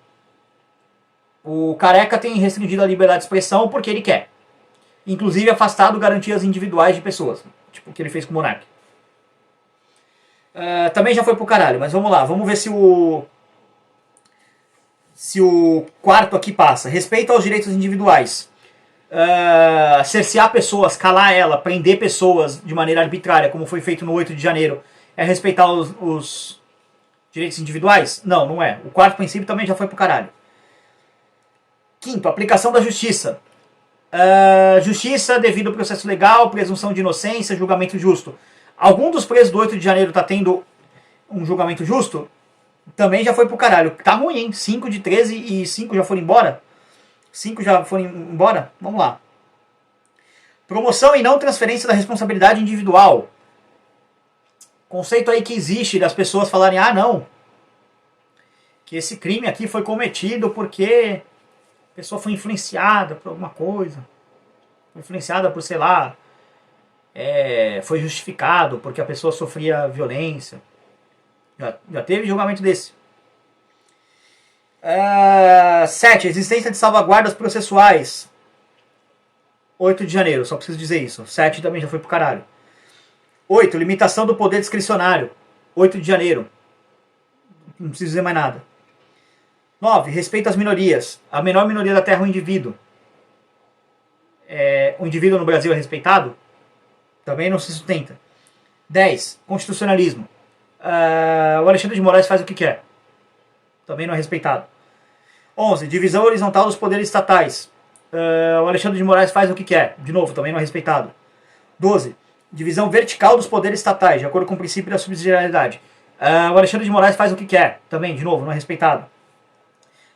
O Careca tem restringido a liberdade de expressão porque ele quer. Inclusive afastado garantias individuais de pessoas. Tipo o que ele fez com o Monark. Também já foi pro caralho, mas vamos lá. Vamos ver se o quarto aqui passa. Respeito aos direitos individuais. Cercear pessoas, calar ela, prender pessoas de maneira arbitrária, como foi feito no 8 de janeiro, é respeitar os Direitos individuais? Não, não é. O quarto princípio também já foi pro caralho. Quinto, aplicação da justiça. Justiça devido ao processo legal, presunção de inocência, julgamento justo. Algum dos presos do 8 de janeiro tá tendo um julgamento justo? Também já foi pro caralho. Tá ruim, hein? 5 de 13 e 5 já foram embora? 5 já foram embora? Vamos lá. Promoção e não transferência da responsabilidade individual. Conceito aí que existe das pessoas falarem, ah não, que esse crime aqui foi cometido porque a pessoa foi influenciada por alguma coisa. Foi influenciada por, sei lá, foi justificado porque a pessoa sofria violência. Já teve julgamento desse. 7. Existência de salvaguardas processuais. 8 de janeiro, só preciso dizer isso. 7 também já foi pro caralho. 8. Limitação do poder discricionário. 8 de janeiro. Não preciso dizer mais nada. 9. Respeito às minorias. A menor minoria da terra é o indivíduo. O indivíduo no Brasil é respeitado? Também não se sustenta. 10. Constitucionalismo. O Alexandre de Moraes faz o que quer. Também não é respeitado. 11. Divisão horizontal dos poderes estatais. O Alexandre de Moraes faz o que quer. De novo, também não é respeitado. 12. Divisão vertical dos poderes estatais, de acordo com o princípio da subsidiariedade. O Alexandre de Moraes faz o que quer. Também, de novo, não é respeitado.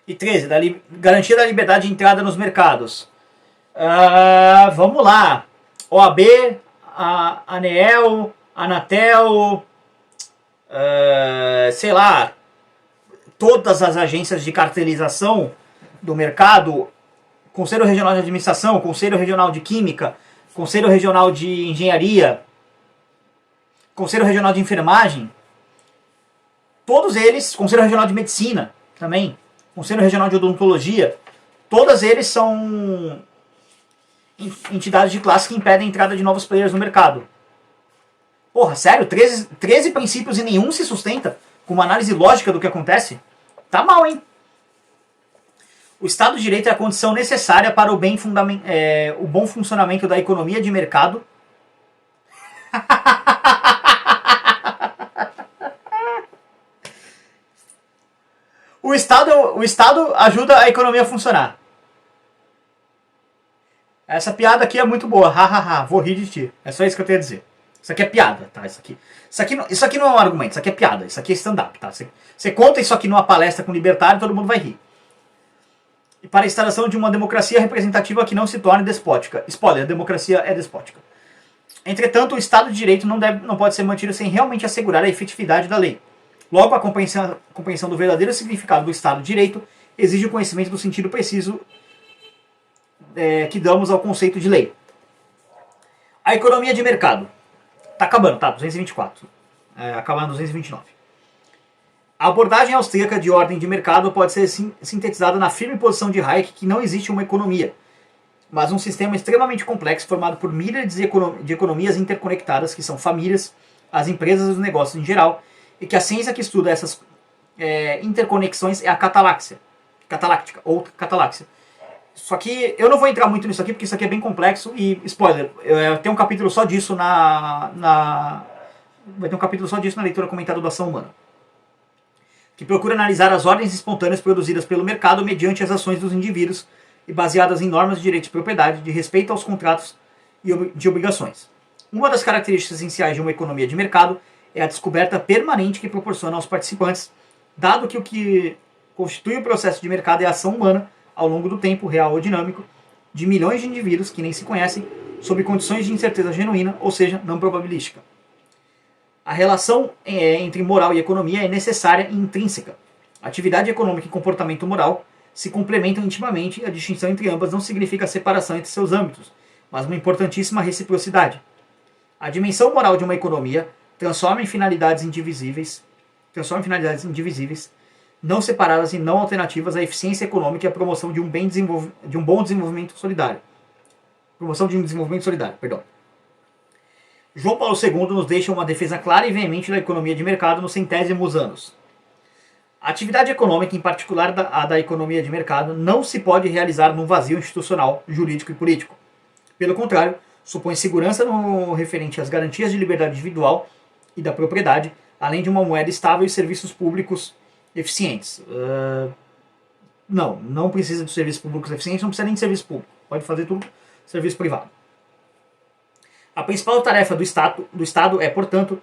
E 13. Garantia da liberdade de entrada nos mercados. Vamos lá. OAB, a ANEEL, Anatel, sei lá, todas as agências de cartelização do mercado, Conselho Regional de Administração, Conselho Regional de Química, Conselho Regional de Engenharia, Conselho Regional de Enfermagem, todos eles, Conselho Regional de Medicina também, Conselho Regional de Odontologia, todos eles são entidades de classe que impedem a entrada de novos players no mercado. Porra, sério? 13 princípios e nenhum se sustenta com uma análise lógica do que acontece? Tá mal, hein? O Estado de Direito é a condição necessária para o bom funcionamento da economia de mercado. O Estado ajuda a economia a funcionar. Essa piada aqui é muito boa. Vou rir de ti. É só isso que eu tenho a dizer. Isso aqui é piada, tá? Isso aqui não é um argumento, isso aqui é piada. Isso aqui é stand-up, tá? Você conta isso aqui numa palestra com libertário e todo mundo vai rir. E para a instalação de uma democracia representativa que não se torne despótica. Spoiler, a democracia é despótica. Entretanto, o Estado de Direito não pode ser mantido sem realmente assegurar a efetividade da lei. Logo, a compreensão do verdadeiro significado do Estado de Direito exige o conhecimento do sentido preciso que damos ao conceito de lei. A economia de mercado. Tá acabando, tá? 224. Acabando 229. A abordagem austríaca de ordem de mercado pode ser sintetizada na firme posição de Hayek que não existe uma economia, mas um sistema extremamente complexo formado por milhares de economias interconectadas, que são famílias, as empresas e os negócios em geral, e que a ciência que estuda essas interconexões é a cataláxia ou cataláxia. Só que eu não vou entrar muito nisso aqui, porque isso aqui é bem complexo, e, spoiler, tem um capítulo só disso vai ter um capítulo só disso na leitura comentada da ação humana, que procura analisar as ordens espontâneas produzidas pelo mercado mediante as ações dos indivíduos e baseadas em normas de direito de propriedade, de respeito aos contratos e de obrigações. Uma das características essenciais de uma economia de mercado é a descoberta permanente que proporciona aos participantes, dado que o que constitui o processo de mercado é a ação humana, ao longo do tempo, real ou dinâmico, de milhões de indivíduos que nem se conhecem, sob condições de incerteza genuína, ou seja, não probabilística. A relação entre moral e economia é necessária e intrínseca. Atividade econômica e comportamento moral se complementam intimamente e a distinção entre ambas não significa a separação entre seus âmbitos, mas uma importantíssima reciprocidade. A dimensão moral de uma economia transforma em finalidades indivisíveis, não separadas e não alternativas, a eficiência econômica e a promoção de um bom desenvolvimento solidário. João Paulo II nos deixa uma defesa clara e veemente da economia de mercado nos centésimos anos. A atividade econômica, em particular a da economia de mercado, não se pode realizar num vazio institucional, jurídico e político. Pelo contrário, supõe segurança no referente às garantias de liberdade individual e da propriedade, além de uma moeda estável e serviços públicos eficientes. Não precisa de serviços públicos eficientes, não precisa nem de serviço público. Pode fazer tudo serviço privado. A principal tarefa do Estado é, portanto,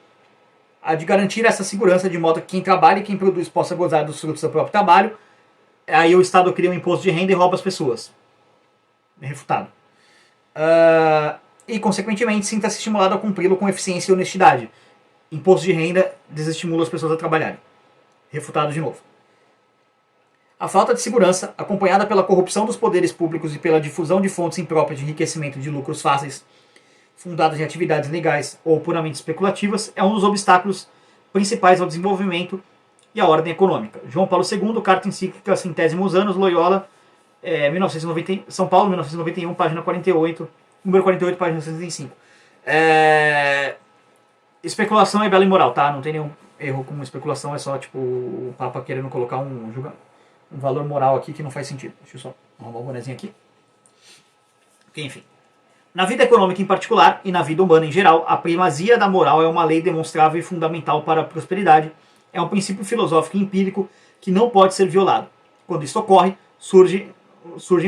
a de garantir essa segurança de modo que quem trabalha e quem produz possa gozar dos frutos do próprio trabalho. Aí o Estado cria um imposto de renda e rouba as pessoas. Refutado. E, consequentemente, sinta-se estimulado a cumpri-lo com eficiência e honestidade. Imposto de renda desestimula as pessoas a trabalharem. Refutado de novo. A falta de segurança, acompanhada pela corrupção dos poderes públicos e pela difusão de fontes impróprias de enriquecimento de lucros fáceis, fundadas em atividades legais ou puramente especulativas, é um dos obstáculos principais ao desenvolvimento e à ordem econômica. João Paulo II, Carta Encíclica Centésimos Anos, Loyola, 1990, São Paulo, 1991, página 48, número 48, página 65. Especulação é bela e moral, tá? Não tem nenhum erro com especulação, é só tipo o Papa querendo colocar um valor moral aqui que não faz sentido. Deixa eu só arrumar o bonezinho aqui. Enfim. Na vida econômica em particular e na vida humana em geral, a primazia da moral é uma lei demonstrável e fundamental para a prosperidade. É um princípio filosófico e empírico que não pode ser violado. Quando isso ocorre, surgem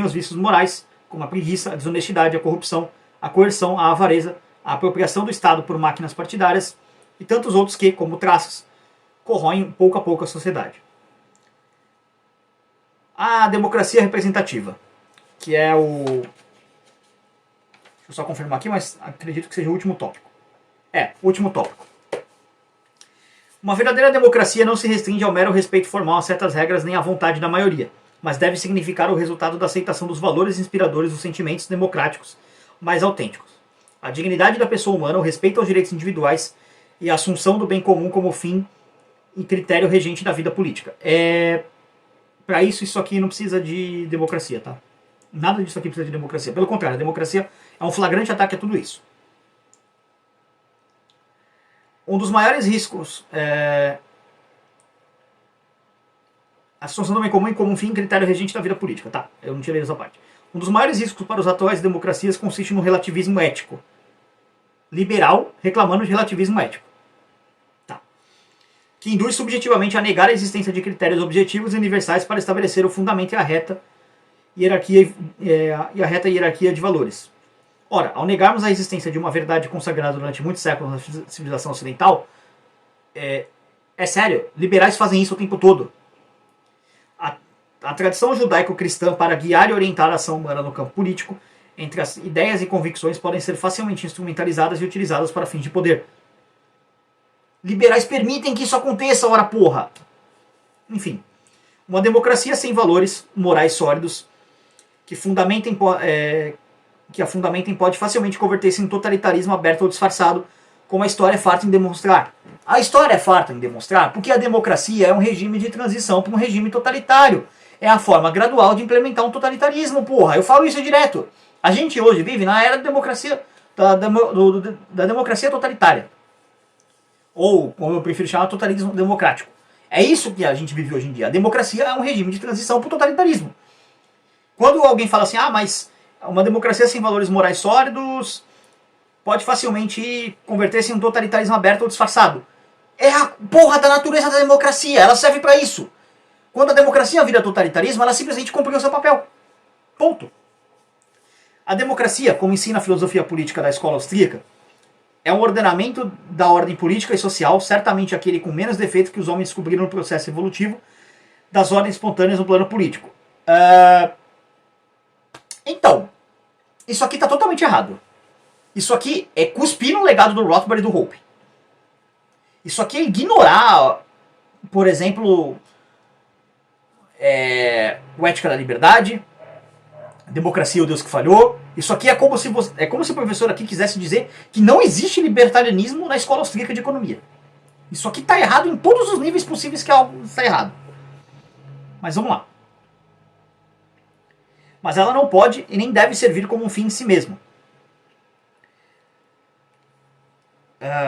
os vícios morais, como a preguiça, a desonestidade, a corrupção, a coerção, a avareza, a apropriação do Estado por máquinas partidárias e tantos outros que, como traços, corroem pouco a pouco a sociedade. A democracia representativa, que é o... Deixa eu só confirmar aqui, mas acredito que seja o último tópico. O último tópico. Uma verdadeira democracia não se restringe ao mero respeito formal a certas regras nem à vontade da maioria, mas deve significar o resultado da aceitação dos valores inspiradores dos sentimentos democráticos mais autênticos. A dignidade da pessoa humana, o respeito aos direitos individuais e a assunção do bem comum como fim e critério regente da vida política. Para isso aqui não precisa de democracia, tá? Nada disso aqui precisa de democracia. Pelo contrário, a democracia é um flagrante ataque a tudo isso. Um dos maiores riscos a situação do bem comum como fim e critério regente da vida política. Tá, eu não tirei essa parte. Um dos maiores riscos para os atuais democracias consiste no relativismo ético. Liberal reclamando de relativismo ético. Tá. Que induz subjetivamente a negar a existência de critérios objetivos e universais para estabelecer o fundamento e a reta hierarquia de valores. Ora, ao negarmos a existência de uma verdade consagrada durante muitos séculos na civilização ocidental, é sério, liberais fazem isso o tempo todo. A tradição judaico-cristã para guiar e orientar a ação humana no campo político, entre as ideias e convicções, podem ser facilmente instrumentalizadas e utilizadas para fins de poder. Liberais permitem que isso aconteça, ora porra! Enfim, uma democracia sem valores morais sólidos que a fundamentem pode facilmente converter-se em totalitarismo aberto ou disfarçado, como a história é farta em demonstrar. A história é farta em demonstrar porque a democracia é um regime de transição para um regime totalitário. É a forma gradual de implementar um totalitarismo, porra. Eu falo isso direto. A gente hoje vive na era da democracia, da democracia totalitária. Ou, como eu prefiro chamar, totalismo democrático. É isso que a gente vive hoje em dia. A democracia é um regime de transição para o totalitarismo. Quando alguém fala assim, mas uma democracia sem valores morais sólidos pode facilmente converter-se em um totalitarismo aberto ou disfarçado. É a porra da natureza da democracia, ela serve para isso. Quando a democracia vira totalitarismo, ela simplesmente cumpriu o seu papel. Ponto. A democracia, como ensina a filosofia política da escola austríaca, é um ordenamento da ordem política e social, certamente aquele com menos defeitos que os homens descobriram no processo evolutivo das ordens espontâneas no plano político. Então, isso aqui está totalmente errado. Isso aqui é cuspir no legado do Rothbard e do Hope. Isso aqui é ignorar, por exemplo, o Ética da Liberdade, Democracia, o Deus que Falhou. Isso aqui é como se o professor aqui quisesse dizer que não existe libertarianismo na escola austríaca de economia. Isso aqui está errado em todos os níveis possíveis que algo está errado. Mas vamos lá. Mas ela não pode e nem deve servir como um fim em si mesmo.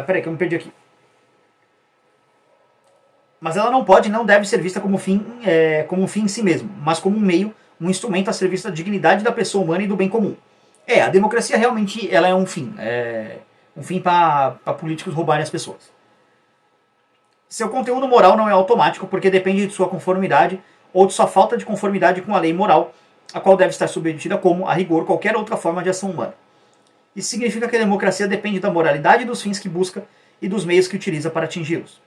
Peraí que eu me perdi aqui. Mas ela não pode e não deve ser vista como um fim em si mesmo, mas como um meio, um instrumento a serviço da dignidade da pessoa humana e do bem comum. A democracia realmente ela é um fim. Um fim para políticos roubarem as pessoas. Seu conteúdo moral não é automático porque depende de sua conformidade ou de sua falta de conformidade com a lei moral, a qual deve estar submetida como, a rigor, qualquer outra forma de ação humana. Isso significa que a democracia depende da moralidade dos fins que busca e dos meios que utiliza para atingi-los.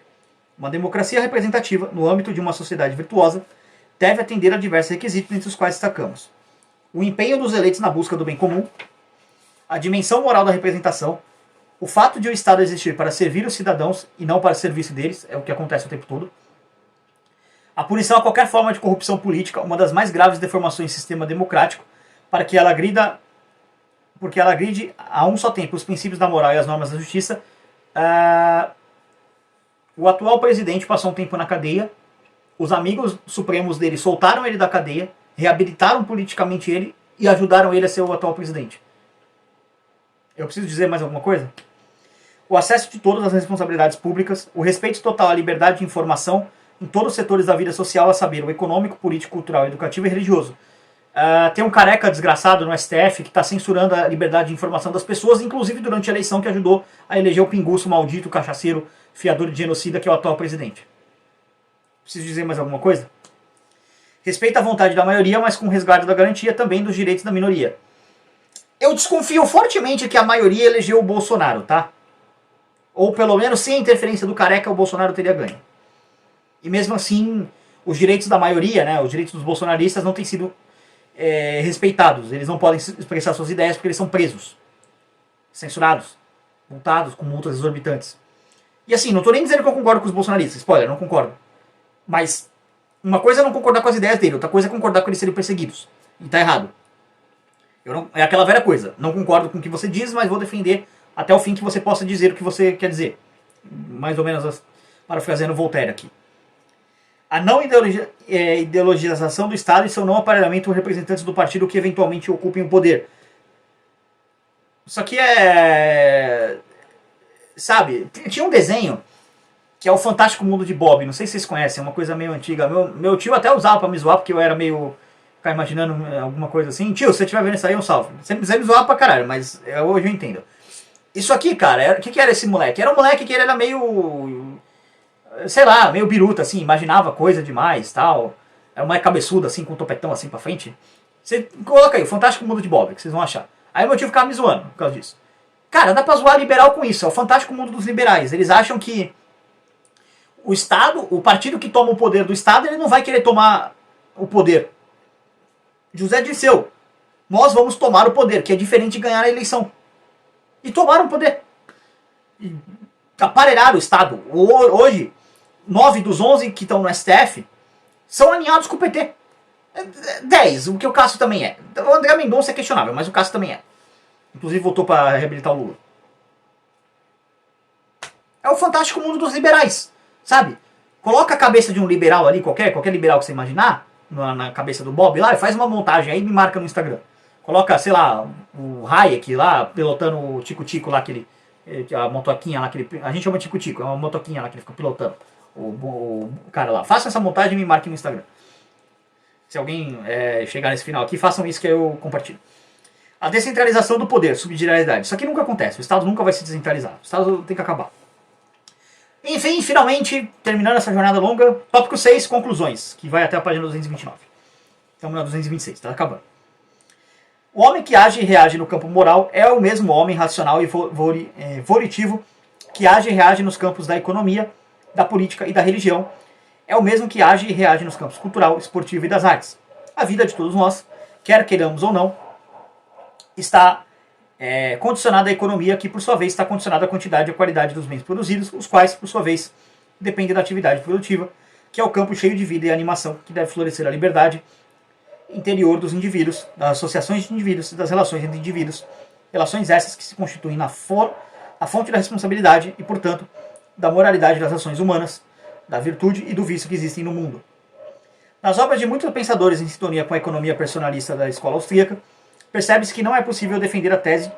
Uma democracia representativa, no âmbito de uma sociedade virtuosa, deve atender a diversos requisitos, entre os quais destacamos o empenho dos eleitos na busca do bem comum, a dimensão moral da representação, o fato de o Estado existir para servir os cidadãos e não para serviço deles, é o que acontece o tempo todo, a punição a qualquer forma de corrupção política, uma das mais graves deformações do sistema democrático, porque ela agride a um só tempo os princípios da moral e as normas da justiça. O atual presidente passou um tempo na cadeia, os amigos supremos dele soltaram ele da cadeia, reabilitaram politicamente ele e ajudaram ele a ser o atual presidente. Eu preciso dizer mais alguma coisa? O acesso de todas as responsabilidades públicas, o respeito total à liberdade de informação em todos os setores da vida social, a saber, o econômico, político, cultural, educativo e religioso. Tem um careca desgraçado no STF que está censurando a liberdade de informação das pessoas, inclusive durante a eleição que ajudou a eleger o pinguço maldito, cachaceiro, fiador de genocida, que é o atual presidente. Preciso dizer mais alguma coisa? Respeita a vontade da maioria, mas com resguardo da garantia também dos direitos da minoria. Eu desconfio fortemente que a maioria elegeu o Bolsonaro, tá? Ou pelo menos sem a interferência do careca o Bolsonaro teria ganho. E mesmo assim, os direitos da maioria, né, os direitos dos bolsonaristas não têm sido respeitados. Eles não podem expressar suas ideias porque eles são presos, censurados, multados com multas exorbitantes. E assim, não estou nem dizendo que eu concordo com os bolsonaristas, spoiler, não concordo. Mas uma coisa é não concordar com as ideias dele, outra coisa é concordar com eles serem perseguidos. E tá errado. É aquela velha coisa, não concordo com o que você diz, mas vou defender até o fim que você possa dizer o que você quer dizer. Mais ou menos parafraseando Voltaire aqui. A não ideologização do Estado e seu não aparelhamento representantes do partido que eventualmente ocupem o poder. Isso aqui sabe, tinha um desenho que é o Fantástico Mundo de Bob, não sei se vocês conhecem, é uma coisa meio antiga. Meu tio até usava pra me zoar, porque eu era meio... ficar imaginando alguma coisa assim. Tio, se você estiver vendo isso aí, um salve. Você não precisa me zoar pra caralho, mas hoje eu entendo. Isso aqui, cara, o que era esse moleque? Era um moleque que ele era meio... sei lá, meio biruta, assim, imaginava coisa demais, tal. Era um moleque cabeçudo, assim, com um topetão, assim, pra frente. Você coloca aí, o Fantástico Mundo de Bob, que vocês vão achar. Aí meu tio ficava me zoando por causa disso. Cara, dá pra zoar liberal com isso, é o Fantástico Mundo dos Liberais. Eles acham que o Estado, o partido que toma o poder do Estado, ele não vai querer tomar o poder. José Dirceu, nós vamos tomar o poder, que é diferente de ganhar a eleição. E tomaram o poder. E aparelharam o Estado. Hoje, 9 dos 11 que estão no STF são alinhados com o PT. 10, o que o Cássio também é. O André Mendonça é questionável, mas o Cássio também é. Inclusive votou para reabilitar o Lula. É o fantástico mundo dos liberais, sabe? Coloca a cabeça de um liberal ali, qualquer liberal que você imaginar, na cabeça do Bob lá, e faz uma montagem aí e me marca no Instagram. Coloca, sei lá, o Hayek lá, pilotando o Tico-Tico lá, a motoquinha lá, a gente chama Tico-Tico, é uma motoquinha lá que ele fica pilotando. O cara lá. Faça essa montagem e me marque no Instagram. Se alguém chegar nesse final aqui, façam isso que eu compartilho. A descentralização do poder, subsidiariedade. Isso aqui nunca acontece. O Estado nunca vai se descentralizar. O Estado tem que acabar. Enfim, finalmente, terminando essa jornada longa, tópico 6, conclusões, que vai até a página 229. Estamos na 226, está acabando. O homem que age e reage no campo moral é o mesmo homem racional e volitivo que age e reage nos campos da economia, da política e da religião. É o mesmo que age e reage nos campos cultural, esportivo e das artes. A vida de todos nós, quer queiramos ou não, está condicionada à economia, que por sua vez está condicionada à quantidade e à qualidade dos bens produzidos, os quais, por sua vez, dependem da atividade produtiva, que é o campo cheio de vida e animação que deve florescer a liberdade interior dos indivíduos, das associações de indivíduos e das relações entre indivíduos, relações essas que se constituem a fonte da responsabilidade e, portanto, da moralidade das ações humanas, da virtude e do vício que existem no mundo. Nas obras de muitos pensadores em sintonia com a economia personalista da escola austríaca, percebe-se que não é possível defender a tese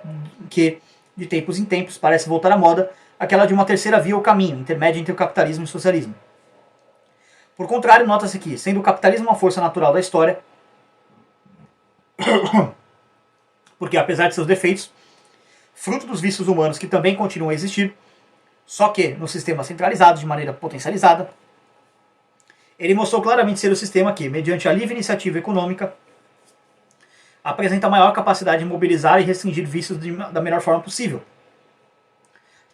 que, de tempos em tempos, parece voltar à moda, aquela de uma terceira via ou caminho, intermédio entre o capitalismo e o socialismo. Por contrário, nota-se que, sendo o capitalismo uma força natural da história, porque apesar de seus defeitos, fruto dos vícios humanos que também continuam a existir, só que no sistema centralizado, de maneira potencializada. Ele mostrou claramente ser o sistema que, mediante a livre iniciativa econômica, apresenta a maior capacidade de mobilizar e restringir vícios da melhor forma possível.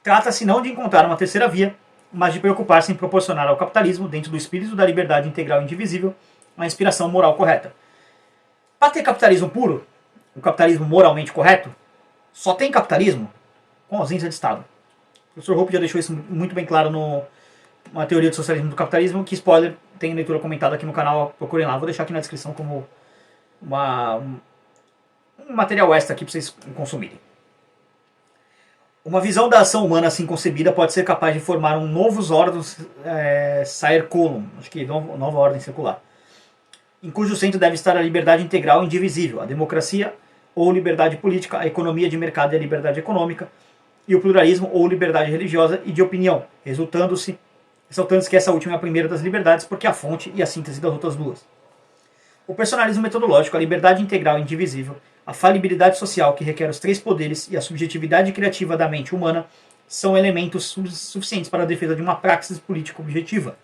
Trata-se não de encontrar uma terceira via, mas de preocupar-se em proporcionar ao capitalismo, dentro do espírito da liberdade integral e indivisível, a inspiração moral correta. Para ter capitalismo puro, o capitalismo moralmente correto, só tem capitalismo com ausência de Estado. O professor Hope já deixou isso muito bem claro numa teoria do socialismo do capitalismo, que, spoiler, tem leitura comentada aqui no canal, procurem lá. Vou deixar aqui na descrição como um material extra aqui para vocês consumirem. Uma visão da ação humana assim concebida pode ser capaz de formar um novos ordens Saer-Colum, acho que nova ordem circular, em cujo centro deve estar a liberdade integral e indivisível, a democracia ou liberdade política, a economia de mercado e a liberdade econômica, e o pluralismo ou liberdade religiosa e de opinião, ressaltando-se que essa última é a primeira das liberdades, porque é a fonte e a síntese das outras duas. O personalismo metodológico, a liberdade integral e indivisível, a falibilidade social que requer os três poderes e a subjetividade criativa da mente humana são elementos suficientes para a defesa de uma praxis política objetiva,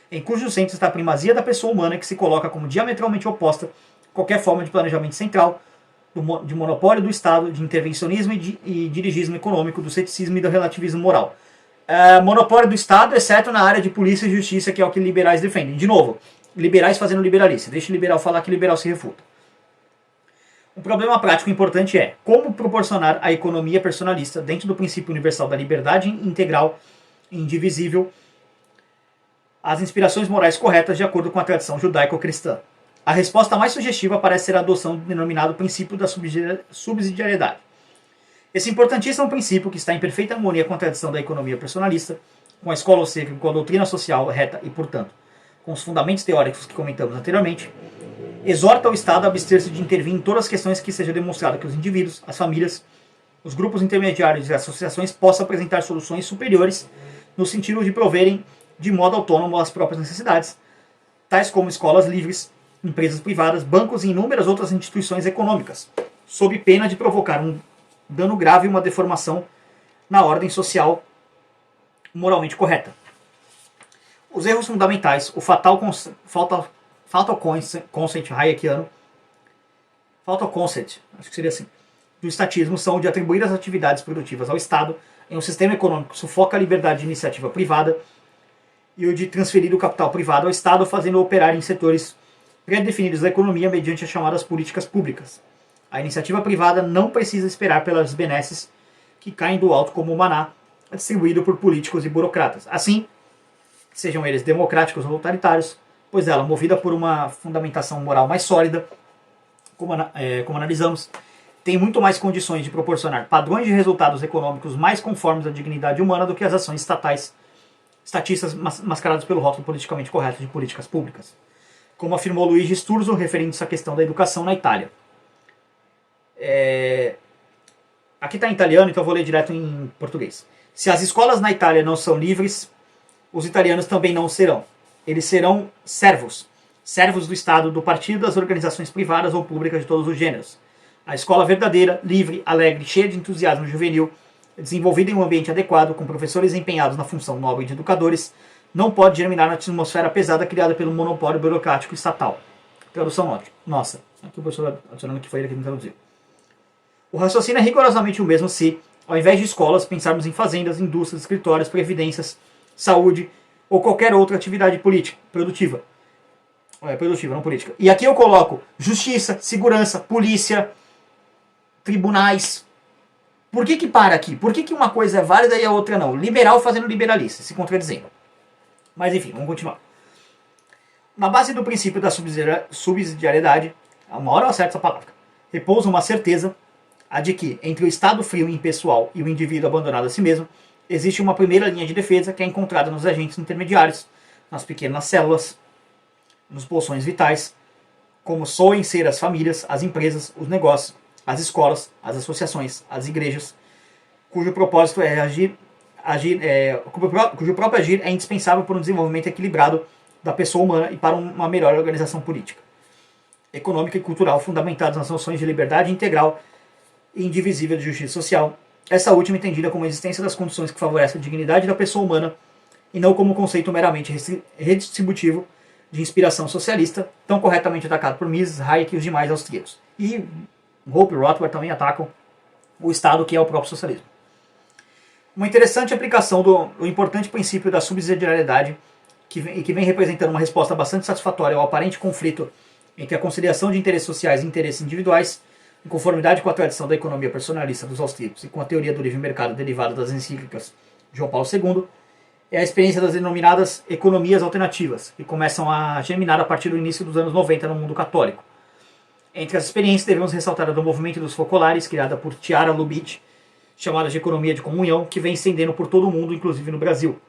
em cujo centro está a primazia da pessoa humana que se coloca como diametralmente oposta a qualquer forma de planejamento central, de monopólio do Estado, de intervencionismo e dirigismo econômico, do ceticismo e do relativismo moral. Monopólio do Estado, exceto na área de polícia e justiça, que é o que liberais defendem. De novo, liberais fazendo liberalice. Deixa o liberal falar que o liberal se refuta. Um problema prático importante é como proporcionar a economia personalista dentro do princípio universal da liberdade integral e indivisível as inspirações morais corretas de acordo com a tradição judaico-cristã. A resposta mais sugestiva parece ser a adoção do denominado princípio da subsidiariedade. Esse importantíssimo princípio, que está em perfeita harmonia com a tradição da economia personalista, com a escola austríaca, com a doutrina social reta e, portanto, com os fundamentos teóricos que comentamos anteriormente, exorta o Estado a abster-se de intervir em todas as questões que seja demonstrado que os indivíduos, as famílias, os grupos intermediários e as associações possam apresentar soluções superiores no sentido de proverem de modo autônomo as próprias necessidades, tais como escolas livres, empresas privadas, bancos e inúmeras outras instituições econômicas, sob pena de provocar um dano grave e uma deformação na ordem social moralmente correta. Os erros fundamentais, o fatal concept hayekiano, fatal concept, acho que seria assim, do estatismo são o de atribuir as atividades produtivas ao Estado em um sistema econômico que sufoca a liberdade de iniciativa privada e o de transferir o capital privado ao Estado, fazendo-o operar em setores pré-definidos da economia mediante as chamadas políticas públicas. A iniciativa privada não precisa esperar pelas benesses que caem do alto como o maná, distribuído por políticos e burocratas. Assim, sejam eles democráticos ou autoritários, pois ela, movida por uma fundamentação moral mais sólida, como analisamos, tem muito mais condições de proporcionar padrões de resultados econômicos mais conformes à dignidade humana do que as ações estatistas mascaradas pelo rótulo politicamente correto de políticas públicas. Como afirmou Luigi Sturzo, referindo-se à questão da educação na Itália. Aqui está em italiano, então eu vou ler direto em português. Se as escolas na Itália não são livres, os italianos também não serão. Eles serão servos do Estado, do partido, das organizações privadas ou públicas de todos os gêneros. A escola verdadeira, livre, alegre, cheia de entusiasmo juvenil, desenvolvida em um ambiente adequado, com professores empenhados na função nobre de educadores, não pode germinar na atmosfera pesada criada pelo monopólio burocrático estatal. Tradução nossa. Aqui o professor adicionando que foi ele que me traduziu. O raciocínio é rigorosamente o mesmo se, ao invés de escolas, pensarmos em fazendas, indústrias, escritórios, previdências, saúde ou qualquer outra atividade produtiva. Produtiva, não política. E aqui eu coloco justiça, segurança, polícia, tribunais. Por que para aqui? Por que uma coisa é válida e a outra não? Liberal fazendo liberalista, se contradizendo. Mas enfim, vamos continuar. Na base do princípio da subsidiariedade, uma hora eu acerto essa palavra, repousa uma certeza, a de que, entre o estado frio e impessoal e o indivíduo abandonado a si mesmo, existe uma primeira linha de defesa que é encontrada nos agentes intermediários, nas pequenas células, nos bolsões vitais, como soem ser as famílias, as empresas, os negócios, as escolas, as associações, as igrejas, cujo propósito é cujo próprio agir é indispensável para um desenvolvimento equilibrado da pessoa humana e para uma melhor organização política, econômica e cultural fundamentados nas noções de liberdade integral e indivisível de justiça social, essa última entendida como a existência das condições que favorecem a dignidade da pessoa humana e não como um conceito meramente redistributivo de inspiração socialista, tão corretamente atacado por Mises, Hayek e os demais austríacos. E Hoppe e Rothbard também atacam o Estado, que é o próprio socialismo. Uma interessante aplicação do importante princípio da subsidiariedade, que vem representando uma resposta bastante satisfatória ao aparente conflito entre a conciliação de interesses sociais e interesses individuais, em conformidade com a tradição da economia personalista dos austríacos e com a teoria do livre mercado derivada das encíclicas de João Paulo II, é a experiência das denominadas economias alternativas, que começam a germinar a partir do início dos anos 90 no mundo católico. Entre as experiências devemos ressaltar a do movimento dos focolares, criada por Tiara Lubitsch, chamada de economia de comunhão, que vem estendendo por todo o mundo, inclusive no Brasil.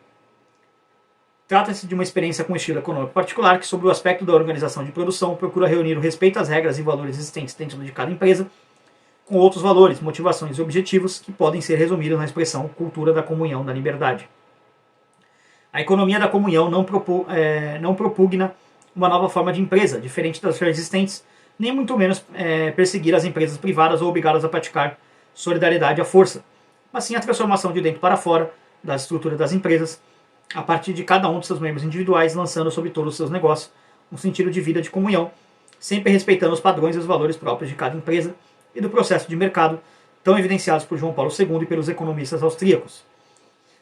Trata-se de uma experiência com estilo econômico particular que, sob o aspecto da organização de produção, procura reunir o respeito às regras e valores existentes dentro de cada empresa, com outros valores, motivações e objetivos que podem ser resumidos na expressão cultura da comunhão da liberdade. A economia da comunhão não propugna uma nova forma de empresa, diferente das já existentes, nem muito menos perseguir as empresas privadas ou obrigá-las a praticar solidariedade à força, mas sim a transformação de dentro para fora da estrutura das empresas, a partir de cada um de seus membros individuais, lançando sobre todos os seus negócios um sentido de vida de comunhão, sempre respeitando os padrões e os valores próprios de cada empresa e do processo de mercado, tão evidenciados por João Paulo II e pelos economistas austríacos.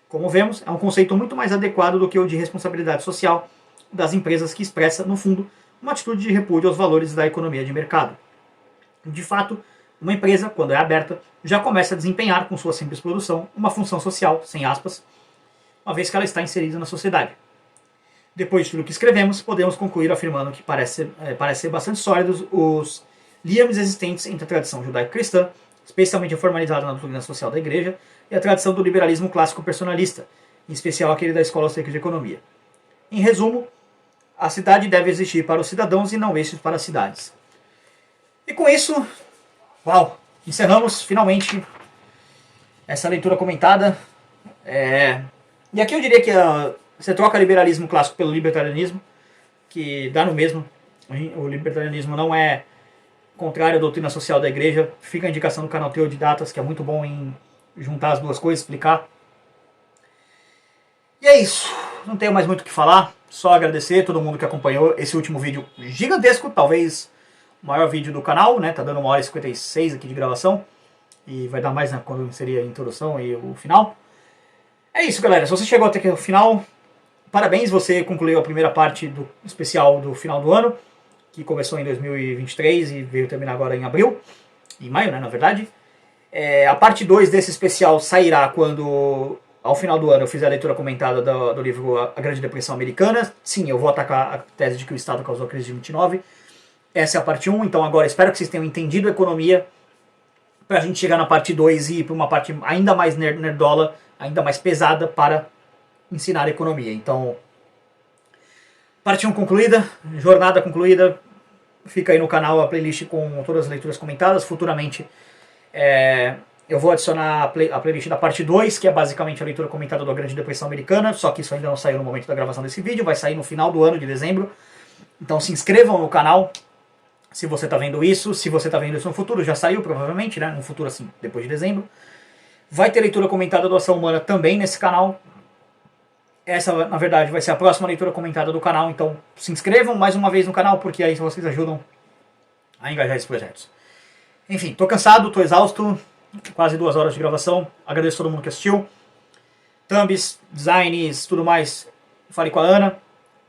Como vemos, é um conceito muito mais adequado do que o de responsabilidade social das empresas, que expressa, no fundo, uma atitude de repúdio aos valores da economia de mercado. De fato, uma empresa, quando é aberta, já começa a desempenhar, com sua simples produção, uma função social, sem aspas, uma vez que ela está inserida na sociedade. Depois de tudo que escrevemos, podemos concluir afirmando que parece ser bastante sólidos os liames existentes entre a tradição judaico-cristã, especialmente formalizada na doutrina social da Igreja, e a tradição do liberalismo clássico personalista, em especial aquele da Escola Austríaca de Economia. Em resumo, a cidade deve existir para os cidadãos e não estes para as cidades. E com isso, encerramos finalmente essa leitura comentada. E aqui eu diria que você troca liberalismo clássico pelo libertarianismo, que dá no mesmo. O libertarianismo não é contrário à doutrina social da Igreja. Fica a indicação do canal Teor de Datas, que é muito bom em juntar as duas coisas, explicar. E é isso. Não tenho mais muito o que falar. Só agradecer a todo mundo que acompanhou esse último vídeo gigantesco, talvez o maior vídeo do canal, né? Tá dando 1h56 aqui de gravação. E vai dar mais, né, quando seria a introdução e o final. É isso, galera. Se você chegou até aqui no final, parabéns, você concluiu a primeira parte do especial do final do ano, que começou em 2023 e veio terminar agora em maio, né, na verdade. A parte 2 desse especial sairá quando, ao final do ano, eu fizer a leitura comentada do livro A Grande Depressão Americana. Sim, eu vou atacar a tese de que o Estado causou a crise de 29. Essa é a parte 1, então agora espero que vocês tenham entendido a economia, para a gente chegar na parte 2 e ir para uma parte ainda mais nerdola, ainda mais pesada para ensinar a economia. Então, parte 1 concluída, jornada concluída. Fica aí no canal a playlist com todas as leituras comentadas. Futuramente eu vou adicionar a playlist da parte 2, que é basicamente a leitura comentada da Grande Depressão Americana, só que isso ainda não saiu no momento da gravação desse vídeo, vai sair no final do ano de dezembro. Então se inscrevam no canal se você está vendo isso. Se você está vendo isso no futuro, já saiu provavelmente, né? No futuro assim, depois de dezembro. Vai ter leitura comentada do Ação Humana também nesse canal. Essa, na verdade, vai ser a próxima leitura comentada do canal, então se inscrevam mais uma vez no canal, porque aí vocês ajudam a engajar esses projetos. Enfim, tô cansado, tô exausto, quase 2 horas de gravação. Agradeço a todo mundo que assistiu. Thumbs, designs, tudo mais, fale com a Ana.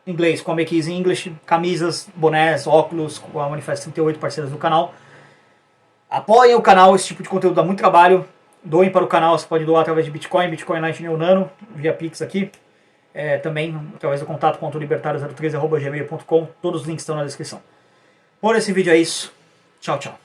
Inglês com a Make Easy English, camisas, bonés, óculos, com a Manifesto 38, parceiras do canal. Apoiem o canal, esse tipo de conteúdo dá muito trabalho. Doem para o canal, você pode doar através de Bitcoin, Bitcoin Lightning ou Nano, via Pix aqui. Também através do contato.libertario013@gmail.com. Todos os links estão na descrição. Por esse vídeo é isso. Tchau, tchau.